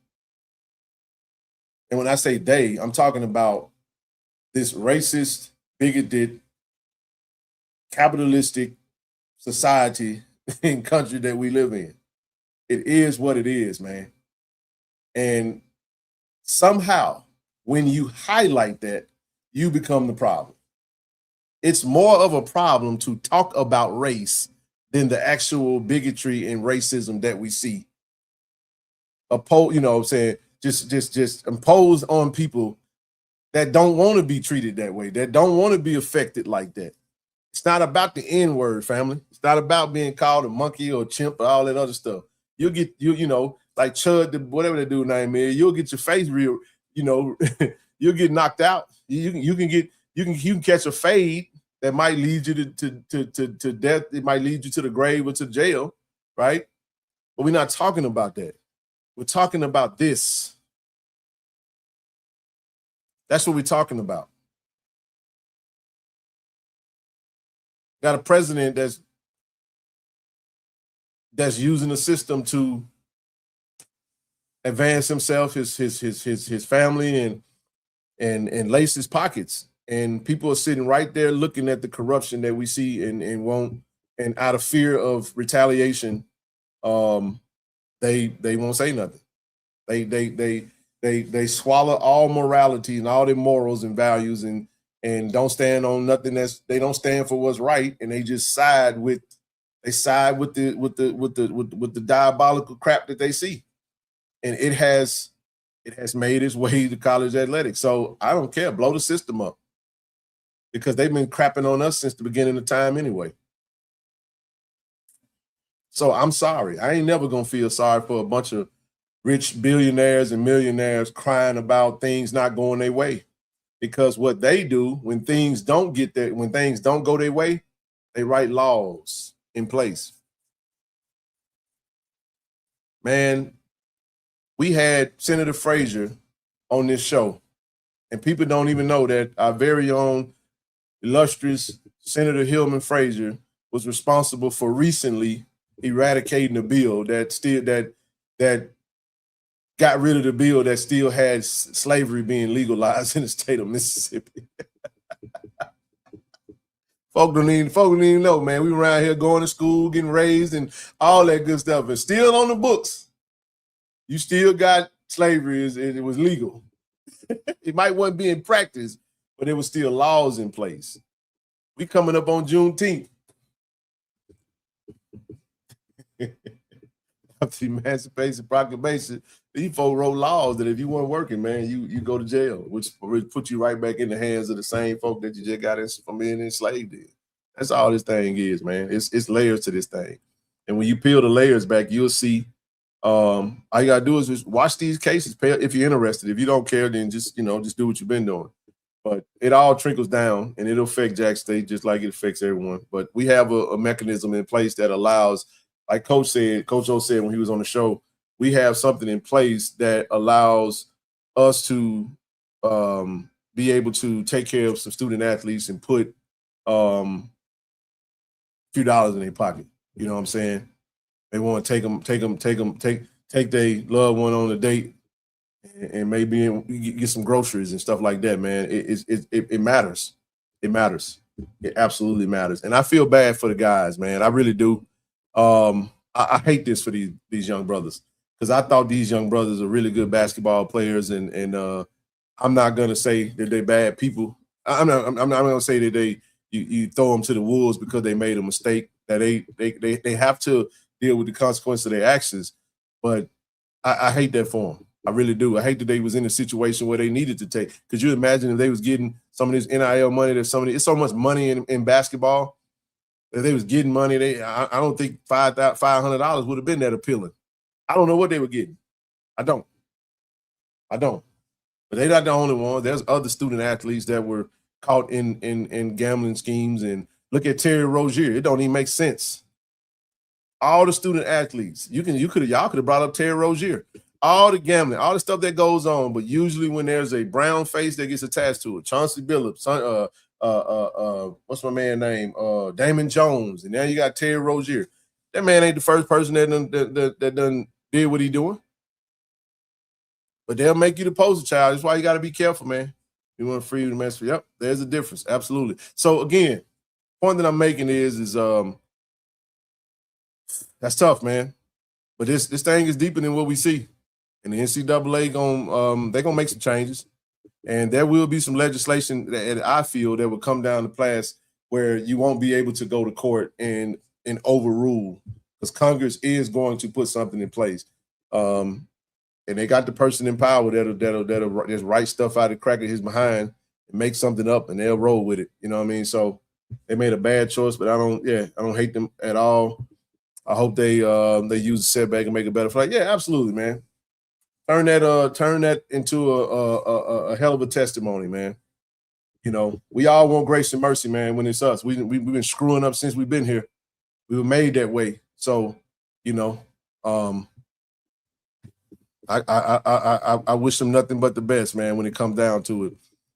And when I say they, I'm talking about this racist, bigoted, capitalistic society and country that we live in. It is what it is, man. And somehow, when you highlight that, you become the problem. It's more of a problem to talk about race than the actual bigotry and racism that we see. You know what I'm saying? Just imposed on people that don't want to be treated that way, that don't want to be affected like that. It's not about the N-word, family. It's not about being called a monkey or a chimp or all that other stuff. You'll get, you know, like Chud, whatever they do name is, you'll get your face real, you know, you'll get knocked out. You can catch a fade that might lead you to death. It might lead you to the grave or to jail, right? But we're not talking about that. We're talking about this. That's what we're talking about. Got a president that's using the system to advance himself, his family, and lace his pockets. And people are sitting right there looking at the corruption that we see and won't, and out of fear of retaliation, they won't say nothing. They swallow all morality and all their morals and values and don't stand on nothing they don't stand for what's right, and they just side with the diabolical crap that they see. And it has made its way to college athletics. So I don't care, blow the system up. Because they've been crapping on us since the beginning of time anyway. So I'm sorry. I ain't never gonna feel sorry for a bunch of rich billionaires and millionaires crying about things not going their way. Because what they do when things don't go their way, they write laws in place. Man, we had Senator Frazier on this show, and people don't even know that our very own illustrious Senator Hillman Frazier was responsible for recently eradicating a bill that got rid of the bill that still had slavery being legalized in the state of Mississippi. Folk don't even know, man. We were around here going to school, getting raised, and all that good stuff, and still on the books. You still got slavery, it was legal. It might not be in practice, but there was still laws in place. We coming up on Juneteenth. After the Emancipation Proclamation, these folks wrote laws that if you weren't working, man, you go to jail, which put you right back in the hands of the same folk that you just got from being enslaved in. That's all this thing is, man. It's layers to this thing. And when you peel the layers back, you'll see all you gotta do is just watch these cases. If you're interested. If you don't care, then just do what you've been doing. But it all trickles down, and it'll affect Jack State just like it affects everyone. But we have a mechanism in place that allows, like Coach O said when he was on the show, we have something in place that allows us to be able to take care of some student athletes and put a few dollars in their pocket. You know what I'm saying? They want to take their loved one on a date and maybe get some groceries and stuff like that, man. It matters. It matters. It absolutely matters. And I feel bad for the guys, man. I really do. I hate this for these young brothers, because I thought these young brothers are really good basketball players, and I'm not gonna say that they're bad people. I'm not gonna say that you throw them to the wolves because they made a mistake. That they have to deal with the consequence of their actions. But I hate that for them. I really do. I hate that they was in a situation where they needed to take. Could you imagine if they was getting some of this NIL money? It's so much money in basketball. If they was getting money, I don't think $500 would have been that appealing. I don't know what they were getting. I don't. But they're not the only one. There's other student athletes that were caught in gambling schemes. And look at Terry Rozier. It don't even make sense. All the student athletes. Y'all could have brought up Terry Rozier. all the gambling, all the stuff that goes on. But usually when there's a brown face that gets attached to it, Chauncey Billups, what's my man name? Damon Jones, and now you got Terry Rozier. That man ain't the first person that done did what he doing. But they'll make you the poster child. That's why you got to be careful, man. You want free to mess with. Yep, there's a difference. Absolutely. So again, point that I'm making is that's tough, man. But this thing is deeper than what we see. And the NCAA they're gonna make some changes. And there will be some legislation that I feel that will come down to pass where you won't be able to go to court and overrule, because Congress is going to put something in place. And they got the person in power that'll just write stuff out of the crack of his behind and make something up, and they'll roll with it. You know what I mean? So they made a bad choice, but I don't hate them at all. I hope they use the setback and make it better. Yeah, absolutely, man. Turn that into a hell of a testimony, man. You know, we all want grace and mercy, man. When it's us, we've been screwing up since we've been here. We were made that way. So, you know, I wish them nothing but the best, man, when it comes down to it.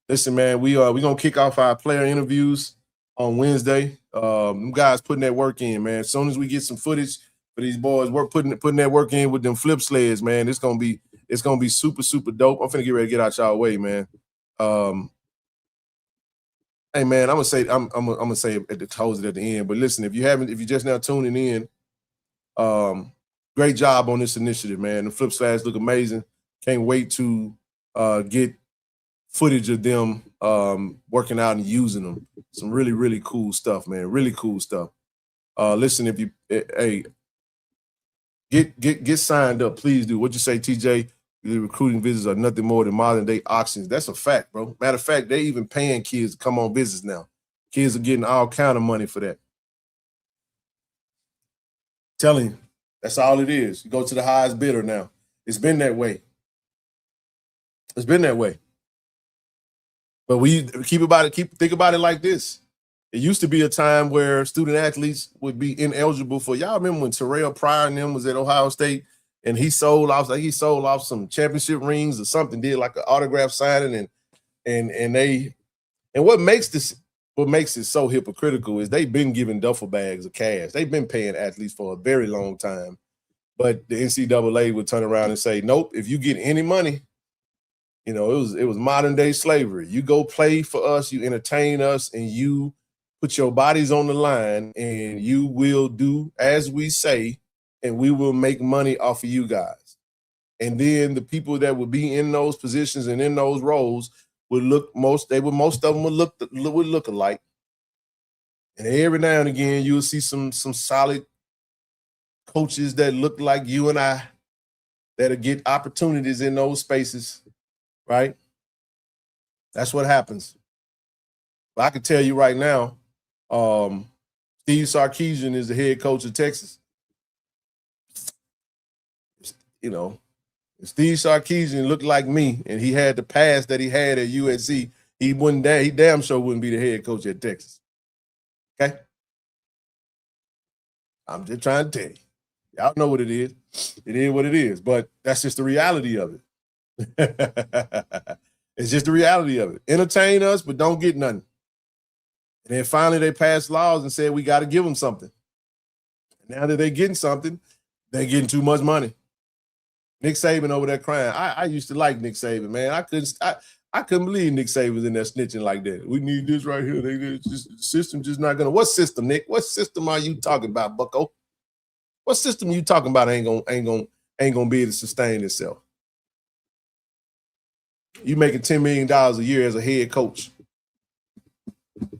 Listen, man, we're gonna kick off our player interviews on Wednesday. Them guys putting that work in, man. As soon as we get some footage for these boys, we're putting that work in with them flip sleds, man. It's gonna be super, super dope. I'm finna get ready to get out y'all way, man. Hey, man, I'm gonna say at the close it at the end. But listen, if you're just now tuning in, great job on this initiative, man. The flip slides look amazing. Can't wait to get footage of them working out and using them. Some really, really cool stuff, man. Really cool stuff. Listen, if you get signed up, please do. What'd you say, TJ? The recruiting visits are nothing more than modern day auctions. That's a fact, bro. Matter of fact, they even paying kids to come on visits now. Kids are getting all kind of money for that. Telling you. That's all it is. You go to the highest bidder now. It's been that way. It's been that way. But we think about it like this. It used to be a time where student athletes would be ineligible for. Y'all remember when Terrell Pryor and them was at Ohio State and he sold off some championship rings or something, did like an autograph signing and what makes it so hypocritical is they've been giving duffel bags of cash. They've been paying athletes for a very long time. But the NCAA would turn around and say, nope, if you get any money, you know, it was modern day slavery. You go play for us, you entertain us, and you put your bodies on the line, and you will do as we say, and we will make money off of you guys. And then the people that would be in those positions and in those roles would most of them would look alike. And every now and again, you'll see some solid coaches that look like you and I that'll get opportunities in those spaces, right? That's what happens. But I can tell you right now, Steve Sarkisian is the head coach of Texas. You know, if Steve Sarkisian looked like me and he had the past that he had at USC, he damn sure wouldn't be the head coach at Texas. Okay? I'm just trying to tell you. Y'all know what it is. It is what it is, but that's just the reality of it. It's just the reality of it. Entertain us, but don't get nothing. And then finally they passed laws and said we got to give them something. And now that they're getting something, they're getting too much money. Nick Saban over there crying. I used to like Nick Saban, man. I couldn't believe Nick Saban was in there snitching like that. We need this right here. The system just not gonna. What system, Nick? What system are you talking about, Bucko? What system you talking about ain't gonna be able to sustain itself? You making $10 million a year as a head coach and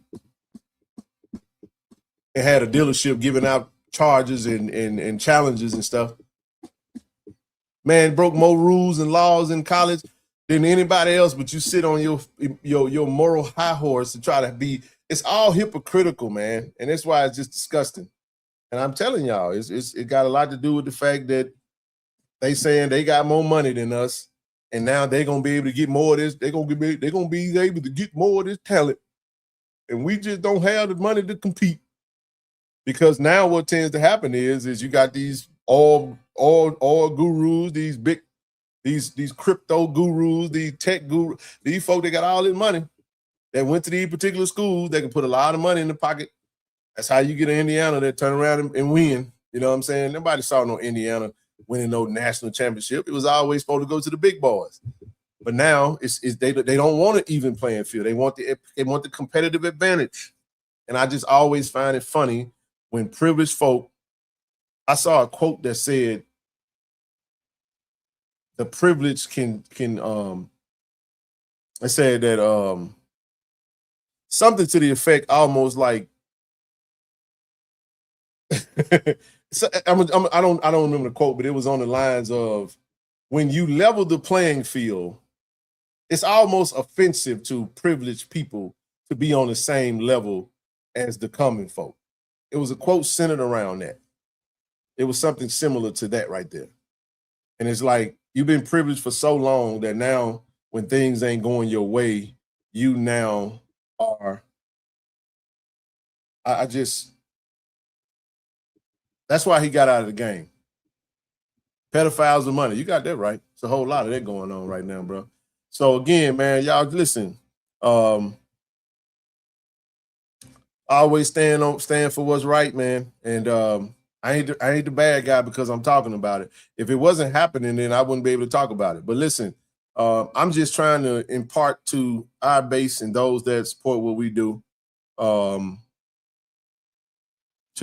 had a dealership giving out charges and challenges and stuff. Man broke more rules and laws in college than anybody else, but you sit on your moral high horse to try to be. It's all hypocritical, man, and that's why it's just disgusting. And I'm telling y'all, it got a lot to do with the fact that they saying they got more money than us, and now they're gonna be able to get more of this. They're gonna be able to get more of this talent, and we just don't have the money to compete. Because now what tends to happen is you got these all gurus, these big these crypto gurus, these tech gurus, these folk that got all this money that went to these particular schools, they can put a lot of money in the pocket. That's how you get in Indiana that turn around and win. You know what I'm saying? Nobody saw no Indiana winning no national championship. It was always supposed to go to the big boys. But now they don't want an even playing field. They want the competitive advantage. And I just always find it funny when privileged folk. I saw a quote that said the privilege can I said that something to the effect almost like so I don't remember the quote, but it was on the lines of when you level the playing field, it's almost offensive to privileged people to be on the same level as the common folk. It was a quote centered around that. It was something similar to that right there. And it's like, you've been privileged for so long that now when things ain't going your way, you now are, that's why he got out of the game. Pedophiles with money. You got that right. It's a whole lot of that going on right now, bro. So again, man, y'all listen. Always stand for what's right, man. And I ain't the bad guy because I'm talking about it. If it wasn't happening, then I wouldn't be able to talk about it. But listen, I'm just trying to impart to our base and those that support what we do, to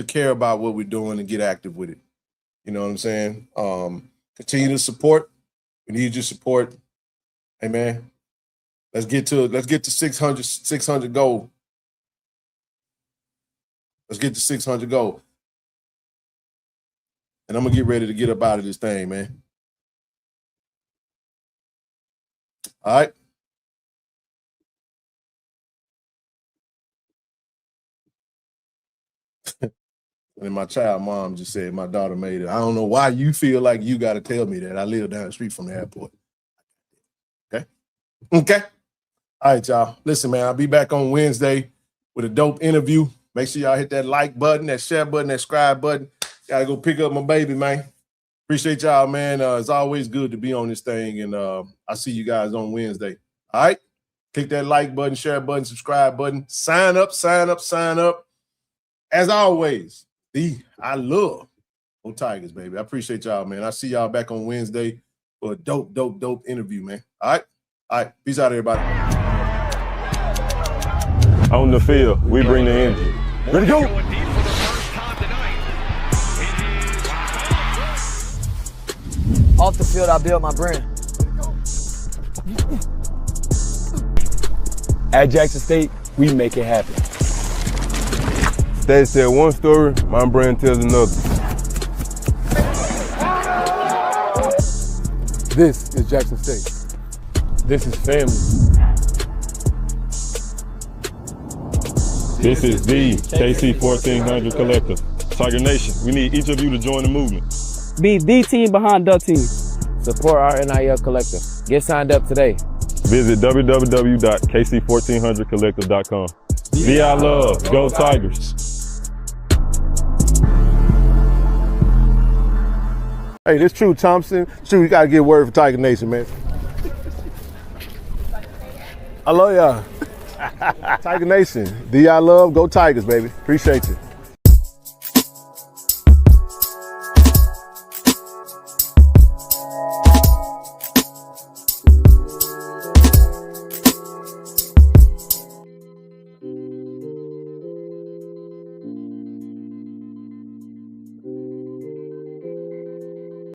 care about what we're doing and get active with it. You know what I'm saying? Continue to support. We need your support. Hey man, let's get to 600 goal. Let's get to 600 goal. And I'm gonna get ready to get up out of this thing, man. All right. And my child mom just said my daughter made it. I don't know why you feel like you got to tell me that. I live down the street from the airport. Okay. Okay. All right, y'all. Listen, man, I'll be back on Wednesday with a dope interview. Make sure y'all hit that like button, that share button, that subscribe button. Gotta go pick up my baby, man. Appreciate y'all, man. It's always good to be on this thing. And I'll see you guys on Wednesday. All right. Click that like button, share button, subscribe button. Sign up, sign up, sign up. As always, I love Go Tigers, baby. I appreciate y'all, man. I'll see y'all back on Wednesday for a dope interview, man. All right? All right. Peace out, everybody. On the field, we bring the energy. Ready to go. Off the field, I build my brand. At Jackson State, we make it happen. They tell one story, my brand tells another. This is Jackson State. This is family. This is the KC1400 Collective. Tiger Nation, we need each of you to join the movement. Be the team behind the team. Support our NIL collective. Get signed up today. Visit www.KC1400collective.com. Be our love. Go Tigers. Hey, this True Thompson. True, you gotta get a word for Tiger Nation, man. I love y'all. Tiger Nation. Do y'all love? Go Tigers, baby. Appreciate you.